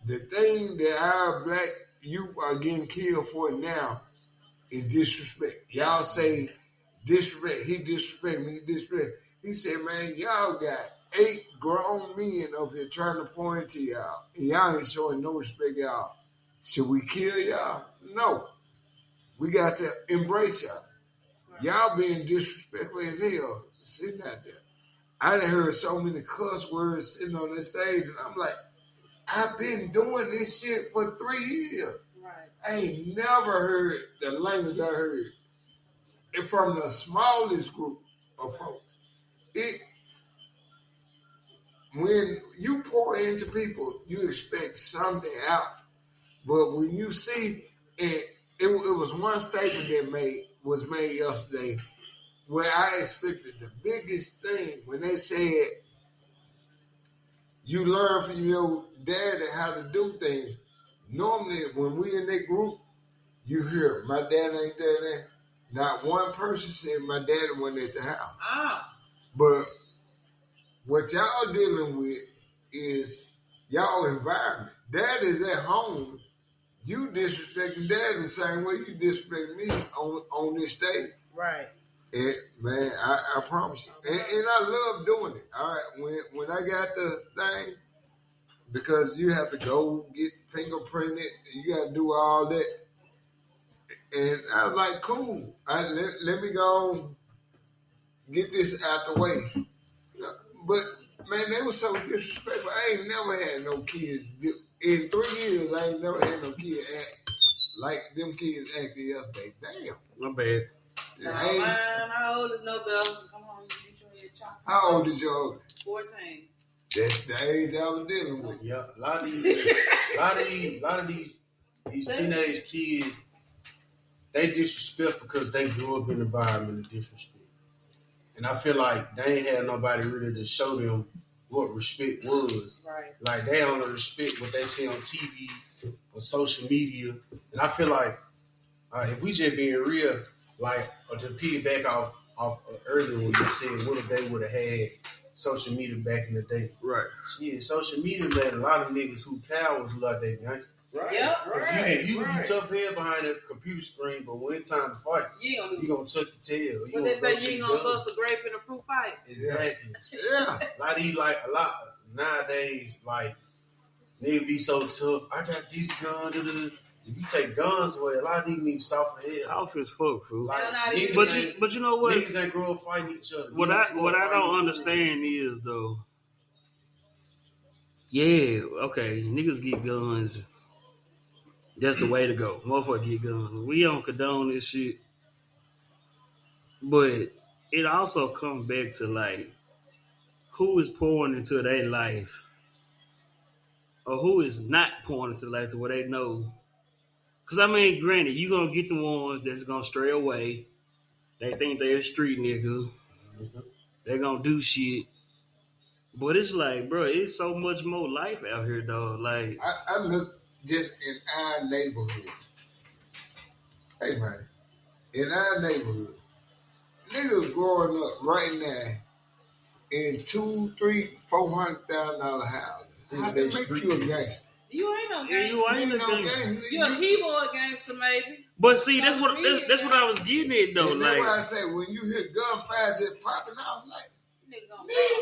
The thing that our black youth are getting killed for now is disrespect. Y'all say disrespect, he disrespect me, disrespect. He said, man, y'all got 8 grown men up here trying to point to y'all, and y'all ain't showing no respect, y'all. Should we kill y'all? No. We got to embrace y'all. Y'all being disrespectful as hell sitting out there. I done heard so many cuss words sitting on this stage, and I'm like, I've been doing this shit for 3 years. Right. I ain't never heard the language I heard from the smallest group of folks. When you pour into people, you expect something out. But when you see it was one statement that made was made yesterday where I expected the biggest thing when they said you learn from your daddy how to do things. Normally, when we in that group, you hear my dad ain't there. Not one person said my daddy went at the house. Ah. But what y'all dealing with is y'all environment. Dad is at home. You disrespecting dad the same way you disrespect me on this stage. Right. And man, I promise you. And I love doing it. All right. When I got the thing, because you have to go get fingerprinted, you got to do all that. And I was like, cool. Let me go get this out the way. But man, they were so disrespectful. I ain't never had no kids. In 3 years, I ain't never had no kid act like them kids acted yesterday. Damn. My bad. How old is Nobel? Come on, get your head chopped. How old is your oldest? 14. That's the age I was dealing with. Yeah, a lot of these teenage kids, they disrespect because they grew up in an environment of disrespect. And I feel like they ain't had nobody really to show them what respect was. Right. Like they only respect what they see on TV or social media. And I feel like if we just being real, like or to piggyback off earlier when you said what if they would have had social media back in the day. Right. Yeah, social media made a lot of niggas who cowards who like they gangsters. Right. Yep. Right. You can be tough head behind a computer screen, but when it's time to fight, you gonna tuck your tail. But they say you ain't gonna bust a grape in a fruit fight. Exactly. Yeah. A lot nowadays, like niggas be so tough. I got these guns. If you take guns away, a lot of these niggas soft as hell. Soft as fuck, fool. Like, but you know what? Niggas ain't grow up fighting each other. What I don't understand is though. Yeah, okay, niggas get guns. That's the way to go. Motherfucker get guns. We don't condone this shit. But it also comes back to like who is pouring into their life or who is not pouring into life to where they know. Because I mean, granted, you going to get the ones that's going to stray away. They think they're a street nigga. They're going to do shit. But it's like, bro, it's so much more life out here, dog. Like I look just in our neighborhood. Hey, man. In our neighborhood, niggas growing up right now in $200,000, $300,000, $400,000 houses. How they make you a gangster? You ain't no gangster. You ain't no gangster. You're a keyboard gangster, maybe. But see, that's what I was getting at, though. And like, that's why I say when you hear gunfire just popping out, like, nigga,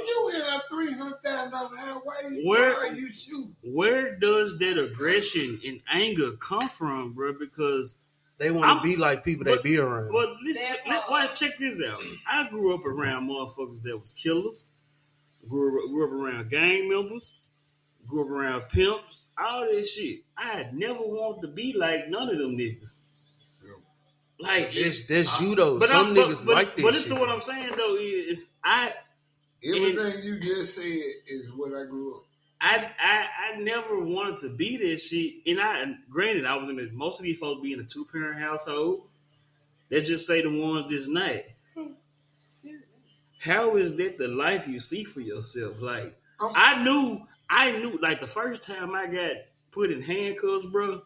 you in a $300,000 house. Why are you shooting? Where does that aggression and anger come from, bro? Because they want to be like people they be around. But check this out. I grew up around motherfuckers that was killers. Grew up around gang members. Grew up around pimps. All this shit. I had never wanted to be like none of them niggas. Like that's you though. Some niggas like this. But listen to what I'm saying though is everything you just said is what I grew up. I never wanted to be this shit. And granted, I was most of these folks be in a 2-parent household. Let's just say the ones this night. How is that the life you see for yourself? Like I knew like the first time I got put in handcuffs, bro,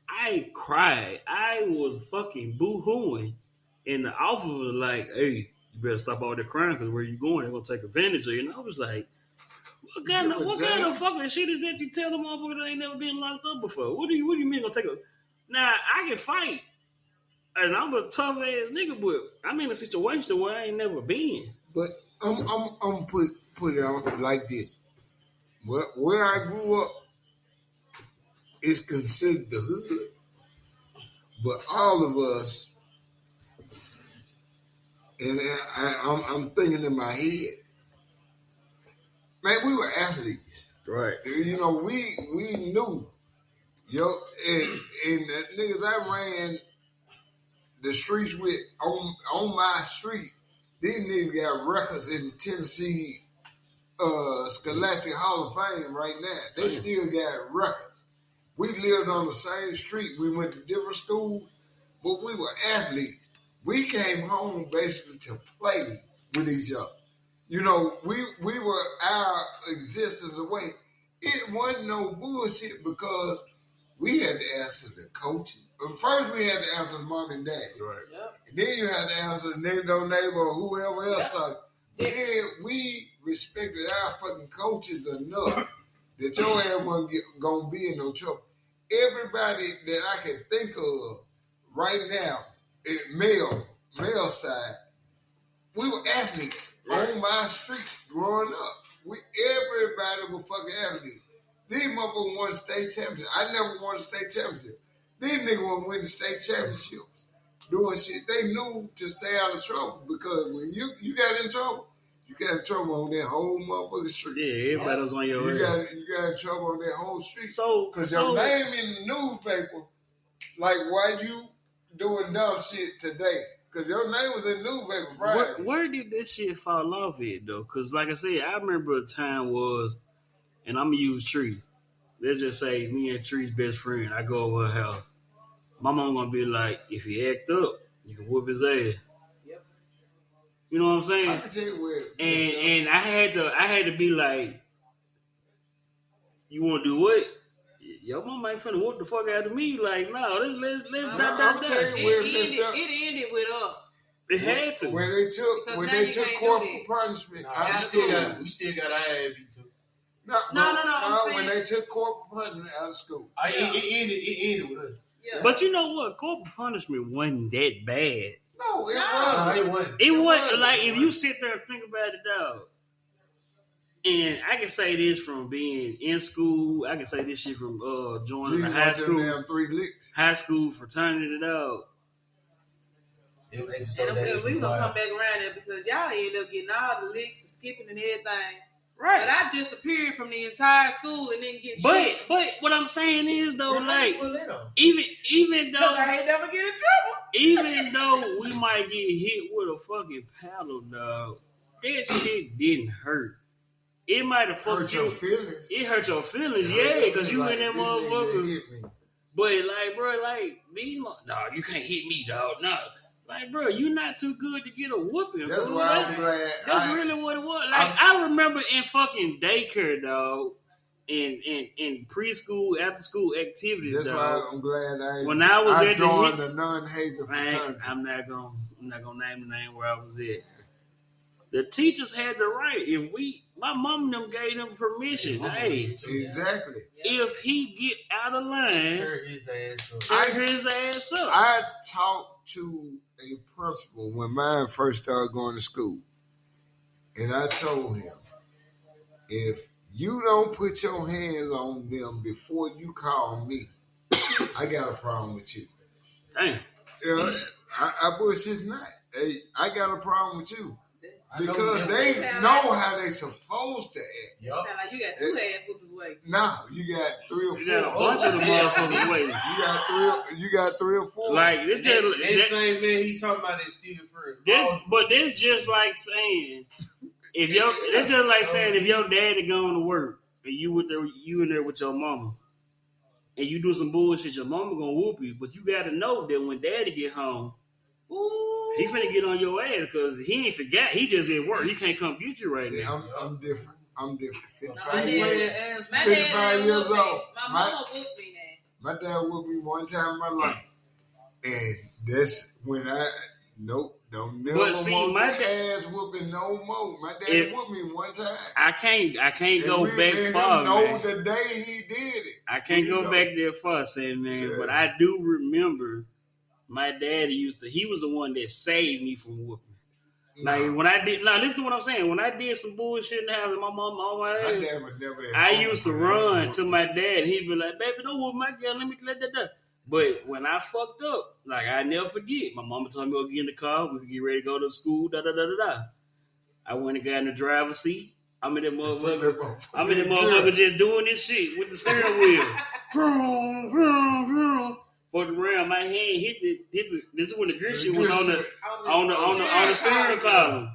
I cried. I was fucking boo-hooing. And the officer was like, hey, you better stop all that crying because where you going, they're going to take advantage of you. And I was like, what kind of fucking shit is that you tell the motherfucker that ain't never been locked up before? What do you mean gonna take a... Now, I can fight. And I'm a tough ass nigga, but I'm in a situation where I ain't never been. But I'm put it on like this. Where I grew up is considered the hood. But all of us, and I'm thinking in my head, man, we were athletes. Right. You know, we knew. And the niggas I ran the streets with on my street, these niggas got records in Tennessee Scholastic Hall of Fame right now. They still got records. We lived on the same street. We went to different schools, but we were athletes. we came home basically to play with each other. You know, we were our existence away. It wasn't no bullshit because we had to answer the coaches. But first, we had to answer the mom and dad. Right. Yep. And then you had to answer the next door neighbor or whoever else. Yep. But then we respected our fucking coaches enough that your ass wasn't gonna be in no trouble. Everybody that I can think of right now, male side, we were athletes on my street growing up. Everybody was fucking athletes. These motherfuckers won state championships. I never won a state championship. These niggas were winning state championships. Doing shit. They knew to stay out of trouble because when you got in trouble, you got in trouble on that whole motherfucking street. Yeah, everybody was on your You ass. got in trouble on that whole street. So, Because your name in the newspaper, like why you doing dumb shit today? Because your name was in the newspaper Friday. where did this shit fall off at, though? Because, like I said, I remember a time was, and I'm going to use Trees. Let's just say me and Trees' best friend, I go over her house. My mom going to be like, if he act up, you can whoop his ass. Yep. You know what I'm I saying? can tell you where. And I had to be like, you want to do what? Your mom ain't finna whoop the fuck out of me. Like, no, let's I'm telling you where It ended with us. It had to. when they took Because when now they you took can't corporal do that. punishment Nah, out we of still school. got our ass beat too. No, I'm when saying- they took corporal punishment out of school. It ended with us. Yeah. But you know what? Corporal punishment wasn't that bad. No, it Nah, wasn't. it wasn't. It was wasn't. like if you sit there and think about it, dog. And I can say this from being in school. I can say this shit from joining You the want high them school damn 3 licks. fraternity, dog. It was just And so days we gonna wild. come back around there because y'all end up getting all the licks for skipping and everything. But Right. I disappeared from the entire school and didn't get But shit. what I'm saying is though, Bro, how you like pull that off? even Because I though ain't never get in trouble. even though we might get hit with a fucking paddle, dog, that shit didn't hurt. It might have Hurt fucked your you. feelings. It hurt your feelings, yeah, because you Like, in that this nigga motherfucker. hit me. But like, bro, like these, dog, you can't hit me, dog. No, like, bro, you not too good to get a whooping. That's bro. why I'm glad. That's really what it was. Like, I remember in fucking daycare, dog, in preschool, after school activities, That's dog. why I'm glad When I was at the joined hit- the non-hazing fraternity. I'm not gonna name the name where I was at. The teachers had the right. If my mom and them gave them permission. Hey, Exactly. if he get out of line, Tear his ass up. tear his ass up. I talked to a principal when mine first started going to school. And I told him, if you don't put your hands on them before you call me, I got a problem with you. Damn. Yeah, I bullshit not. Hey, I got a problem with you. Because they know how they supposed to act. Yup. Sound like you got 2 ass whoopers way. Nah, you got 3 or 4. You got a bunch of the motherfuckers waiting. You got 3 or 4. Like it just That same man he talking about is Stephen Furry. but that's just like saying if your daddy going to work and you in there with your mama and you do some bullshit, your mama gonna whoop you. But you gotta know that when daddy get home, Ooh. he finna get on your ass because he ain't forgot. He just at work. He can't come get you right See, now. I'm different. I'm different. No, 55 my years. dad, my 55 dad years whooped me. old. My My- mama whooped me now. My dad whooped me one time in my life. And that's when don't never But see, want my that ass whooping no more. My dad If- whooped me one time. I can't go And back and far, him know man. the day he did it. I can't You go know. back there far, saying man, Yeah. but I do remember my daddy he was the one that saved me from whooping. Like Nah, when I did, listen to what I'm saying. When I did some bullshit in the house and my mom on my my ass, dad would never. I used to run to my dad. He'd be like, "Baby, don't whoop my girl. Let that." But when I fucked up, like I never forget. My mama told me to go get in the car. We could get ready to go to school. Da da da da da. I went and got in the driver's seat. I'm in that motherfucker just doing this shit with the steering wheel. Vroom, vroom, vroom. For the ram, my hand hit the. This is when the grip shit was on the steering column.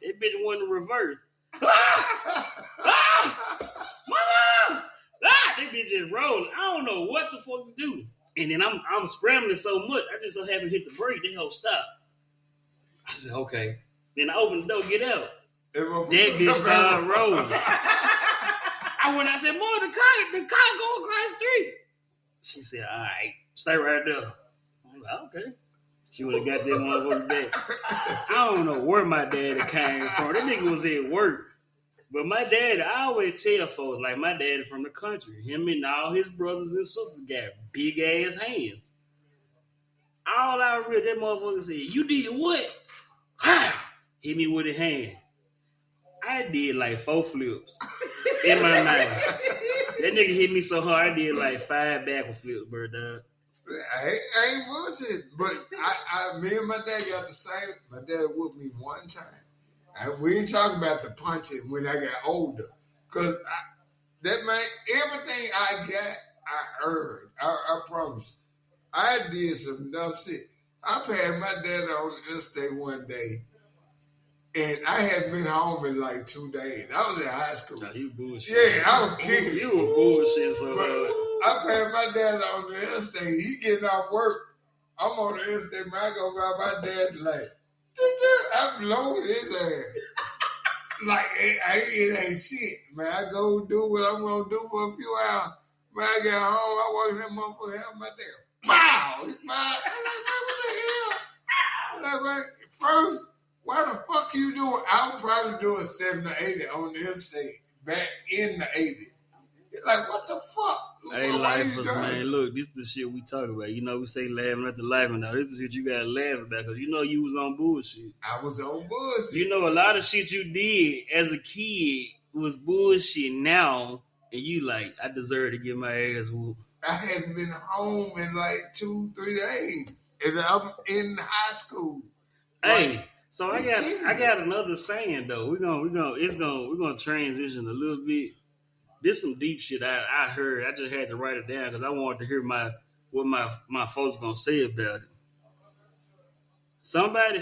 That bitch went in reverse. Mama! That bitch just rolling. I don't know what the fuck to do. And then I'm scrambling so much, I just so happen to hit the brake. The hell stop. I said, okay. Then I opened the door, get out. That That bitch started rolling. I went out and said, Mom, the car going across the street. She said, all right, stay right there. I'm like, okay. She would have got that motherfucker back. I don't know where my daddy came from. That nigga was at work. But my daddy, I always tell folks, like my daddy from the country. Him and all his brothers and sisters got big ass hands. All I read, that motherfucker said, you did what? Hit me with a hand. I did like 4 flips in my mouth. That nigga hit me so hard, I did like 5 backward flips, bro, dog. I ain't bullshit, but me and my dad got the same. My dad whooped me one time. We ain't talking about the punching when I got older, cause that man, everything I got, I earned. I promise. I did some dumb shit. I passed my dad on the interstate one day, and I hadn't been home in like 2 days. I was in high school. Nah, you bullshit. Yeah, I was kicking. You were bullshit so hard. I passed my dad on the interstate. He getting off work. I'm on the interstate. Man, I go grab my dad like, I'm blowing his ass. Like, it ain't shit. Man, I go do what I'm going to do for a few hours. Man, I get home, I walk in that motherfucker, have my damn. Wow! I'm like, man, what the hell? I'm like, man, first, why the fuck you doing? I was probably doing 70 or 80 on the interstate back in the 80s. Like, what the fuck? Hey, lifers, man, look, this is the shit we talk about. You know, we say laughing at the laughing now. This is the shit you gotta laugh about because you know you was on bullshit. I was on bullshit. You know, a lot of shit you did as a kid was bullshit now, and you like, I deserve to get my ass whooped. I hadn't been home in like 2-3 days, and I'm in high school. Hey, like, so I got another saying though. We're gonna transition a little bit. This some deep shit I heard. I just had to write it down because I wanted to hear what my folks gonna say about it. Somebody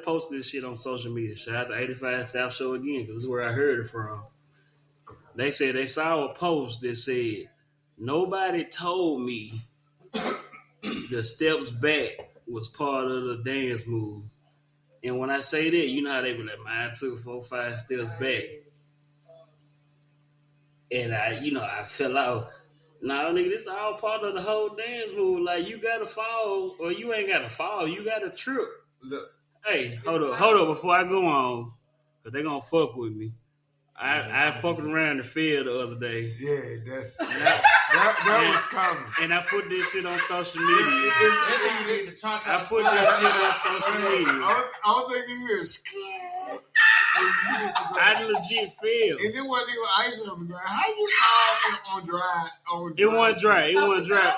posted this shit on social media. Shout out to 85 South Show again because this is where I heard it from. They said they saw a post that said, nobody told me the steps back was part of the dance move. And when I say that, you know how they be like, man, I took 4-5 steps back. And I fell out. Nah, nigga, this is all part of the whole dance move. Like, you gotta fall, or you ain't gotta fall. You gotta trip. Look. Hey, hold up before I go on, because they gonna fuck with me. I fucking around the field the other day. Yeah, that was coming. And I put this shit on social media. I put that shit on social media. I don't think you hear it. I legit failed. And it wasn't even ice on the ground. How you fall on dry? It wasn't dry.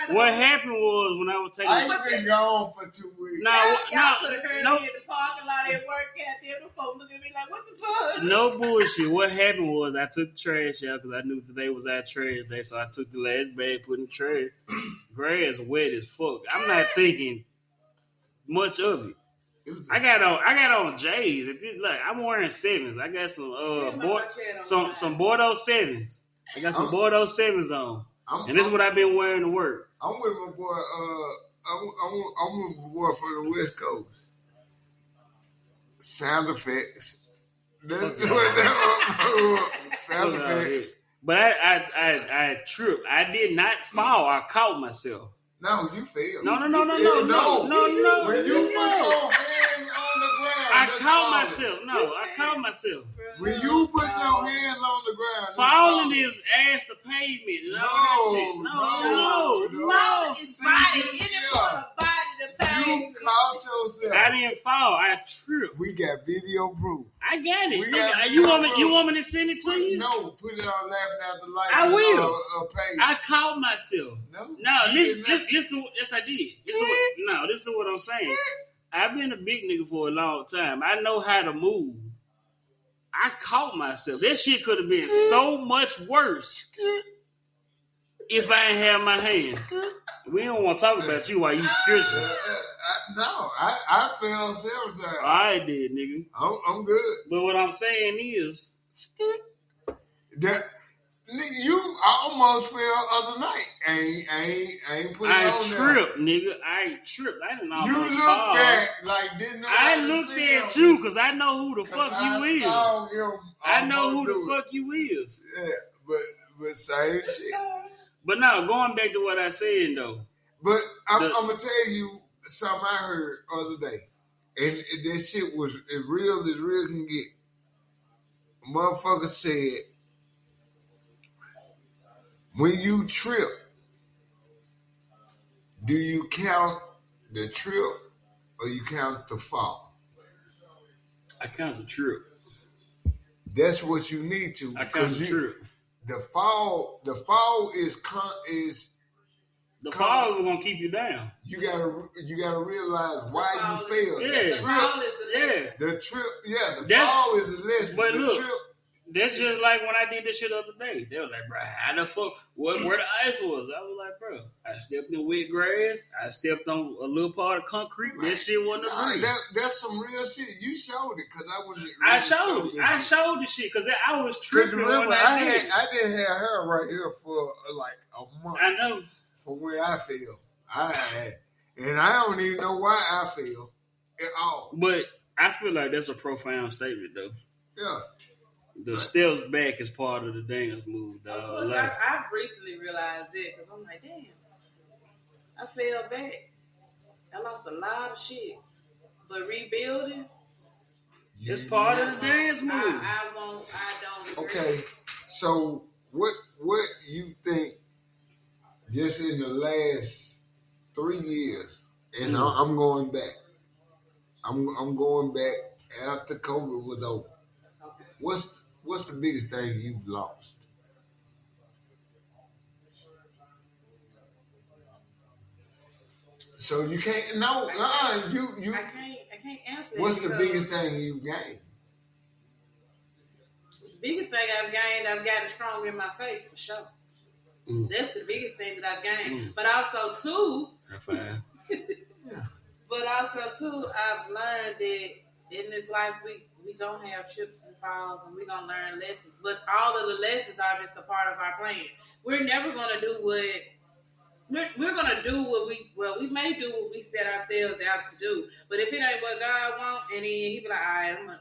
What happened was when I was taking ice been gone for 2 weeks. Y'all could have heard me in the parking lot at work. Goddamn, the folks looking at me like, what the fuck? No bullshit. What happened was I took the trash out because I knew today was our trash day. So I took the last bag, put in the trash. Grass wet as fuck. I'm not thinking much of it. I got on J's. Look, I'm wearing 7s. I got some Bordeaux 7s. I got some Bordeaux 7s on, and this is what I've been wearing to work. I'm with my boy. I'm with my boy from the West Coast. Sound effects. Sound effects. But I tripped. I did not fall. I caught myself. No, you failed. No. When you put your hands on the ground, I caught myself. No, I caught myself. When you put your hands on the ground, falling is ass to pavement. And all that shit. No. It's body. It is for the body to pavement. You caught yourself. I didn't fall. I tripped. We got video proof. I got it. You want me to send it to you? No, put it on Laughing After Life. I will. Page. I caught myself. No, listen. Yes, I did. This is what I'm saying. I've been a big nigga for a long time. I know how to move. I caught myself. That shit could have been so much worse if I didn't have my hand. We don't want to talk about you while you scripture. No, I fell several times. I did, nigga. I'm good. But what I'm saying is, Nigga, you almost fell other night. I ain't put it I on tripped, nigga. I tripped. I didn't there. almost You looked fall. back like didn't know. I looked at you because I know who the fuck you is. Saw him I know who almost the fuck you is. Yeah, but same shit. But now, going back to what I said, though. But I'm going to tell you something I heard the other day. And that shit was as real can get. Motherfucker said, when you trip, do you count the trip or you count the fall? I count the trip. That's what you need to. I count the trip. The fall is the fall is gonna keep you down. You gotta realize why you failed. Yeah. The fall is the lesson. The trip, the fall is the lesson. But the look, trip, that's just like when I did this shit the other day. They were like, bro, how the fuck, where the ice was? I was like, bro, I stepped in wet grass. I stepped on a little part of concrete. That shit wasn't a breeze. That's some real shit. You showed it because I wouldn't. I showed the shit because I was tripping. Remember, I didn't have her right here for like a month. I know. From where I feel. And I don't even know why I feel at all. But I feel like that's a profound statement, though. Yeah. The steps back is part of the dance move, dog. Of course, I've recently realized that because I'm like, damn, I fell back. I lost a lot of shit. But rebuilding, it's part of the dance move. I don't agree. Okay, so what you think just in the last 3 years, and I'm going back. I'm going back after COVID was over. Okay. What's the biggest thing you've lost? So you can't you I can't answer that. What's the biggest thing you've gained? The biggest thing I've gotten stronger in my faith for sure. That's the biggest thing that I've gained. But also too I've learned that in this life we gonna have trips and falls and we're gonna learn lessons. But all of the lessons are just a part of our plan. We're never gonna do what we're gonna do we may do what we set ourselves out to do. But if it ain't what God wants, and then he be like, all right, I'm gonna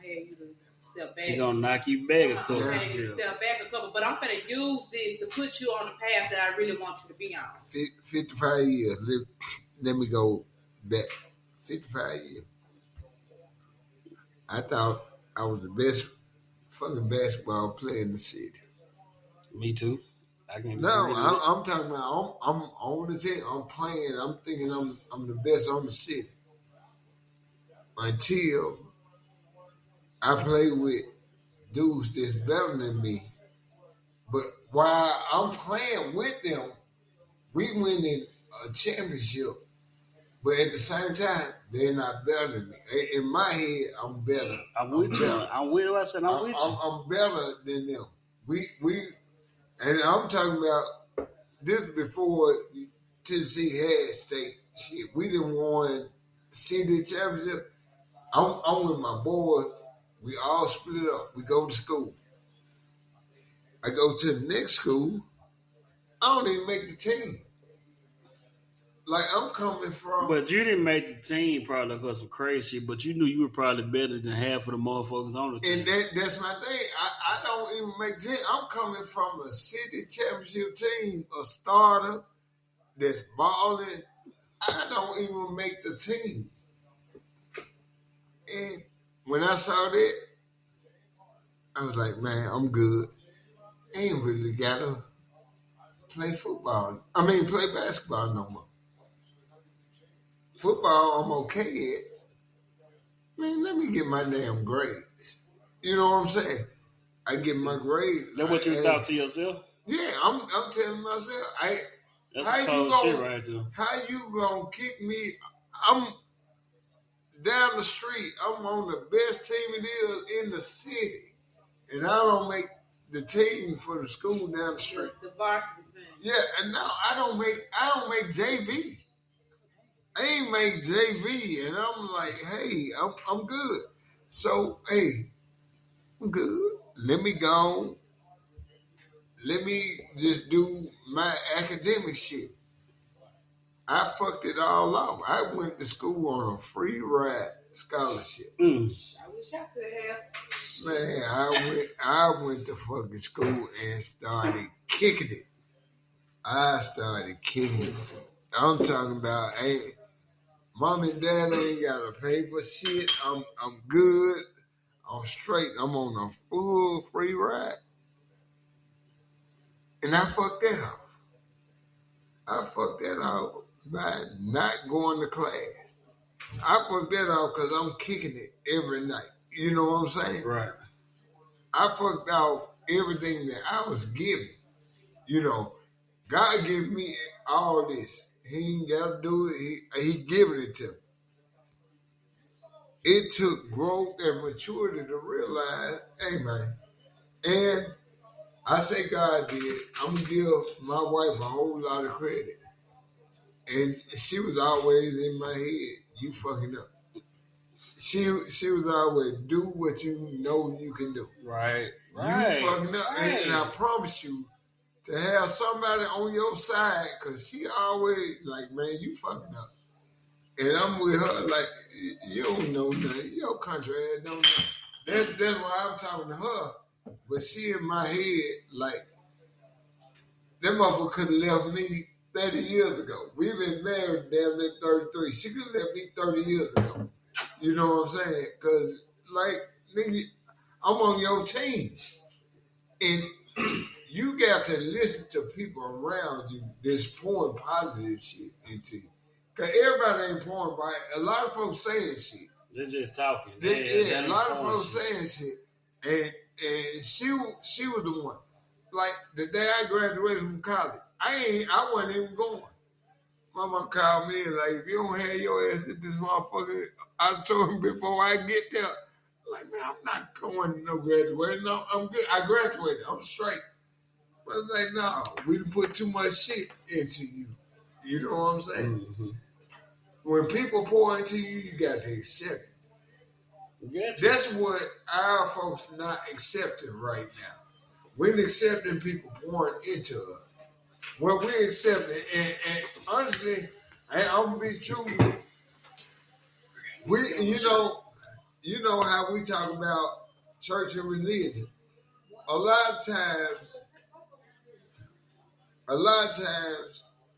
have you to step back. He's gonna knock you back a couple. Step back a couple, but I'm gonna use this to put you on the path that I really want you to be on. 55 years. Let me go back. 55 years. I thought I was the best fucking basketball player in the city. Me too. I'm talking about I'm on the team. I'm playing. I'm thinking I'm the best on the city. Until I play with dudes that's better than me. But while I'm playing with them, we winning a championship. But at the same time, they're not better than me. In my head, I'm better. I'm with you. I'm with you. I'm better than them. And I'm talking about this before Tennessee had state shit. We didn't won city championship. I'm with my boys. We all split up. We go to school. I go to the next school. I don't even make the team. Like, I'm coming from... But you didn't make the team probably because of crazy shit, but you knew you were probably better than half of the motherfuckers on the team. And that's my thing. I don't even make the team. I'm coming from a city championship team, a starter that's balling. I don't even make the team. And when I saw that, I was like, man, I'm good. I ain't really got to play basketball no more. Football, I'm okay at. Man, let me get my damn grades. You know what I'm saying? I get my grades. That's what you thought to yourself? Yeah, I'm telling myself. That's how cold shit right there. How you gonna kick me? I'm down the street. I'm on the best team it is in the city, and I don't make the team for the school down the street. The varsity team. Yeah, and no, I don't make JV. I ain't make JV, and I'm like, hey, I'm good. So, hey, I'm good. Let me go let me just do my academic shit. I fucked it all up. I went to school on a free ride scholarship. I wish I could have. Man, I went to fucking school and started kicking it. I started kicking it. I'm talking about, hey, mom and dad ain't gotta pay for shit. I'm good. I'm straight. I'm on a full free ride. And I fucked that off. I fucked that off by not going to class. I fucked that off because I'm kicking it every night. You know what I'm saying? Right. I fucked off everything that I was given. You know, God gave me all this. He ain't got to do it. He giving it to me. It took growth and maturity to realize, hey, man. And I say God did. I'm going to give my wife a whole lot of credit. And she was always in my head, you fucking up. She was always, do what you know you can do. Right. You fucking up. Right. And I promise you, to have somebody on your side, because she always like, man, you fucking up. And I'm with her like, you don't know nothing. Your country ass don't know. That's why I'm talking to her. But she in my head, like, that motherfucker could have left me 30 years ago. We've been married damn near 33. She could have left me 30 years ago. You know what I'm saying? Because, like, nigga, I'm on your team. And you got to listen to people around you that's pouring positive shit into you. Because everybody ain't pouring by it. A lot of folks saying shit. They're just talking. A lot of folks saying shit. And she was the one. Like, the day I graduated from college, I wasn't even going. Mama called me and like, if you don't have your ass at this motherfucker, I told him before I get there, like, man, I'm not going to no graduation. No, I'm good. I graduated. I'm straight. But I'm like, no, we done put too much shit into you. You know what I'm saying? Mm-hmm. When people pour into you, you got to accept it. Gotcha. That's what our folks not accepting right now. We're accepting people pouring into us. What we're accepting, and honestly, I'm gonna be true. You know how we talk about church and religion. A lot of times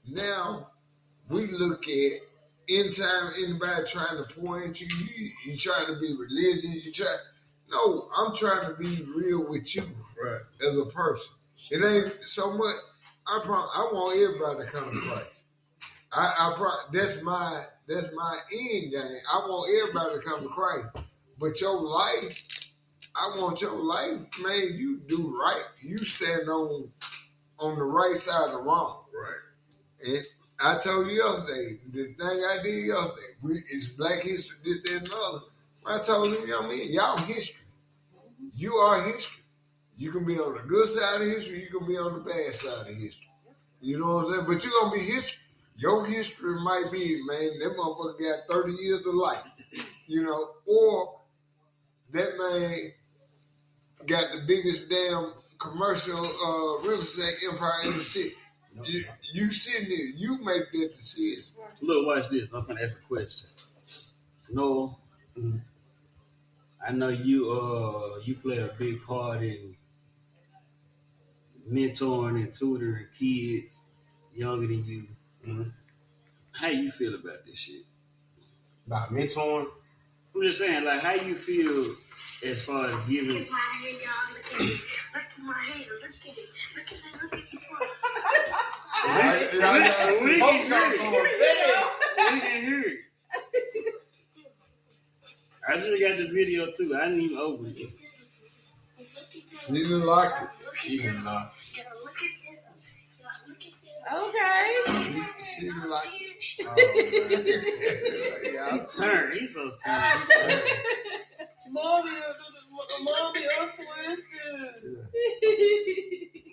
now we look at anytime anybody trying to pour into you, you trying to be religious, no, I'm trying to be real with you, right, as a person. It ain't so much. I want everybody to come to Christ. That's my end game. I want everybody to come to Christ. But your life, I want your life, man, you do right. You stand on the right side of the wrong. Right. And I told you yesterday, the thing I did yesterday, it's Black History, this, that, and the other. I told them, you know what I mean? Y'all history. You are history. You can be on the good side of history, you can be on the bad side of history. You know what I'm saying? But you're going to be history. Your history might be, man, that motherfucker got 30 years of life. You know, or that man got the biggest damn commercial real estate empire in the city. You sitting there, you make that decision. Look, watch this. I'm going to ask a question. Noah, I know you play a big part in mentoring and tutoring kids younger than you. Mm-hmm. How you feel about this shit? About mentoring? I'm just saying, like, how you feel as far as giving? Look at my hair, y'all. Look at it. Look at my hair. Look at it. Look at it. Look at it. We can hear it. I should have got this video too. I didn't even open it. She didn't like it. She didn't like it. Okay. She didn't like it. Oh, yeah, I'm turned. He's so turned. Mommy, I'm twisted.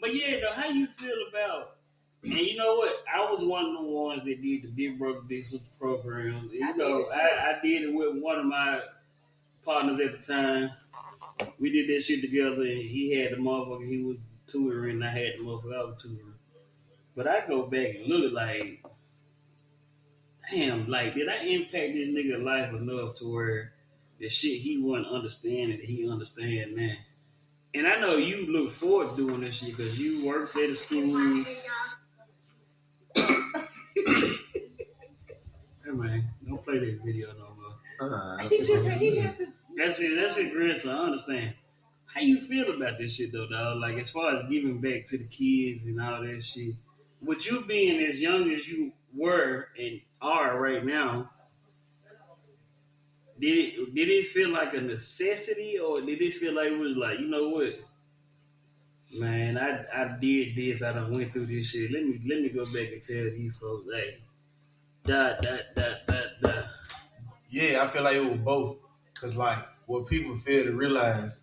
But yeah, though, how you feel about? And you know what? I was one of the ones that did the Big Brother Big Sister program. You know, I did it with one of my partners at the time. We did that shit together, and he had the motherfucker. He was tutoring. I had the motherfucker I was tutoring. But I go back and look like, damn, like, did I impact this nigga life enough to where the shit he wasn't understanding, he understand now? And I know you look forward to doing this shit because you worked at a school. Hey man, don't play that video no more. He just said he had to. That's it, grandson. I understand. How you feel about this shit though, dog? Like as far as giving back to the kids and all that shit. With you being as young as you were and are right now, did it feel like a necessity or did it feel like it was like, you know what? Man, I did this, I done went through this shit. Let me go back and tell these folks, hey, da. Yeah, I feel like it was both. Cause like what people fail to realize,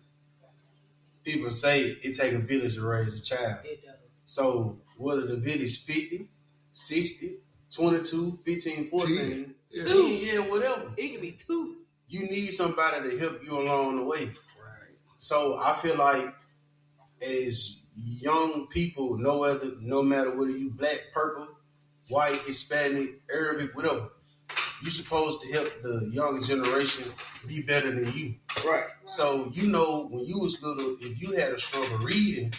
people say it take a village to raise a child. It does. So whether the village 50, 60, 22, 15, 14, 10, yeah, whatever. It could be 2. You need somebody to help you along the way. Right. So I feel like as young people, no matter whether you black, purple, white, Hispanic, Arabic, whatever, you're supposed to help the younger generation be better than you. Right. So you know when you was little, if you had a struggle reading,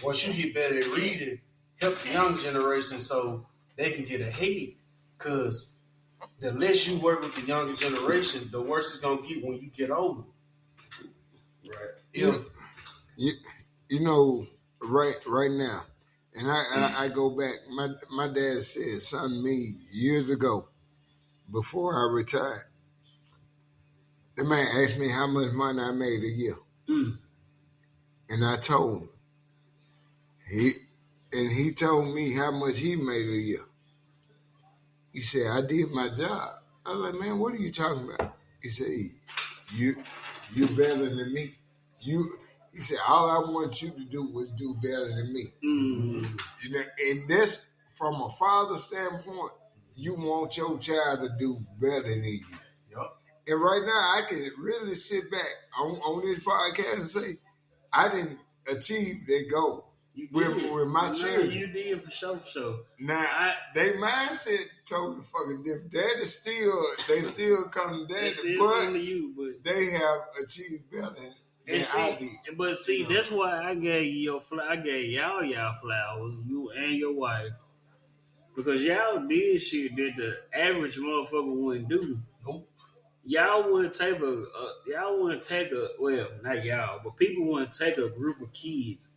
once you get better at reading, help the young generation so they can get ahead. Cause the less you work with the younger generation, the worse it's gonna get when you get older. Right. You know, right now, and I go back. My dad said something to me years ago, before I retired. The man asked me how much money I made a year, and I told him. He told me how much he made a year. He said, I did my job. I was like, man, what are you talking about? He said, you're better than me. He said, all I want you to do was do better than me. Mm-hmm. You know, and that's from a father's standpoint, you want your child to do better than you. Yep. And right now, I can really sit back on this podcast and say, I didn't achieve that goal. With my children. You did for sure. Now, their mindset totally fucking different. They still come to daddy, but they have achieved better than I did. But see, that's why I gave you your I gave y'all flowers, you and your wife, because y'all did shit that the average motherfucker wouldn't do. Nope. Y'all wouldn't take well, not y'all, but people wouldn't take a group of kids,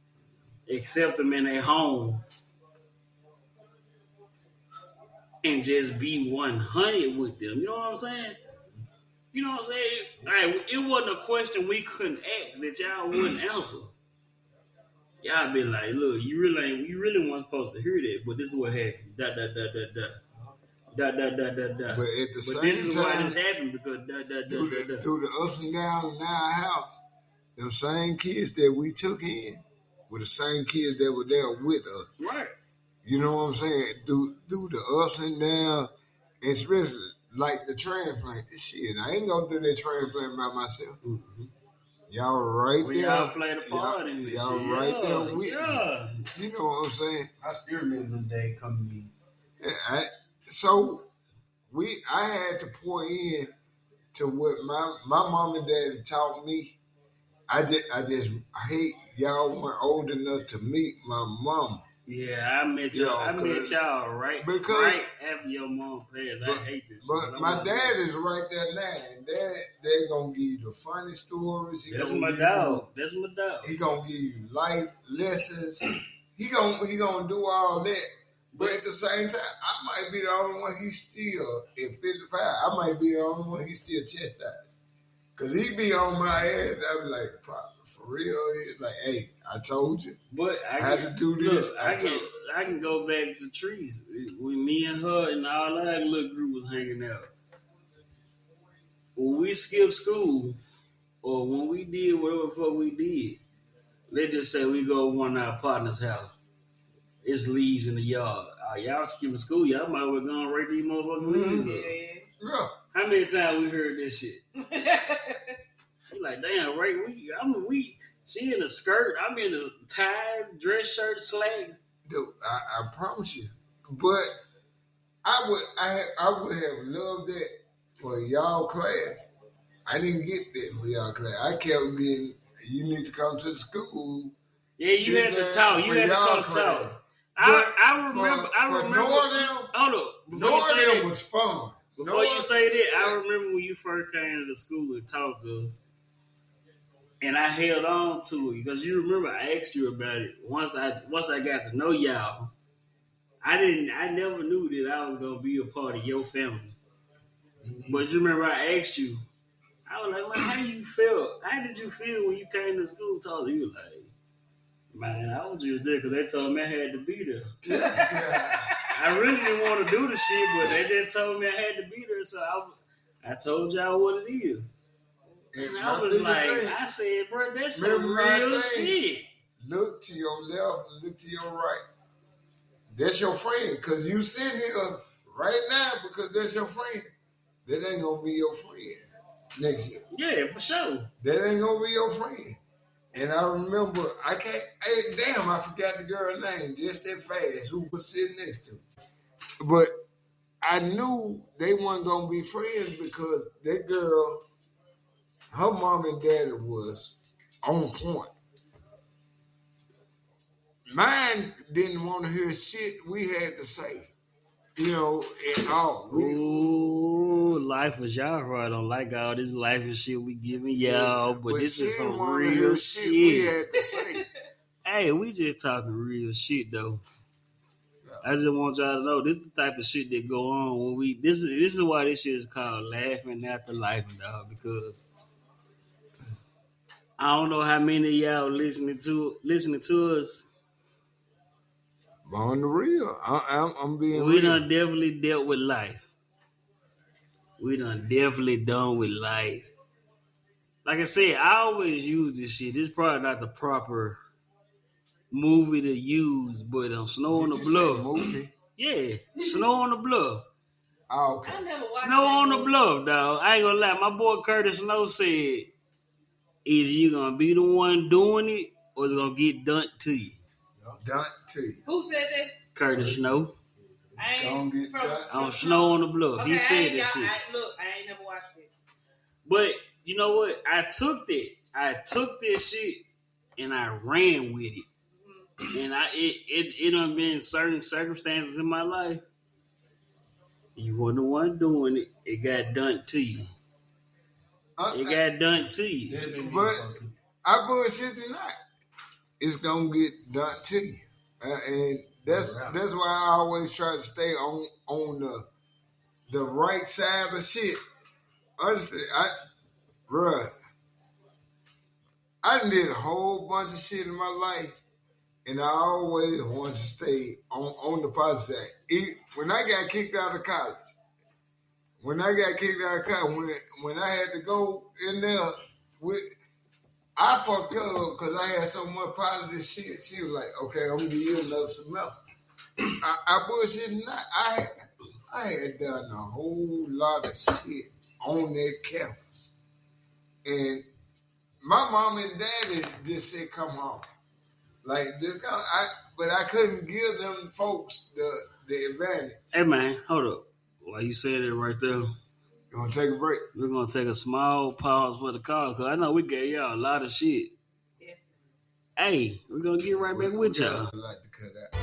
accept them in their home, and just be 100 with them. You know what I'm saying? You know what I'm saying? Like, it wasn't a question we couldn't ask that y'all wouldn't answer. Y'all been like, look, you really weren't supposed to hear that, but this is what happened. Da. But at the same time, this is why this happened because through the ups and downs in our house, them same kids that we took in were the same kids that were there with us. Right. You know what I'm saying? Through the ups and downs, especially like the transplant. Shit, I ain't gonna do that transplant by myself. Mm-hmm. Y'all right there. Y'all played a part in this. Y'all right there with me. You know what I'm saying? I still remember the day coming in. Yeah, I had to pour in to what my mom and daddy taught me. I just hate y'all weren't old enough to meet my mama. Yeah, I met y'all right after your mom passed. I hate this. But my dad is right there now, and they're gonna give you the funny stories. That's my dog. He gonna give you life lessons. He gonna do all that. But at the same time, I might be the only one he still, at 55, I might be the only one he still chastised. Because he be on my ass, I be like, for real? He's like, hey, I told you. But I had to do this. Look, I can go back to Trees. When me and her and all that little group was hanging out. When we skipped school, or when we did whatever the fuck we did, let's just say we go to one of our partner's house. It's leaves in the yard. Y'all skipping school. Y'all might well go and rake these motherfucking leaves up. Yeah. How many times we heard this shit? He like, damn, right? She in a skirt. I'm in a tie, dress shirt, slacks. Dude, I promise you. But I would have loved that for y'all class. I didn't get that for y'all class. I kept getting, you need to come to the school. Yeah, you had to talk. You had to come talk. I remember. Hold up. Northern was fun. Before you say that, I remember when you first came to the school and talked to her, and I held on to it because you remember I asked you about it. Once I got to know y'all, I never knew that I was gonna be a part of your family. But you remember I asked you, I was like, man, how you feel? How did you feel when you came to school talking? You were like, man, I was just there because they told me I had to be there. I really didn't want to do the shit, but they just told me I had to be there, so I told y'all what it is. And I was like, I said, bro, that's some real shit. Look to your left and look to your right. That's your friend, because you sitting here right now because that's your friend. That ain't going to be your friend next year. Yeah, for sure. That ain't going to be your friend. And I remember, I forgot the girl's name just that fast, who was sitting next to me. But I knew they weren't going to be friends because that girl, her mom and daddy was on point. Mine didn't want to hear shit we had to say, at all. Ooh, life was y'all right. I don't like all this life and shit we giving y'all, but this is some real shit we had to say. Hey, we just talking real shit though. I just want y'all to know this is the type of shit that go on when this is why this shit is called laughing after life, dog, because I don't know how many of y'all listening to us. On the real, I'm being we real. Done definitely dealt with life. We done definitely done with life. Like I said, I always use this shit. This is probably not the proper movie to use, but Snow on the Bluff. Movie? Yeah, Snow on the Bluff. Oh, okay. Snow on the Bluff, dog. I ain't gonna lie. My boy Curtis Snow said, either you gonna be the one doing it or it's gonna get done to you. Done to you. Who said that? Curtis Snow. On Snow on the Bluff. Okay, he said that shit. I ain't never watched it. But you know what? I took this shit and I ran with it. And it done been certain circumstances in my life. You weren't the one doing it. It got done to you. It got done to you. But I bullshit tonight. It's gonna get done to you, and that's why I always try to stay on the right side of shit. Honestly, I did a whole bunch of shit in my life, and I always wanted to stay on the positive side. When I got kicked out of college, when I had to go in there I fucked up because I had so much positive shit. She was like, okay, I'm going to give you another semester. I bullshit not. I had done a whole lot of shit on that campus. And my mom and daddy just said, come home. Like, but I couldn't give them folks the advantage. Hey, man, hold up. While you said it right there, you want to take a break? We're going to take a small pause for the call because I know we gave y'all a lot of shit. Yeah. Hey, we're going to get right back with y'all. I'd like to cut out.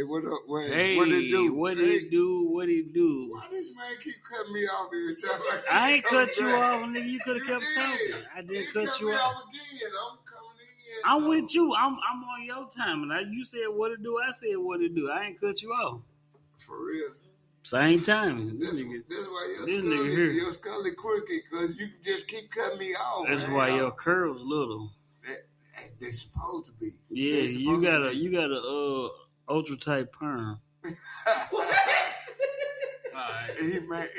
What up, Wayne? Hey, what it do? What it do? Why this man keep cutting me off every time? I ain't cut you off, nigga. You could have kept talking. I didn't cut you off. Again. I'm coming in I'm with you. I'm on your time, and you said what to do. I said what to do. I ain't cut you off. For real. Same time. That's why This your skull is quirky, because you just keep cutting me off. That's man. why your curls little. They supposed to be. Yeah, you got a ultra tight perm. Alright. He mad.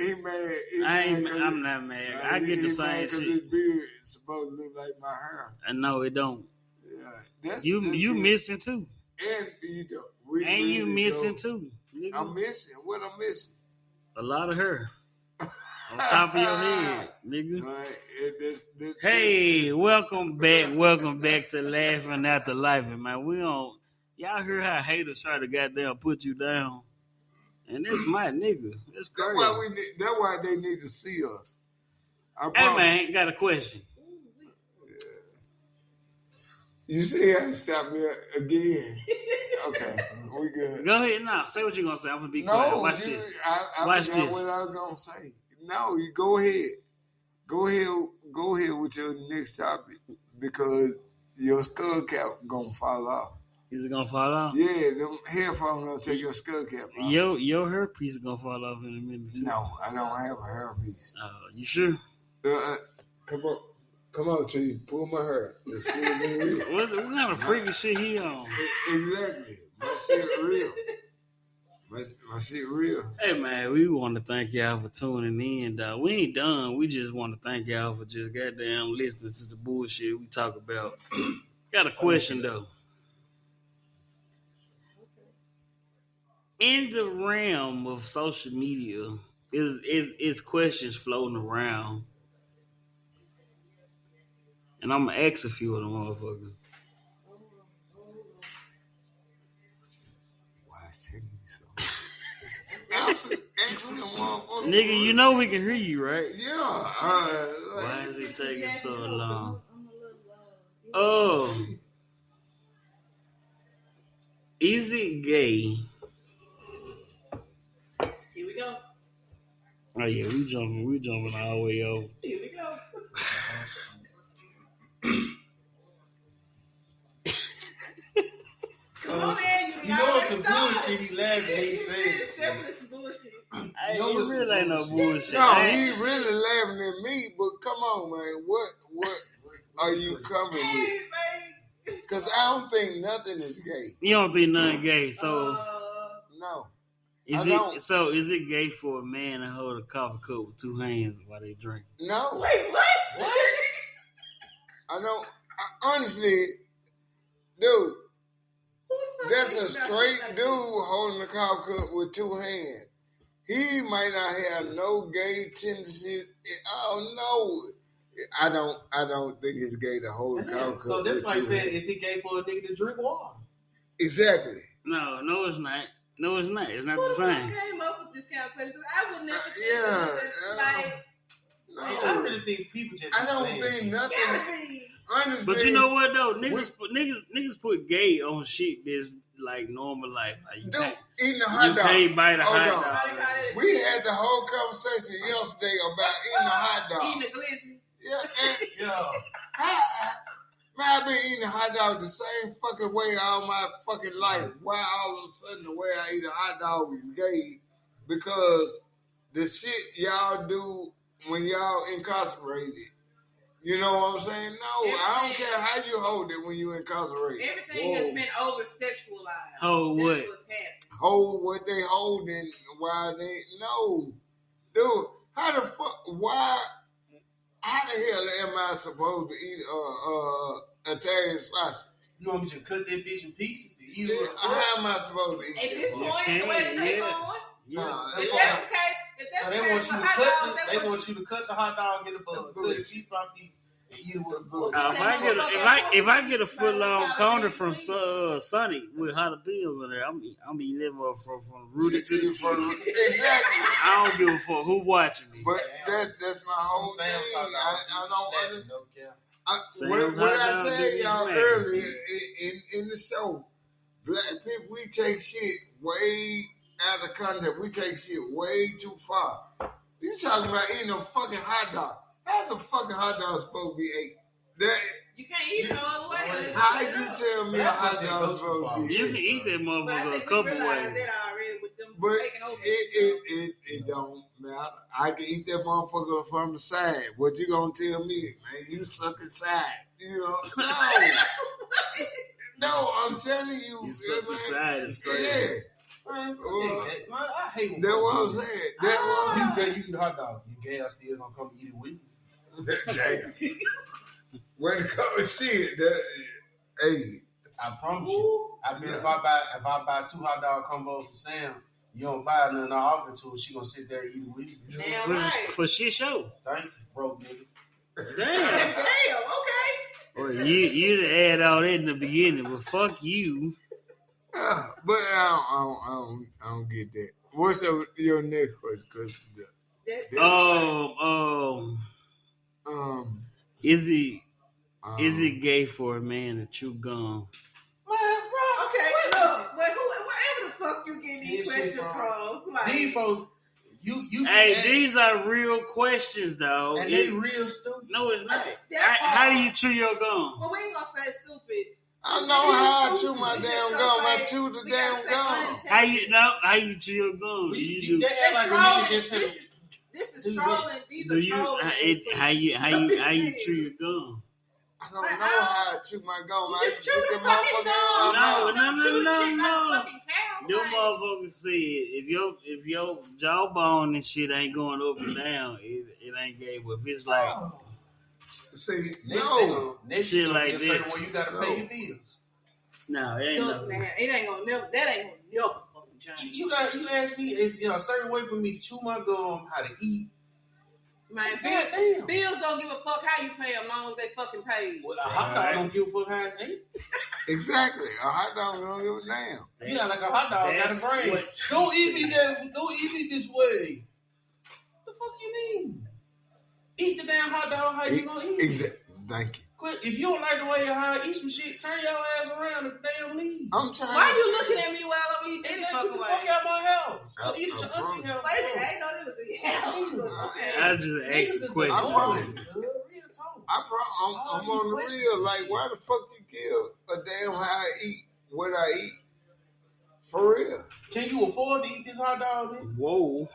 I'm not mad. I get the same shit. His beard is supposed to look like my hair. I know it don't. Yeah, You missing too. And you don't. You missing too. Nigga. I'm missing. What I'm missing? A lot of hair. On top of your head, nigga. Right. Hey, welcome back to Laughing After Life, man. Y'all hear how haters try to goddamn put you down, and that's my nigga. That's crazy. That's why they need to see us. Hey man, got a question. You see how he stopped me again? Okay, we good. Go ahead now. Say what you're gonna say. I'm gonna be quiet. Watch this. I forgot what I was gonna say. No, you go ahead. Go ahead with your next topic, because your skull cap gonna fall off. Is it gonna fall off? Yeah, them headphones gonna take your skull cap off. Your hairpiece is gonna fall off in a minute too. No, I don't have a hairpiece. You sure? Come on, Tree. Pull my hair. What kind of freaky shit he on? Exactly. My shit real. My shit real. Hey man, we want to thank y'all for tuning in. We ain't done. We just want to thank y'all for just goddamn listening to the bullshit we talk about. Got a question though. In the realm of social media, is questions floating around, and I'm gonna ask a few of them motherfuckers. Why is taking me so? Answer them motherfuckers. Nigga, you know we can hear you, right? Yeah. Why is it taking so long? Oh, is it gay? Here we go. Oh yeah, we jumping all the way over. Here we go. Come on, man. You know it's some bullshit he laughing. He saying It's definitely some bullshit. Hey, it really ain't no bullshit. No, he really laughing at me, but come on, man. What are you coming with? Because I don't think nothing is gay. You don't think nothing gay, so No. is it gay for a man to hold a coffee cup with two hands while they drink? No. Wait, what? I don't. Honestly, dude, that's a straight dude holding a coffee cup with two hands. He might not have no gay tendencies. I don't think it's gay to hold a coffee cup. So that's with like two saying, hands. is it gay for a nigga to drink water? Exactly. No, it's not. No, it's not. It's not What the if I same. came up with this kind of question? Because I would never think Yeah, like, I No, really think people just. I don't think nothing. gotta be. Honestly, But you know what though, niggas put gay on shit that's like normal life. Like you dude, eating a hot you dog. can't bite a Hold hot on. dog. We had the whole conversation yesterday about eating a hot dog. Eating a glizzy. Yeah, and Yeah. man, I've been eating a hot dog the same fucking way all my fucking life. Why all of a sudden the way I eat a hot dog is gay? Because the shit y'all do when y'all incarcerated. You know what I'm saying? No, I don't care how you hold it when you incarcerated. Everything has been over sexualized. Hold That's what? what's happening. Hold what they holding while they no. Dude, how the fuck how the hell am I supposed to eat Italian sausage? You want me to cut that bitch in pieces? How am I supposed to eat At that? this point, the way that they going, Nah, if that's the case, So they want you to cut. They want you to cut the hot dog in the bun, cut it piece by piece, and eat it with a bun. If I get a foot long corner from Sonny with jalapenos in there, I'm eating them up from Rudy to the Exactly. I don't give a fuck who watching me. But that's my whole thing. I don't understand. What I tell y'all earlier in the show, black people, we take shit way out of context. We take shit way too far. You talking about eating a fucking hot dog. How's a fucking hot dog supposed to be ate? You can't eat it all the way. How you tell me a hot dog supposed to be? You can eat that But I motherfucker a think we couple realized ways. that already with them But taking over. it don't matter. I can eat that motherfucker from the side. What you gonna tell me, man? You suck inside. You know? No, I'm telling you, You suck man. inside and straight. Yeah. Man, I hate when That's what I'm saying. That's what I'm you eat a hot dog. Your gal still gonna come eat it with you. saying. When it comes to shit, hey, I promise you. I mean, if I buy 2 hot dog combos for Sam, you don't buy nothing I offer to her, she gonna sit there and eat it with you. Damn right. For shit show. Thank you, broke nigga. Damn. Damn, okay. Well, you done add all that in the beginning, but fuck you. but I don't get that. What's your next question? Is it gay for a man to chew gum? Man, bro. Okay, look, wherever the fuck you get these This shit questions from- from, like, These folks, you Hey, can these are real questions, though. and they real stupid. No, it's not. That How do part. you chew your gum? well, we ain't gonna say stupid. I know how I chew my We damn just gum. gonna I say- chew the we damn gotta say gum. unintentional. How you chew your gum? Do you do? They act like a nigga just Trolling. finna. This is trolling. These Do are you? trolling. How you chew your gum? I don't know how I chew my gum. You I just just chew put the the fucking motherfucker in gum. my mouth. No, Don't chew no, shit like no. a fucking cow. Them Like, motherfuckers said if your jawbone and shit ain't going up and down, it ain't gay. But if it's like See, Next Shit shit like like that. certain way you gotta pay your bills. no, it ain't look, no. man, it ain't gonna never. That ain't gonna never fucking change. You ask me if a certain way for me to chew my gum, how to eat. Man, Goddamn. bills don't give a fuck how you pay them, as long as they fucking pay. Well, a hot dog Right. don't give a fuck how it's ate. exactly. A hot dog don't give a damn. You got like a hot dog got a That's brain. what- Don't eat me that. Don't eat me this way. The fuck you mean? Eat the damn hot dog how you gonna eat? Exactly. Thank you. Quit. If you don't like the way how I eat some shit, turn your ass around and damn leave. I'm trying. Why to you looking at me while I'm eating They this said, fucking get the way? fuck out my house. Go I- eat at I your promise. auntie house. Wait a minute, I ain't know there was a house. Okay. I just Niggas asked is the a question. promise. joke, man. Real talk. I'm on the real. Like, why the fuck you give a damn how I eat what I eat? For real. Can you afford to eat this hot dog? Then? Whoa.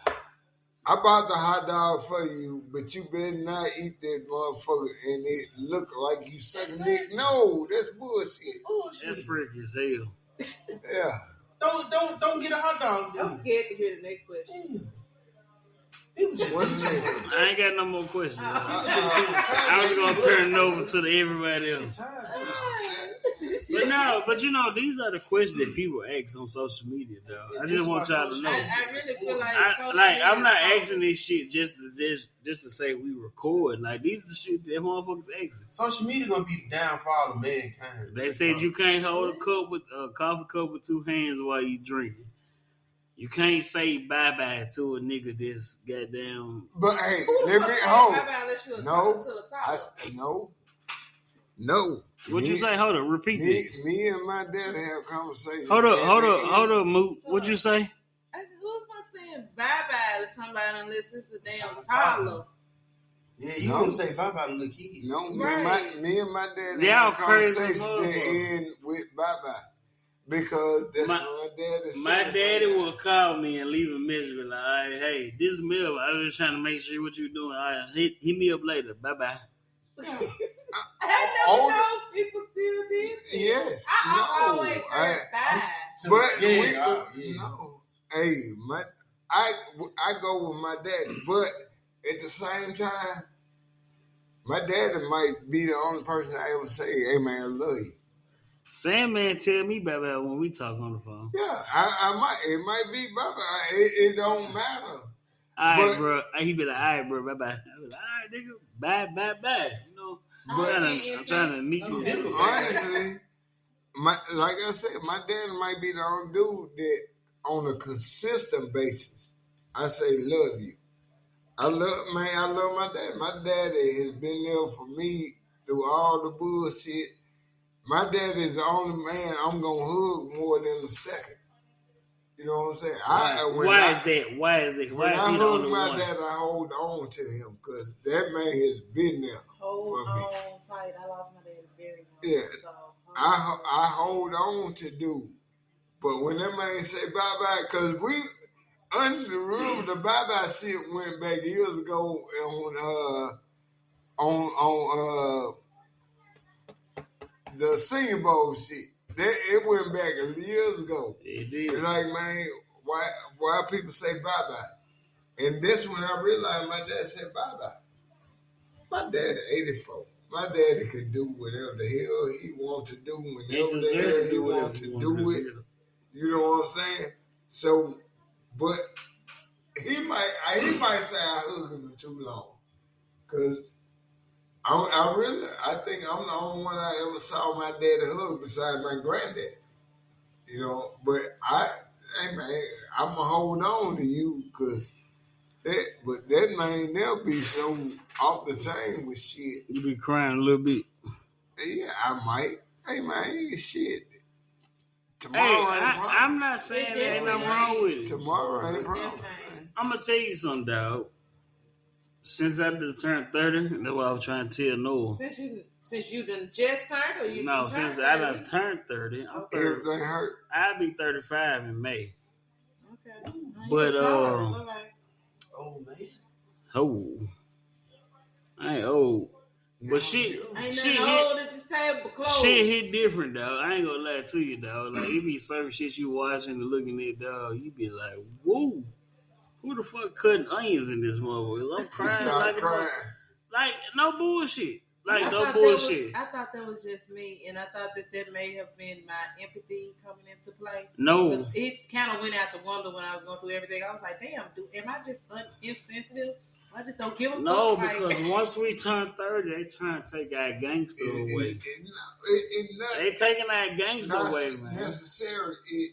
I bought the hot dog for you, but you better not eat that motherfucker and it look like you sucking dick. No, that's bullshit. That's Bullshit. freaky as hell. Yeah. Don't get a hot dog. I'm scared to hear the next question. It was One minute. I ain't got no more questions. Uh-uh. I was gonna turn it over to everybody else. But you know, these are the questions that people ask on social media, though. I just want y'all to know. I really feel like I'm not asking this shit just to say we record. Like, these are the shit that motherfuckers asking. Social media gonna be the downfall of mankind. They said you can't hold a coffee cup with 2 hands while you drinking. You can't say bye bye to a nigga that's goddamn. But hey, Who the let fuck me say hold. bye-bye unless you a No, to the I top? no. What you say? Hold up, repeat that. Me and my daddy have conversations. Hold up, Moot. What'd you say? I said, who the fuck saying bye-bye to somebody unless it's a damn toddler? Yeah, you No. gonna say bye bye to little kids. No, Right. me and my daddy Y'all have crazy conversations that motherfuckers. end with bye bye. Because that's My- what my daddy said. My daddy will call me and leave a message like, all right, hey, this Mel, I was just trying to make sure what you doing. All right, hit me up later. Bye bye. I never know people still did that. Yes. I no. always heard bye. But Yeah, no. Hey, I go with my daddy, but at the same time, my daddy might be the only person I ever say, "Hey man, I love you." Sandman tell me bye bye when we talk on the phone. Yeah, I might. It might be bye bye. It don't matter. All right, But- bro. He be like, all right, bro, bye bye. I be like, all right, nigga, bye. You know, But I'm trying to meet you. honestly, like I said, my daddy might be the only dude that, on a consistent basis, I say love you. I love my dad. My daddy has been there for me through all the bullshit. My daddy is the only man I'm gonna hug more than a second. You know what I'm saying? Why is that? Why is that? When Why is I he the hug only my one? dad, I hold on to him because that man has been there Hold for me. on tight. I lost my dad very young. Yeah. So, I hold on to dude. But when that man say bye-bye, because we honestly remember the bye-bye shit went back years ago on the Senior Bowl shit. It went back years ago. It did. And like, man, why people say bye-bye? And that's when I realized my dad said bye-bye. My dad 84. My daddy could do whatever the hell he want to do whenever the hell he want to do it. You know what I'm saying? So, but he might say I hugged him too long. Cause I think I'm the only one I ever saw my daddy hug besides my granddad. You know, but hey man, I'ma hold on to you because that man they'll be so off the chain with shit. You be crying a little bit. Yeah, I might. Hey man, shit. Hey, Tomorrow ain't promised. I'm not saying there ain't nothing wrong with it. Tomorrow ain't promised. I'm gonna tell you something, dog. Since I done turned 30, that's what I was trying to tell Noah. Since you done just turned, or you? No, since I done turned 30, I'm 30. Everything hurt. I'll be 35 in May. Okay. But Oh man. oh, I ain't old. But shit, ain't shit nothing old at this table but clothes. Shit hit different, dog. I ain't gonna lie to you, dog. Like, it be certain shit you watching and looking at, dog. You be like, whoa, who the fuck cutting onions in this motherfucker? I'm crying like no bullshit. Like, no bullshit. I thought that was just me, and I thought that may have been my empathy coming into play. No. Because it kind of went out the window when I was going through everything. I was like, damn, am I just insensitive? I just don't give a fuck. No, because once we turn 30, they trying to take our gangster away. They taking our gangster away, man. Necessarily, it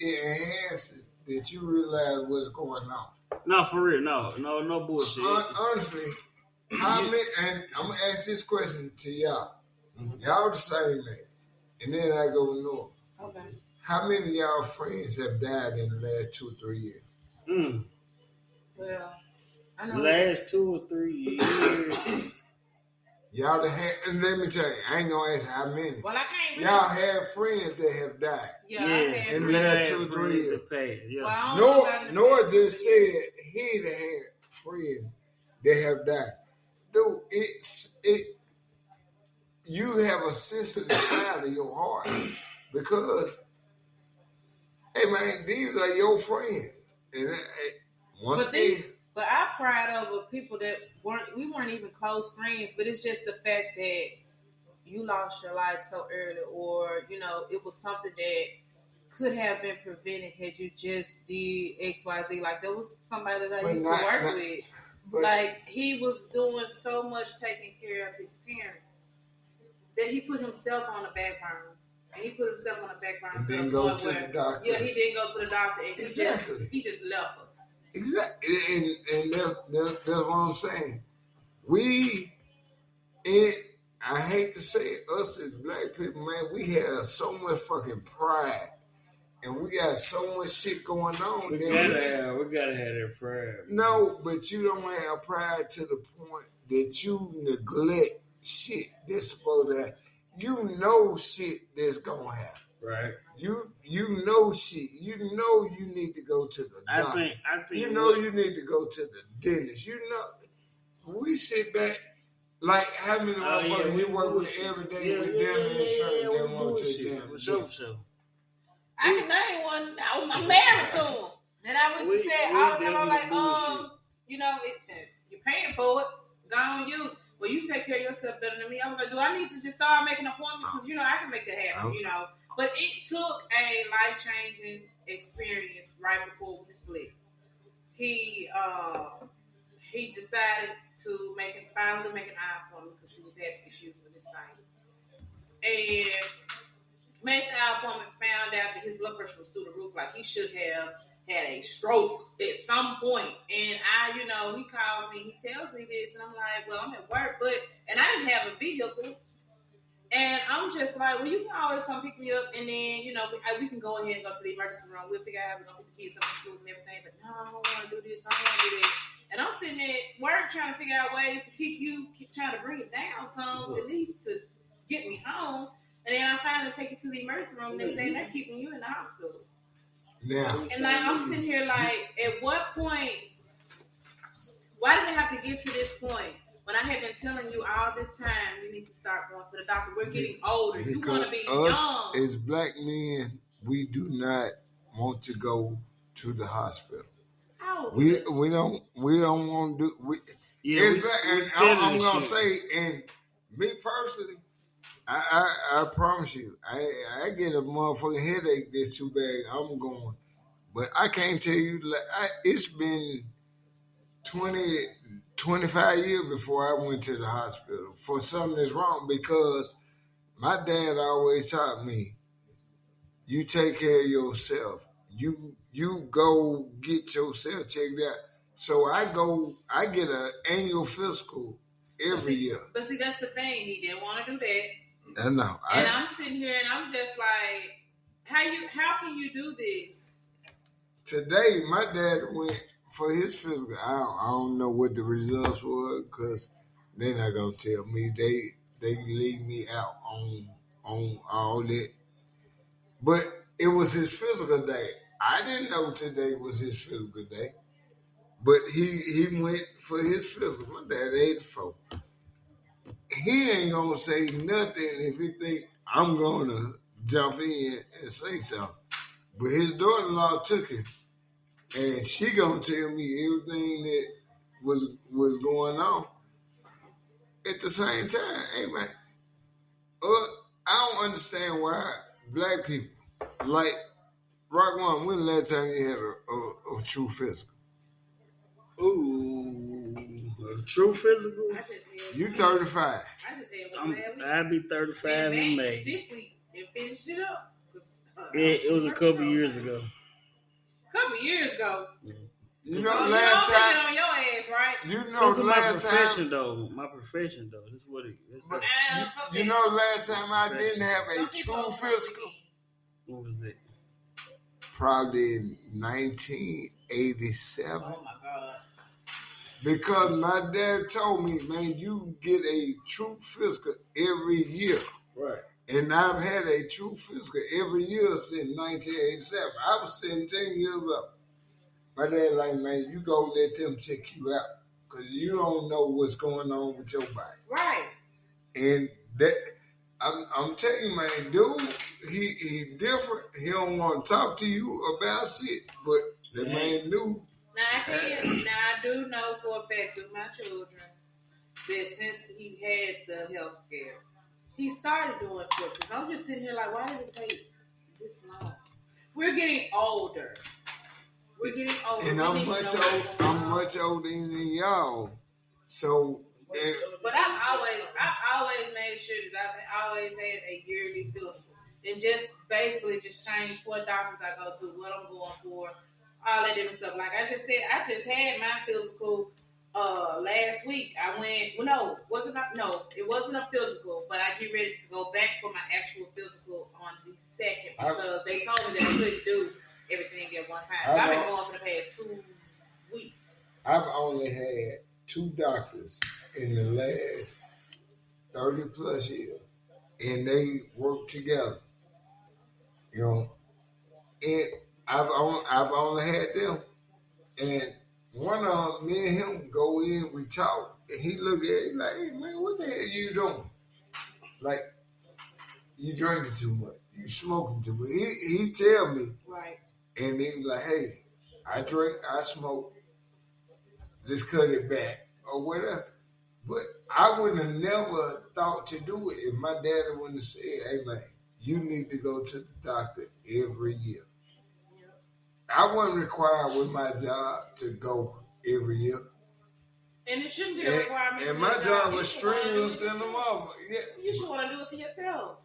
enhances that you realize what's going on. No, for real, no bullshit. Honestly, how many? And I'm gonna ask this question to y'all. Mm-hmm. Y'all the same man, and then I go north. Okay. How many of y'all friends have died in the last 2 or 3 years? Well, I know last 2 or 3 years. Y'all had, and let me tell you, I ain't gonna ask how many. Well, I can't. Y'all have friends that have died. Yeah, in the last 2 or 3 years. Yeah. Well, Noah just said he had friends that have died. Dude, you have a sensitive side of your heart because, hey man, these are your friends, and but I've cried over people that we weren't even close friends, but it's just the fact that you lost your life so early, or it was something that could have been prevented had you just did XYZ. Like, there was somebody that I used to work with. Like, he was doing so much taking care of his parents that he put himself on the back burner. And he put himself on the back burner. He didn't go to the doctor. Yeah, he didn't go to the doctor. And exactly. He just left us. Exactly. And that's what I'm saying. I hate to say it, us as black people, man, we have so much fucking pride. And we got so much shit going on. We gotta have that pride. No, but you don't have pride to the point that you neglect shit that's supposed to happen. You know shit that's gonna happen. Right. You know shit. You know you need to go to the doctor. I think you know you need to go to the dentist. You know, we sit back. Like, how many motherfuckers we work with every day with them insurance that want to them? For sure. I can name one. I'm married to him. And I was saying all the time, I'm like, you're paying for it. Go on, use it. Well, you take care of yourself better than me. I was like, do I need to just start making appointments? Because, I can make that happen, But it took a life-changing experience right before we split. He decided to finally make an eye appointment because he was having issues with his sight. And made the eye appointment, found out that his blood pressure was through the roof, like he should have had a stroke at some point. And he calls me, he tells me this, and I'm like, well, I'm at work, and I didn't have a vehicle. And I'm just like, well, you can always come pick me up, and then we can go ahead and go to the emergency room. We'll figure out how we're gonna pick the kids up from school and everything. But no, I don't want to do this. I don't want to do that. And I'm sitting at work trying to figure out ways to keep trying to bring it down some, at least to get me home. And then I finally take you to the emergency room next day, and they're keeping you in the hospital. Now, And like I'm sitting here like, at what point? Why did it have to get to this point? When I have been telling you all this time, you need to start going to the doctor. We're getting older. You want to be young. As black men, we do not want to go to the hospital. How? We don't want to do. I'm gonna say, and me personally, I promise you, I get a motherfucking headache that's too bad. I'm going, but I can't tell you. It's been 25 years before I went to the hospital for something that's wrong, because my dad always taught me, you take care of yourself. You go get yourself checked out. So I get an annual physical every year. But see, that's the thing. He didn't want to do that. I know. And I'm sitting here and I'm just like, how can you do this? Today, my dad went for his physical. I don't know what the results were, because they're not gonna tell me. They leave me out on all that. But it was his physical day. I didn't know today was his physical day. But he went for his physical. My dad 84. He ain't gonna say nothing if he think I'm gonna jump in and say something. But his daughter-in-law took him, and she gonna tell me everything that was going on. At the same time, hey man, I don't understand why black people, like Rock One, when the last time you had a true physical? Ooh, a true physical? You 35. I just had one last week. I'll be 35 in May. This week and finished it up. It was a couple years ago. Couple years ago. You know, last time on your ass, right? You know, this is last my profession though. My profession though. This is what it is. But you know, last time I didn't have a true physical. What was that? Probably in 1987. Oh my God. Because my dad told me, man, you get a true physical every year. Right. And I've had a true physical every year since 1987. I was 17 years old. My dad like, man, you go let them check you out, because you don't know what's going on with your body. Right. And that, I'm telling you, man, dude, he different. He don't want to talk to you about shit, but the man knew. Now I do know for a fact with my children that since he had the health scare, he started doing physicals. I'm just sitting here like, why did it take this long? We're getting older. And I'm much older than y'all. So, but I've always made sure that I've always had a yearly physical, and just basically just change what doctors I go to, what I'm going for, all that different stuff. Like I just said, I just had my physical last week. I went. Well, no, it wasn't a physical, but I get ready to go back for my actual physical on the 2nd, because they told me that I couldn't do everything at one time. So I've been going for the past 2 weeks. I've only had 2 doctors in the last 30 plus years, and they work together. You know, and I've only had them, and one of them, me and him go in, we talk, and he look at it like, hey man, what the hell you doing? Like, you drinking too much, you smoking too much. He tell me, right, and he was like, hey, I drink, I smoke, let's cut it back or whatever. But I would have never thought to do it if my daddy wouldn't have said, hey man, you need to go to the doctor every year. I wasn't required with my job to go every year. And it shouldn't be a requirement. And my job was strenuous than the mother. Yeah. You should want to do it for yourself.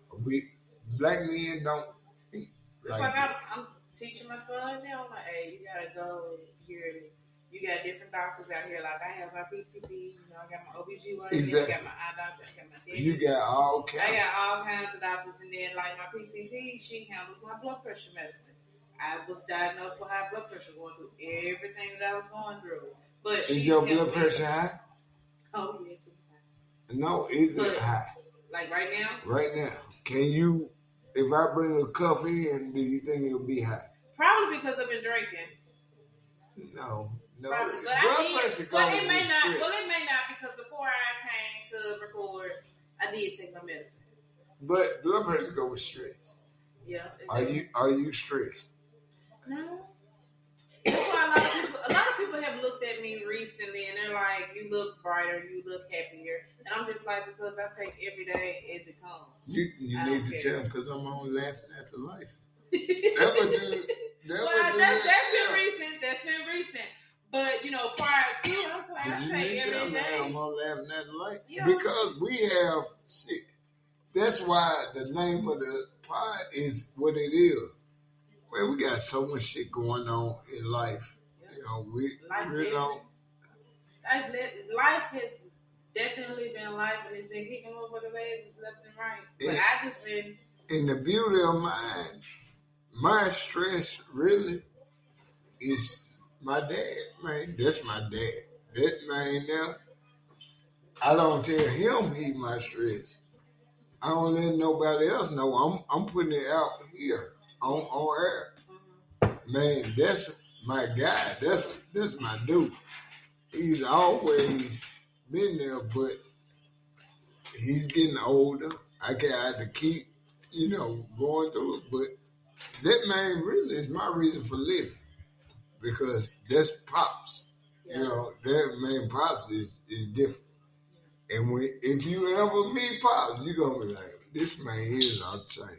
Black men don't think it's like I'm teaching my son now. I'm like, hey, you gotta go yearly. You got different doctors out here. Like I have my PCP, you know, I got my OBGYN, Exactly. I got my eye doctor, I got my dentist. You got all I kinds. got all kinds of doctors, and then like my PCP, she handles my blood pressure medicine. I was diagnosed with high blood pressure, going through everything that I was going through. But Is your blood pressure high? Oh yes, it's high. No, is it high? Like right now? Right now. Can you, if I bring a coffee in, do you think it'll be high? Probably because I've been drinking. No. Probably. But it may not. Well, it may not, because before I came to record, I did take my medicine. But blood pressure go with stress. Yeah. Exactly. Are you stressed? No. That's why a lot of people have looked at me recently and they're like, "You look brighter, you look happier," and I'm just like, because I take every day as it comes. You need to tell them, because I'm only laughing at the life. That's what you. That's been recent. That's been recent. But, you know, prior to, I was like, I say every day. I'm on laughing at the light. Yeah. Because we have shit. That's why the name of the pod is what it is. Man, we got so much shit going on in life. Yeah. You know, we really don't. Life has definitely been life, and it's been kicking over the legs left and right. But I just been. And the beauty of my stress really is my dad, man. That's my dad. That man there, I don't tell him he my stress. I don't let nobody else know. I'm putting it out here on air. Man, that's my guy. That's my dude. He's always been there, but he's getting older. I have to keep, going through it. But that man really is my reason for living. Because that's Pops. Yeah. That man Pops is different. And if you ever meet Pops, you're going to be like, this man is our chain.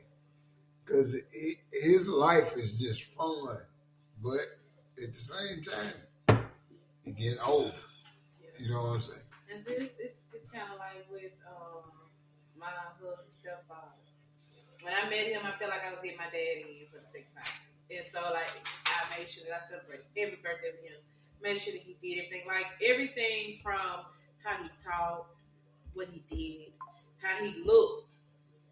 Because his life is just fun. But at the same time, he's getting older. You know what I'm saying? And see, it's kind of like with my husband's stepfather. When I met him, I felt like I was getting my dad again for the second time. And so, like, I made sure that I celebrated every birthday with him. Made sure that he did everything. Like, everything from how he talked, what he did, how he looked,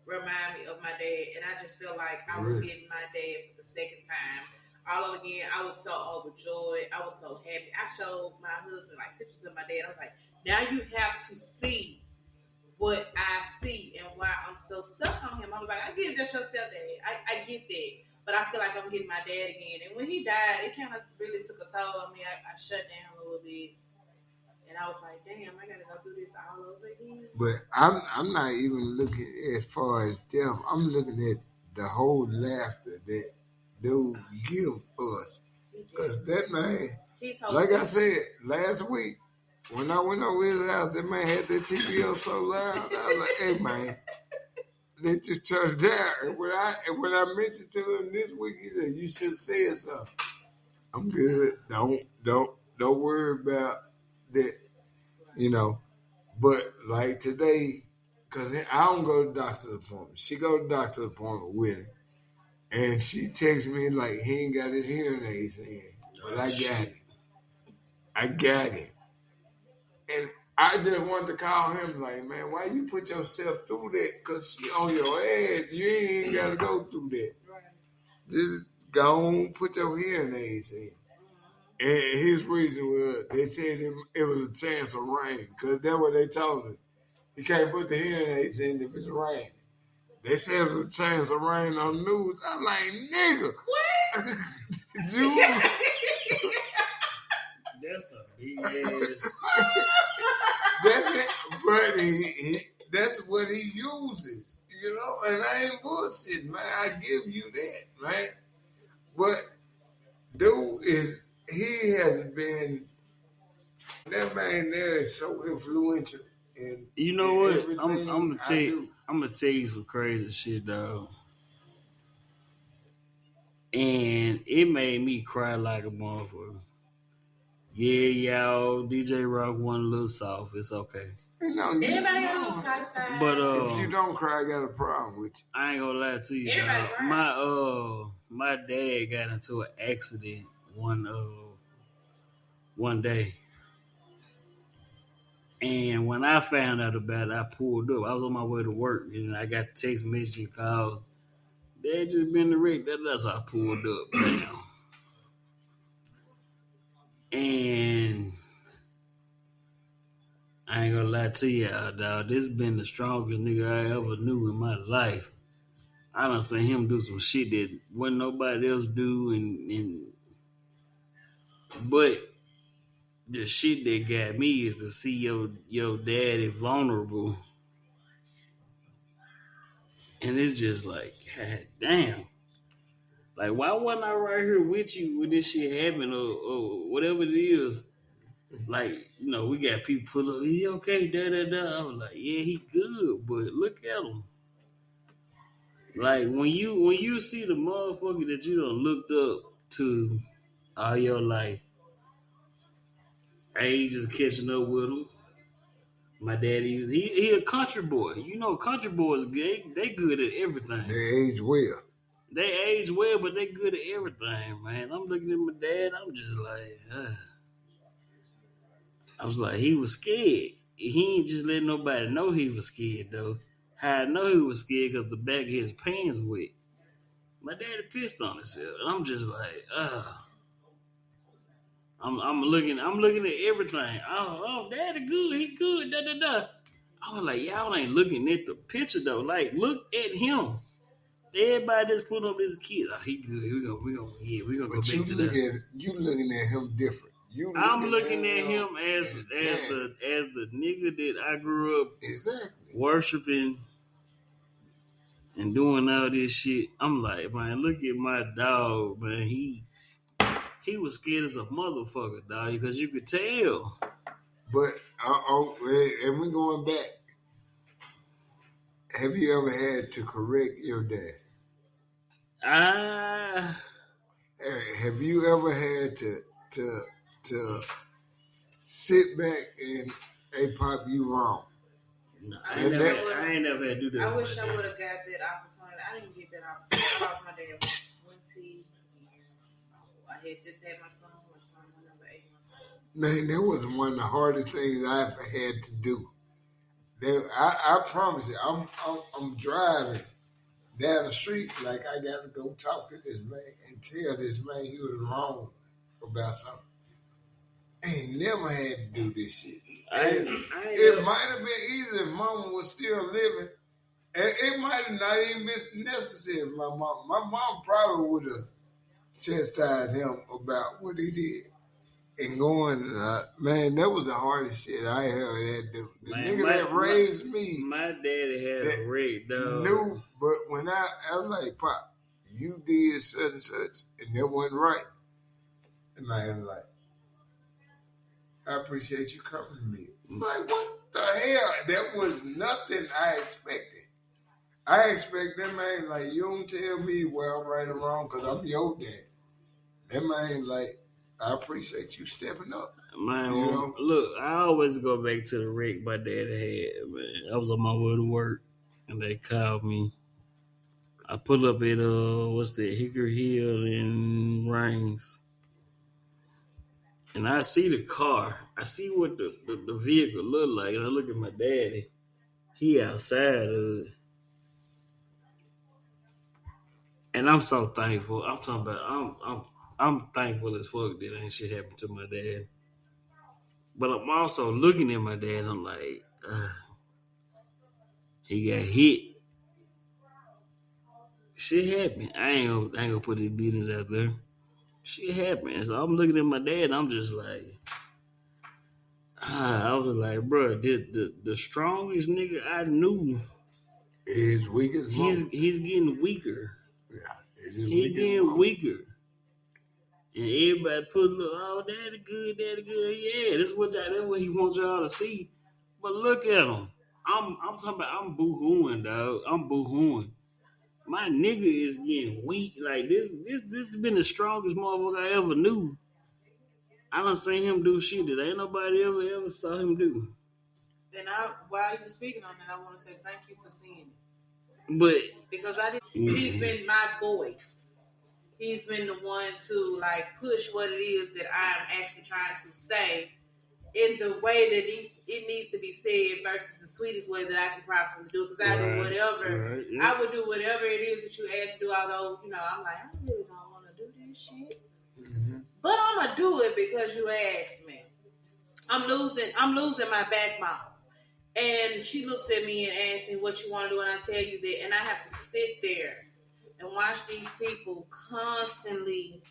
remind me of my dad. And I just feel like I was getting my dad for the second time. All over again, I was so overjoyed. I was so happy. I showed my husband, like, pictures of my dad. I was like, now you have to see what I see and why I'm so stuck on him. I was like, I get it, that's your stepdad. I get that. But I feel like I'm getting my dad again. And when he died, it kind of really took a toll on me. I shut down a little bit. And I was like, damn, I got to go through this all over again. But I'm not even looking as far as death. I'm looking at the whole laughter that dude give us. Because that man, like I said, last week, when I went over his house, that man had that TV up so loud. I was like, hey, man. They just turned down. And when I mentioned to him this week, he said, "You should have said something." I'm good. Don't worry about that. But like today, because I don't go to doctor's appointment. She go to doctor's appointment with him, and she texts me like he ain't got his hearing aids in, but I got it, and I just wanted to call him like, man, why you put yourself through that? Because she on your ass. You ain't got to go through that. Right. Just go on, put your hearing aids in. And his reason was, they said it was a chance of rain. Because that's what they told him. You can't put the hearing aids in if it's raining. They said it was a chance of rain on the news. I'm like, nigga. What? That's a big ass. That's it, but that's what he uses, and I ain't bullshit, man. I give you that, man. But dude he has been, that man there is so influential. And you know what? I'm gonna tell you some crazy shit, dog. And it made me cry like a motherfucker. Yeah, y'all, DJ Rock went a little soft. It's okay. Everybody got a little soft side. But if you don't cry, I got a problem with you. I ain't gonna lie to you, dog. My dad got into an accident one one day. And when I found out about it, I pulled up. I was on my way to work, and I got the text message calls. Dad just been in the wreck. That's how I pulled up. Bam. And I ain't gonna lie to y'all, dog. This been the strongest nigga I ever knew in my life. I done seen him do some shit that wasn't nobody else do, but the shit that got me is to see your daddy vulnerable, and it's just like, God damn. Like, why wasn't I right here with you when this shit happened or whatever it is? Like, we got people pull up, he okay, da. I was like, yeah, he good, but look at him. Like, when you see the motherfucker that you done looked up to all your life, I ain't just catching up with him. My daddy, he a country boy. Country boys, they good at everything. They age well. They age well, but they good at everything, man. I'm looking at my dad, I'm just like, I was like, he was scared. He ain't just letting nobody know he was scared, though. How I know he was scared because the back of his pants wet. My daddy pissed on himself, and I'm just like, I'm looking at everything. Oh, daddy good, he good, da. I was like, y'all ain't looking at the picture though. Like, look at him. Everybody just put up this kid. Oh, he good. We gonna go back to that. You looking at him different. I'm looking at him as the nigga that I grew up worshiping and doing all this shit. I'm like, man, look at my dog, man. He was scared as a motherfucker, dog, because you could tell. But and we're going back. Have you ever had to correct your dad? Have you ever had to sit back and, hey, Pop, you wrong? No, I ain't never had to do that. I wish I would have got that opportunity. I didn't get that opportunity. I lost my dad for 20 years. I had just had my son. My son was number 8 months old. Man, that was one of the hardest things I ever had to do. I promise you, I'm driving down the street like I got to go talk to this man and tell this man he was wrong about something. I ain't never had to do this shit. It might have been easy if Mama was still living, and it might have not even been necessary. My mom probably would have chastised him about what he did. And going, man, that was the hardest shit I ever had to do. The nigga that raised me. My daddy had a wreck, dog. Knew, but when I was like, Pop, you did such and such, and that wasn't right. And I was like, I appreciate you coming to me. I'm like, what the hell? That was nothing I expected. I expect that man, like, you don't tell me where I'm right or wrong because I'm your dad. That man, like, I appreciate you stepping up. Man, look, I always go back to the wreck my daddy had, man. I was on my way to work, and they called me. I pulled up at, Hickory Hill in Rains. And I see the car. I see what the vehicle look like, and I look at my daddy. He outside of it. And I'm so thankful. I'm talking about, I'm thankful as fuck that ain't shit happened to my dad. But I'm also looking at my dad, I'm like, he got hit. Shit happened. I ain't gonna put his business out there. Shit happened. So I'm looking at my dad, I'm just like, I was like, bro, the strongest nigga I knew is weak as he's getting weaker. Yeah, he's getting weaker. And everybody put, oh, daddy good. Yeah, that's what he wants y'all to see. But look at him. I'm talking about, I'm boo-hooing, dog. I'm boo-hooing. My nigga is getting weak. Like, this has been the strongest motherfucker I ever knew. I done seen him do shit that ain't nobody ever saw him do. Then while you were speaking on that, I want to say thank you for seeing it. But because I didn't. He's been my voice. he's been the one to like push what it is that I'm actually trying to say in the way that it needs to be said versus the sweetest way that I can possibly do. Because I do whatever. I would do whatever it is that you ask to do, although, I'm like, I really don't want to do this shit. Mm-hmm. But I'm going to do it because you asked me. I'm losing my backbone. And she looks at me and asks me what you want to do, and I tell you that, and I have to sit there and watch these people constantly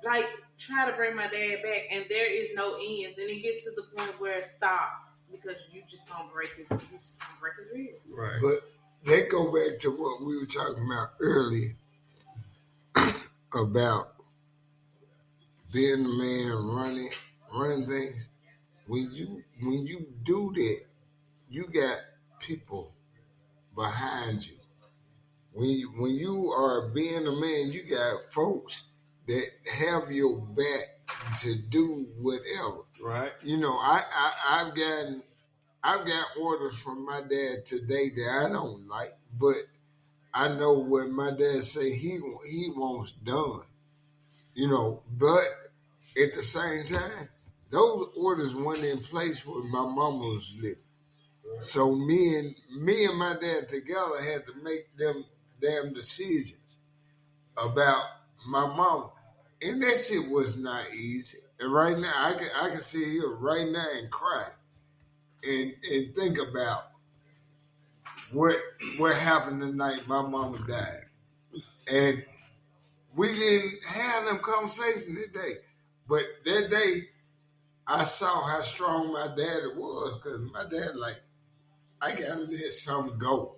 like try to bring my dad back, and there is no ends, and it gets to the point where it stop because you just gonna break his ribs. Right. But they go back to what we were talking about earlier about being the man running things. When you do that, you got people behind you. When you are being a man, you got folks that have your back to do whatever. Right. I've got orders from my dad today that I don't like, but I know what my dad say he wants done. But at the same time, those orders weren't in place when my mama was living. So me and my dad together had to make them damn decisions about my mama. And that shit was not easy. And right now, I can sit here right now and cry and think about what happened the night my mama died. And we didn't have them conversations that day. But that day, I saw how strong my daddy was, because my dad, like, I gotta let something go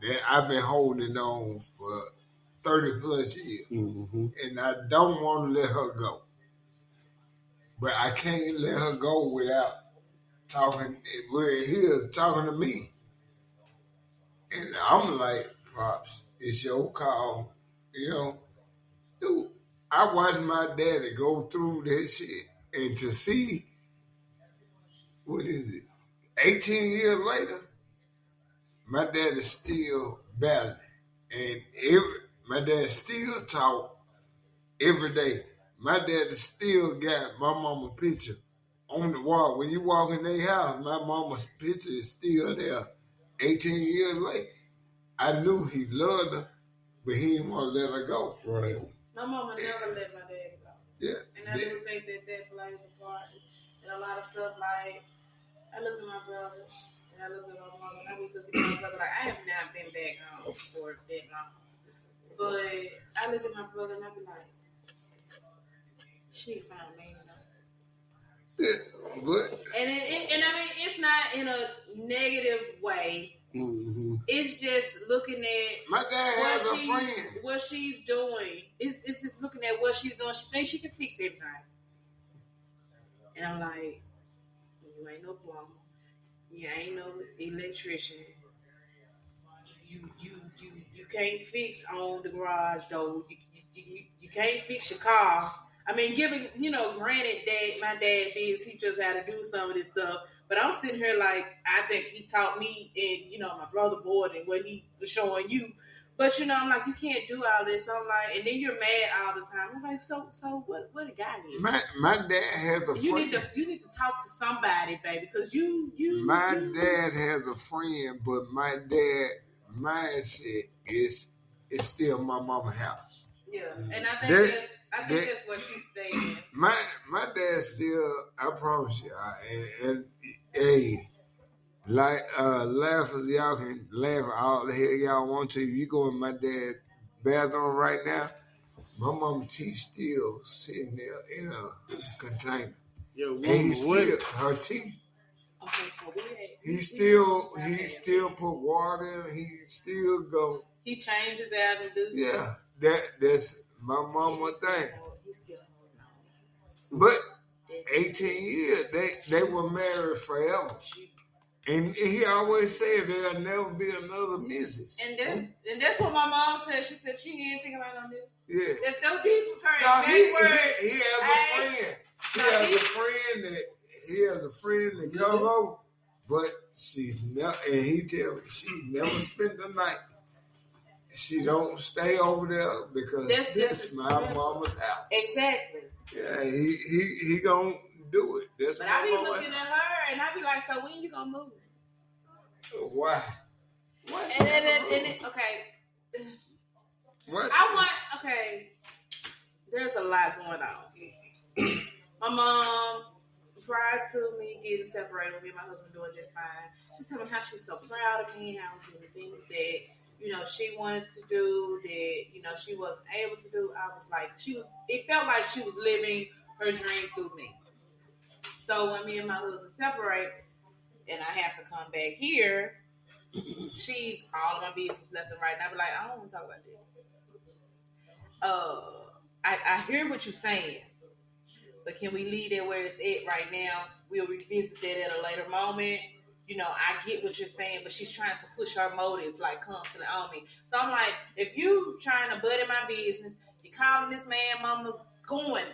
that I've been holding on for 30 plus years. Mm-hmm. And I don't want to let her go. But I can't let her go without talking to me. And I'm like, Pops, it's your call. Dude, I watched my daddy go through that shit. And to see, 18 years later, my dad is still battling. And my dad still talk every day. My dad still got my mama's picture on the wall. When you walk in their house, my mama's picture is still there 18 years later. I knew he loved her, but he didn't want to let her go. Right. My mama never let my dad go. Yeah. And I do think that plays a part in a lot of stuff. Like, I look at my brother, and I look at my mother, and I look at my brother. Like, I have not been back home for that long. But I look at my brother, and I be like, she found me, And I mean, it's not in a negative way. Mm-hmm. It's just looking at my dad has a friend. What she's doing. It's just looking at what she's doing. She thinks she can fix everything. And I'm like, you ain't no plumber. You ain't no electrician. You can't fix on the garage door. You can't fix your car. I mean, granted that my dad did teach us how to do some of this stuff, but I'm sitting here like, I think he taught me and, my brother board and what he was showing you. But, I'm like, you can't do all this. I'm like, and then you're mad all the time. I was like, so what a guy is. My dad has a friend. You need to talk to somebody, baby, because My dad has a friend, but my dad mindset is still my mama's house. Yeah, and I think that's what she's saying. My dad still, I promise you, and hey, like laugh as y'all can laugh all the hell y'all want to. If you go in my dad's bathroom right now, my mama teeth still sitting there in a container. Yo, and he still her teeth. Okay, so he still put water in. He still go. He changes out and do. Yeah, that's my mama thing. He's still holding on. But 18 years, they were married forever. And he always said there'll never be another Mrs. And that's what my mom said. She said she didn't think about no this. Yeah. If these was her exact words. He has a friend. He has a friend that comes over, but she's never. And he tell me she never spent the night. she don't stay over there because That's this is my disrespectful. mama's house. Exactly. Yeah, he gonna do it. That's But my I be mama's looking at her and I be like, so when you gonna move? Why? What's And okay. Okay. There's a lot going on. My mom, prior to me getting separated, me and my husband doing just fine. She was telling me how she was so proud of me, how I was doing the things that, she wanted to do, that, she wasn't able to do. I was like, it felt like she was living her dream through me. So when me and my husband separate and I have to come back here, she's all of my business left and right. And I be like, I don't want to talk about that. I hear what you're saying, but can we leave it where it's at right now? We'll revisit that at a later moment. I get what you're saying, but she's trying to push her motive like constantly on me. So I'm like, if you trying to butt in my business, you calling this man mama's going.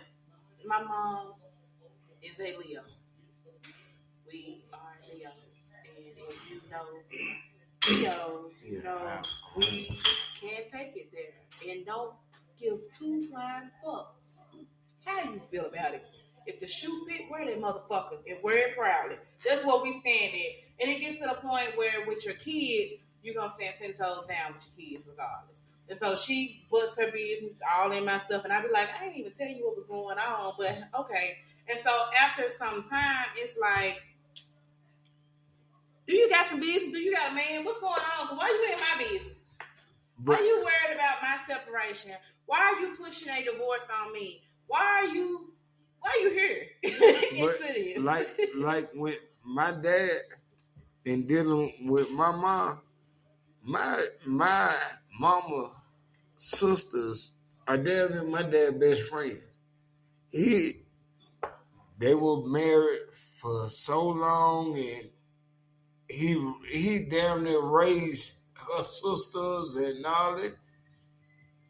My mom is a Leo. We are Leos. And if you know Leos, we can't take it there. And don't give two flying fucks. How you feel about it? If the shoe fit, wear that motherfucker and wear it proudly. That's what we stand in. And it gets to the point where with your kids, you're going to stand 10 toes down with your kids regardless. And so she busts her business all in my stuff. And I be like, I didn't even tell you what was going on, but okay. And so after some time, it's like, do you got some business? Do you got a man? What's going on? Why are you in my business? Why are you worried about my separation? Why are you pushing a divorce on me? Why are you here into this? Like with my dad and dealing with my mom, my mama sisters are damn near my dad's best friend. They were married for so long, and he damn near raised her sisters and all that.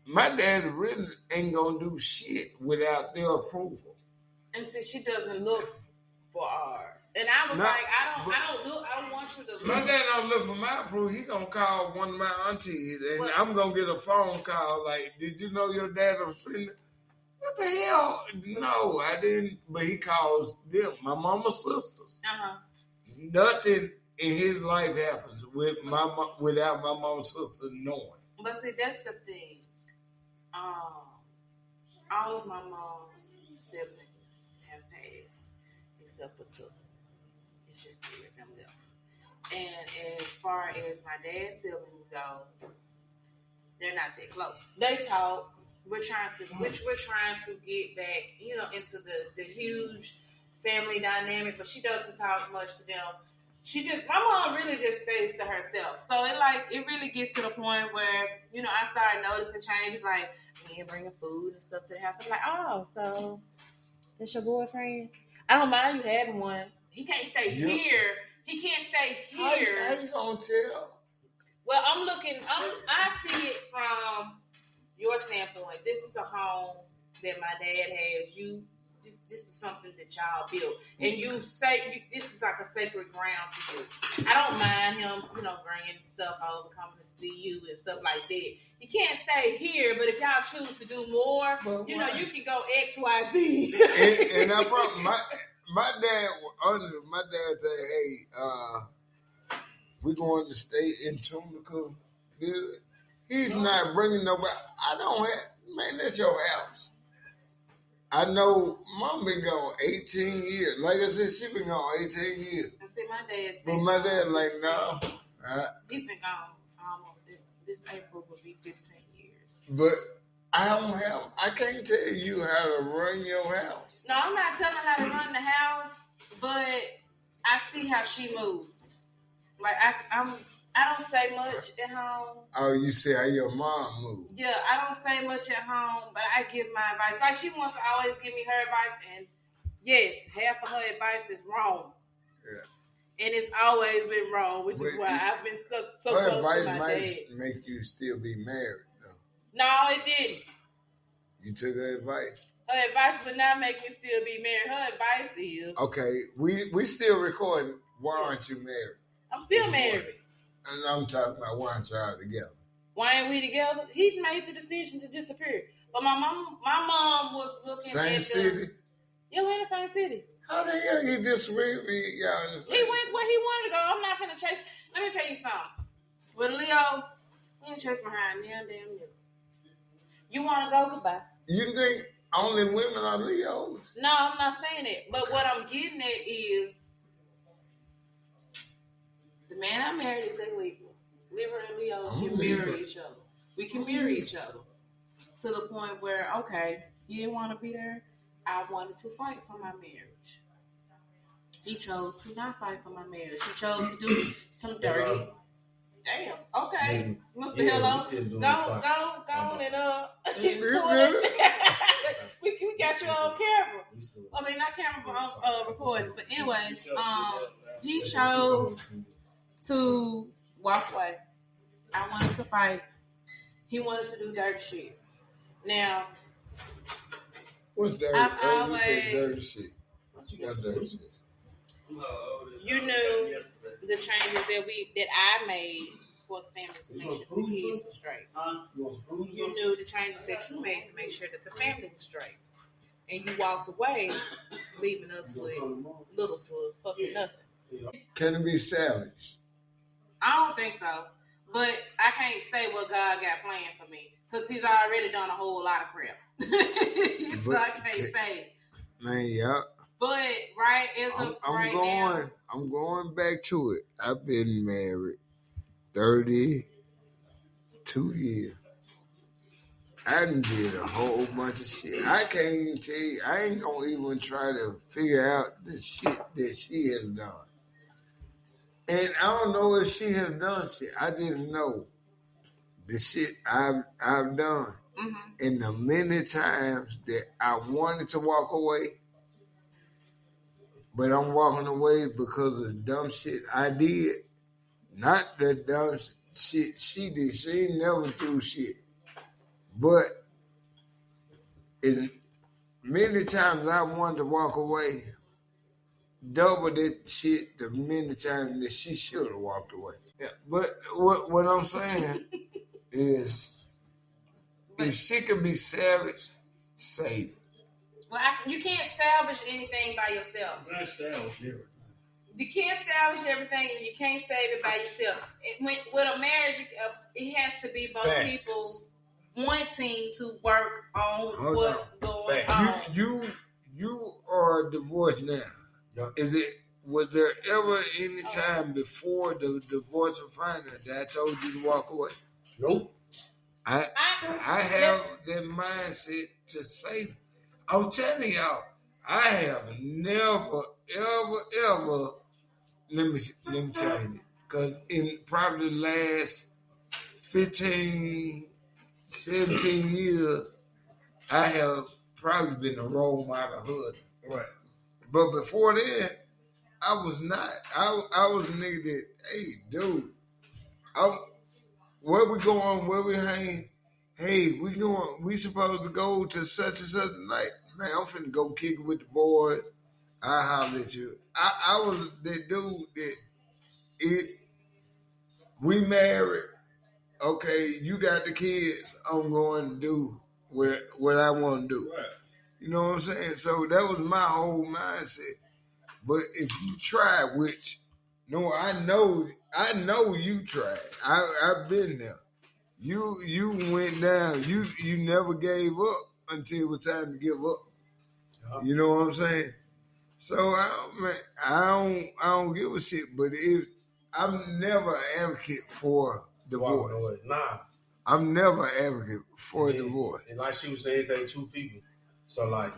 My dad really ain't gonna do shit without their approval. And see, she doesn't look for ours. And I was I don't want you to look. My dad don't look for my approval. He gonna call one of my aunties, and I'm gonna get a phone call like, "Did you know your dad was friendly?" What the hell? No, I didn't. But he calls them my mama's sisters. Nothing in his life happens without my mama's sister knowing. But see, that's the thing. All of my mom's siblings have passed, except for two. It's just three of them left. And as far as my dad's siblings go, they're not that close. They talk. We're trying to get back, into the huge family dynamic, but she doesn't talk much to them. My mom really just stays to herself. So it really gets to the point where, I started noticing changes, like me bringing food and stuff to the house. I'm like, oh, so that's your boyfriend? I don't mind you having one. He can't stay here. He can't stay here. How you gonna tell? Well, I see it from your standpoint. This is a home that my dad has. This is something that y'all built, and you say this is like a sacred ground to you. I don't mind him, bringing stuff over, coming to see you and stuff like that. He can't stay here, but if y'all choose to do more, you can go X, Y, Z. and I probably my dad said, "Hey, we're going to stay in Tunica." He's not bringing nobody. I don't have, man. That's your house. I know mom been gone 18 years. Like I said, she been gone 18 years. I said my dad's been gone. But my dad like, no. He's been gone almost, this April will be 15 years. But I can't tell you how to run your house. No, I'm not telling her how to run the house, but I see how she moves. Like I don't say much at home. Oh, you see how your mom moves? Yeah, I don't say much at home, but I give my advice. Like, she wants to always give me her advice, and yes, half of her advice is wrong. Yeah. And it's always been wrong, which is why I've been stuck so close to my dad. Her advice might make you still be married, though. No, it didn't. You took her advice? Her advice would not make me still be married. Her advice is... Okay, we still recording. Why aren't you married? I'm still married. And I'm talking about why aren't y'all together? Why ain't we together? He made the decision to disappear. But my mom was looking Same at city. Yeah, we're in the same city. How the hell he disappeared? Y'all in the He went where he wanted to go. I'm not finna chase. Let me tell you something. With Leo, he ain't chase behind me, damn nigga. You want to go? Goodbye. You think only women are Leos? No, I'm not saying it. But what I'm getting at is the man I married is a Libra. Libra and Leos can mirror each other. We can mirror each other to the point where, okay, you didn't want to be there. I wanted to fight for my marriage. He chose to not fight for my marriage. He chose to do some dirty. Damn. Okay, Mr. Hello, go and we got you on camera. I mean, not camera, but recording. But anyways, he chose to walk away. I wanted to fight. He wanted to do dirty shit. Now, what's dirty? You said dirty shit. What's dirty shit? You knew the changes that I made for the family to make sure that the kids were straight. You knew the changes that you made to make sure that the family was straight. And you walked away, leaving us with little to fucking nothing. Can it be salvaged? I don't think so. But I can't say what God got planned for me. Because he's already done a whole lot of crap. So I can't say. Man, yeah. But right as of right now, I'm going back to it. I've been married 32 years. I done did a whole bunch of shit. I can't even tell you. I ain't gonna even try to figure out the shit that she has done. And I don't know if she has done shit. I just know the shit I've done. Mm-hmm. And the many times that I wanted to walk away, but I'm walking away because of the dumb shit I did. Not the dumb shit she did. She ain't never threw shit. But as many times I wanted to walk away, double that shit the many times that she should have walked away. Yeah, but what I'm saying is, if she can be savage, save it. Well, you can't salvage anything by yourself. You can't salvage everything. You can't salvage everything, and you can't save it by yourself. With a marriage, it has to be both people wanting to work on what's going on. You are divorced now. Yeah. Was there ever any time before the divorce or finance that I told you to walk away? Nope. I have that mindset to save it. I'm telling y'all, I have never, ever, let me change it. Because in probably the last 15, 17 years, I have probably been a role model husband. Right. But before then, I was not. I was a nigga that, hey, dude, where we going, where we hang? Hey, we supposed to go to such and such night. Man, I'm finna go kick it with the boys. I holler at you. I was that dude that we married. Okay, you got the kids. I'm going to do what I want to do. Right. You know what I'm saying? So that was my whole mindset. But if you try, which no, I know you tried. I've been there. You went down. You never gave up until it was time to give up. Yeah. You know what I'm saying? So I don't give a shit. But I'm never an advocate for divorce. Nah, I'm never an advocate for divorce. And like she was saying, it takes two people. So like,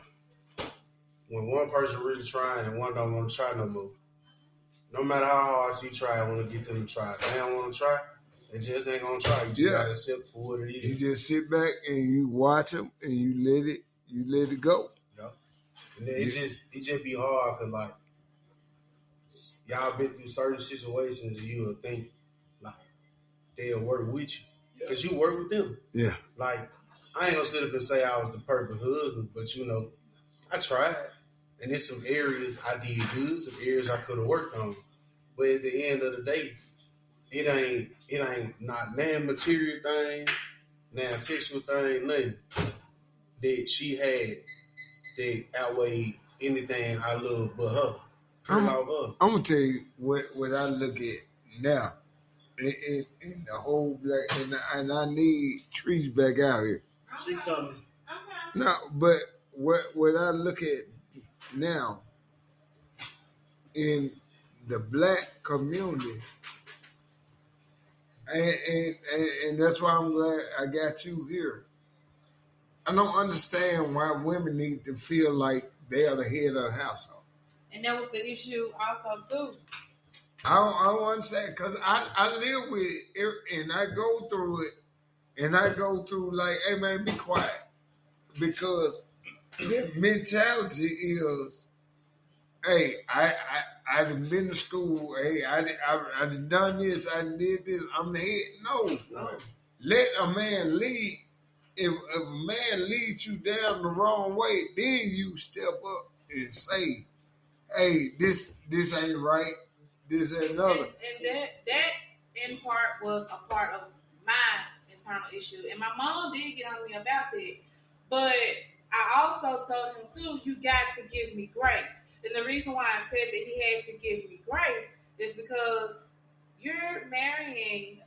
when one person really trying and one don't want to try no more, no matter how hard you try, I want to get them to try. If they don't want to try, they just ain't gonna try. You just gotta accept for what it is. You just sit back and you watch them and you let it go. Yeah. And then it just be hard because like y'all been through certain situations and you'll think like they'll work with you because you work with them. Yeah. Like I ain't gonna sit up and say I was the perfect husband, but I tried. And there's some areas I did good, some areas I could have worked on. But at the end of the day, it ain't not nan material thing, nan sexual thing, nothing that she had that outweighed anything I love but her. I'm Her. gonna tell you what I look at now in the whole black, and I need Trees back out here. She coming. No, but what I look at now in the black community, and that's why I'm glad I got you here. I don't understand why women need to feel like they are the head of the household. And that was the issue also too. I don't understand because I live with it and I go through it and I go through like, hey man, be quiet. Because the mentality is, hey, I done been to school, hey, I done done this, I did this, I'm the head. No. Let a man lead. If a man leads you down the wrong way, then you step up and say, hey, this ain't right, this ain't another. And that in part was a part of my internal issue. And my mom did get on me about that. But I also told him too, you got to give me grace. And the reason why I said that he had to give me grace is because you're marrying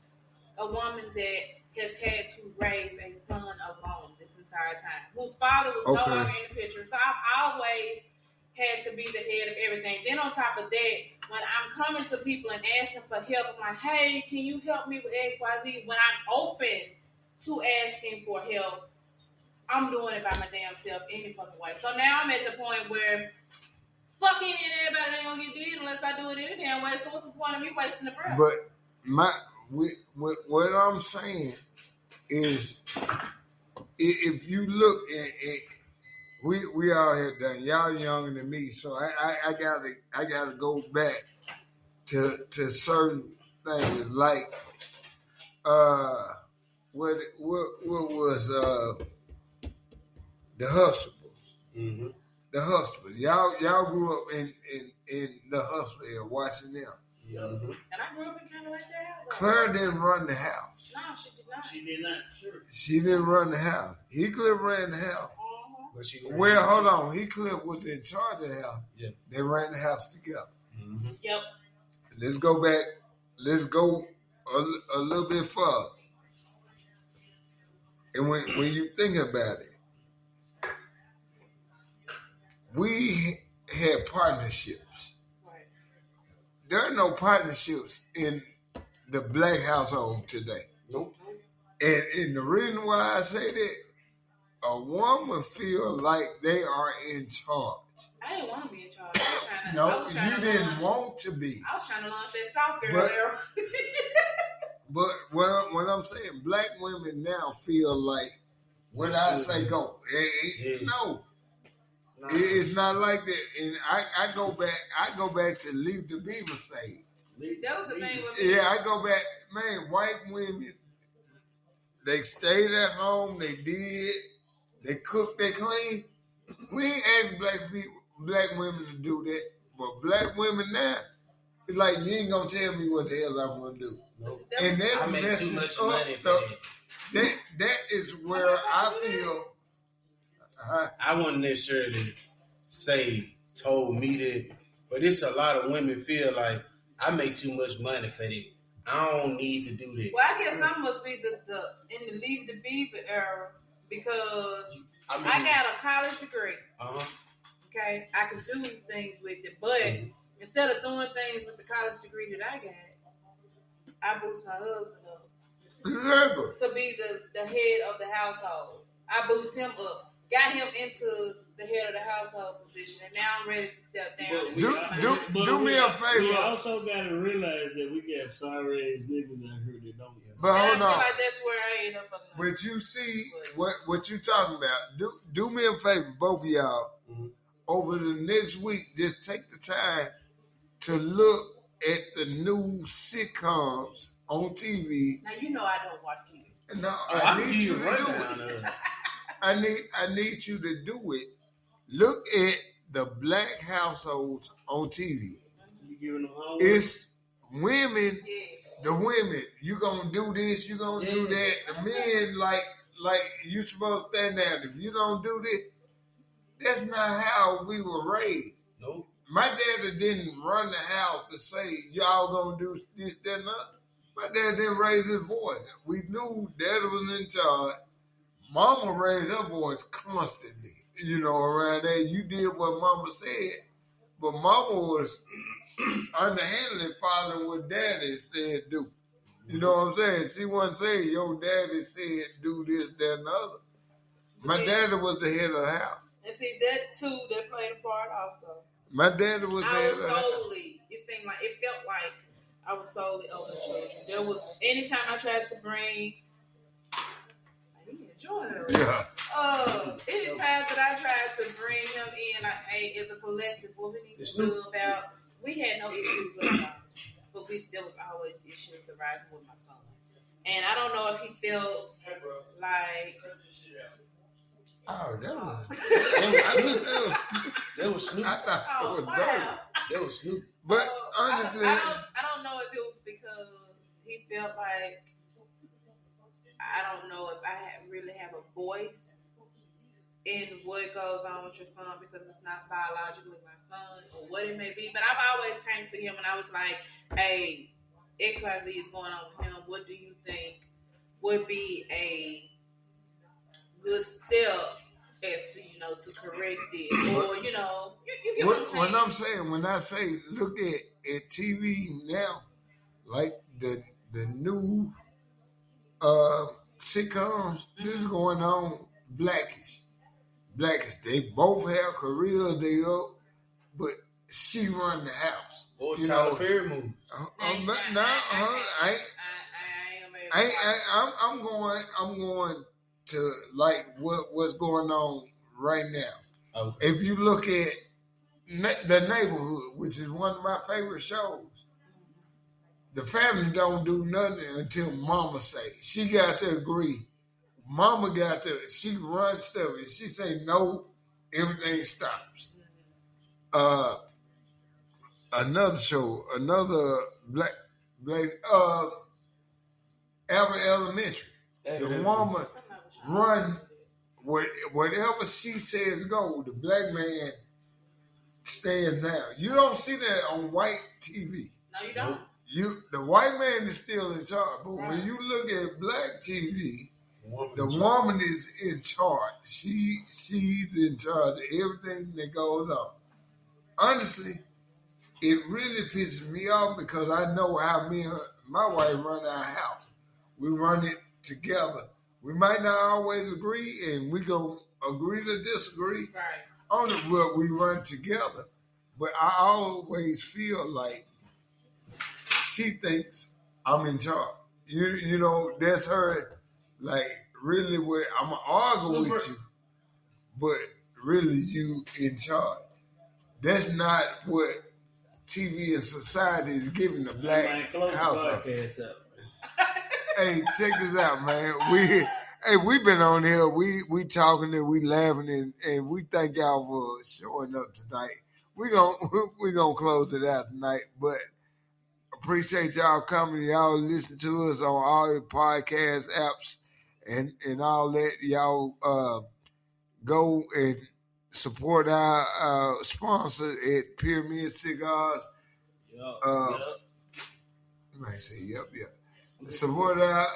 a woman that has had to raise a son alone this entire time, whose father was no longer in the picture. So I've always had to be the head of everything. Then on top of that, when I'm coming to people and asking for help, I'm like, hey, can you help me with X, Y, Z? When I'm open to asking for help, I'm doing it by my damn self any fucking way. So now I'm at the point where fucking and everybody ain't gonna get did unless I do it any damn way. So what's the point of me wasting the breath? But what I'm saying is, if you look at we all have done. Y'all younger than me, so I gotta go back to certain things like what was the Huxtables. Mm-hmm. The Huxtables. Y'all grew up in the Huxtable area watching them. Mm-hmm. And I grew up in kind of like that house. Claire didn't run the house. No, she did not. She did not. Sure. She didn't run the house. Heathcliff ran the house. But she Well, hold on. Heathcliff was in charge of the house. Yeah. They ran the house together. Mm-hmm. Yep. Let's go back. Let's go a little bit further. And when you think about it, we had partnerships. Right. There are no partnerships in the black household today. Nope. And the reason why I say that, a woman feel like they are in charge. I didn't want to be in charge. I No, was trying you to didn't launch. want to be. I was trying to launch that soft girl era. But when I'm saying black women now feel like when I say go, no. It's not like that. And I go back to Leave the Beaver stage. See, that was the thing with me. Yeah, I go back, man, white women, they stayed at home, they cooked, they cleaned. We ain't asked black women to do that. But black women now, it's like, you ain't gonna tell me what the hell I'm gonna do. Nope. And I that make too messes much money for up. that. That is where I feel. I wouldn't necessarily say told me that, but it's a lot of women feel like I make too much money for that. I don't need to do that. Well, I guess I must be the in the Leave the Beaver era because I got a college degree. Uh-huh. Okay, I can do things with it, but instead of doing things with the college degree that I got, I boost my husband up to be the head of the household. I boost him up, got him into the head of the household position, and now I'm ready to step down. Do me a favor. We also got to realize that we got sorry ass niggas out here that don't. But hold and I on. feel like that's where I end up fucking up. But you see what you talking about. Do me a favor, both of y'all. Mm-hmm. Over the next week, just take the time to look at the new sitcoms on TV. Now you know I don't watch TV. No, I I need you to do it. I need you to do it. Look at the black households on TV. You giving them homework? It's women The women, you gonna do this, you gonna do that. The men, like you supposed to stand down. If you don't do this, that's not how we were raised. Nope. My daddy didn't run the house to say, y'all gonna do this, that, and that. My dad didn't raise his voice. We knew daddy was in charge. Mama raised her voice constantly. Around there, you did what mama said, but mama was underhandedly following what daddy said do. You know what I'm saying? She wasn't saying, your daddy said do this, that, and the other. My daddy was the head of the house. And see, that too, that played a part also. My daddy was the head of the house. It seemed like, it felt like I was solely over the children. There was, anytime I tried to bring, enjoying it. Yeah. Anytime that I tried to bring him in, like, hey, as a collective, what we need to do about, we had no issues with our daughters, but there was always issues arising with my son. And I don't know if he felt like... Oh, that was Snoop. I thought it was wow. That was Snoop. But honestly, I don't know if it was because he felt like, I don't know if I really have a voice in what goes on with your son because it's not biologically my son or what it may be. But I've always came to him and I was like, hey, XYZ is going on with him. What do you think would be a good step as to, to correct this? Or, you get what I'm saying? When I say look at TV now, like the new sitcoms, this is going on. Blackish, they both have careers, but she run the house. Or Tyler Perry movies. I'm going to like what's going on right now. Okay. If you look at The Neighborhood, which is one of my favorite shows, the family don't do nothing until mama say. She got to agree. Mama got to, she runs stuff. If she say no, everything stops. Another show, another black Abbott Elementary. The woman run whatever she says go. The black man stands down. You don't see that on white TV. No, you don't. The white man is still in charge, but when you look at black TV, the woman is in charge. She's in charge of everything that goes on. Honestly, it really pisses me off because I know how me and my wife run our house. We run it together. We might not always agree, and we gonna agree to disagree on it, but we run together. But I always feel like she thinks I'm in charge. You know, that's her, like, really what I'm going to argue with you, but really you in charge. That's not what TV and society is giving the black household. Hey, check this out, man. We've been on here. We talking and we laughing and we thank y'all for showing up tonight. We gonna close it out tonight, but appreciate y'all coming. Y'all listen to us on all the podcast apps and all that. Y'all go and support our sponsor at Pyramid Cigars. I might say yep. Support our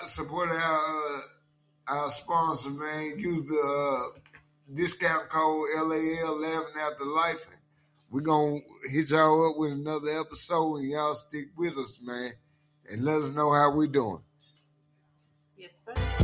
sponsor, man. Use the discount code LAL Laughing After Life. We're going to hit y'all up with another episode, and y'all stick with us, man, and let us know how we doing. Yes, sir.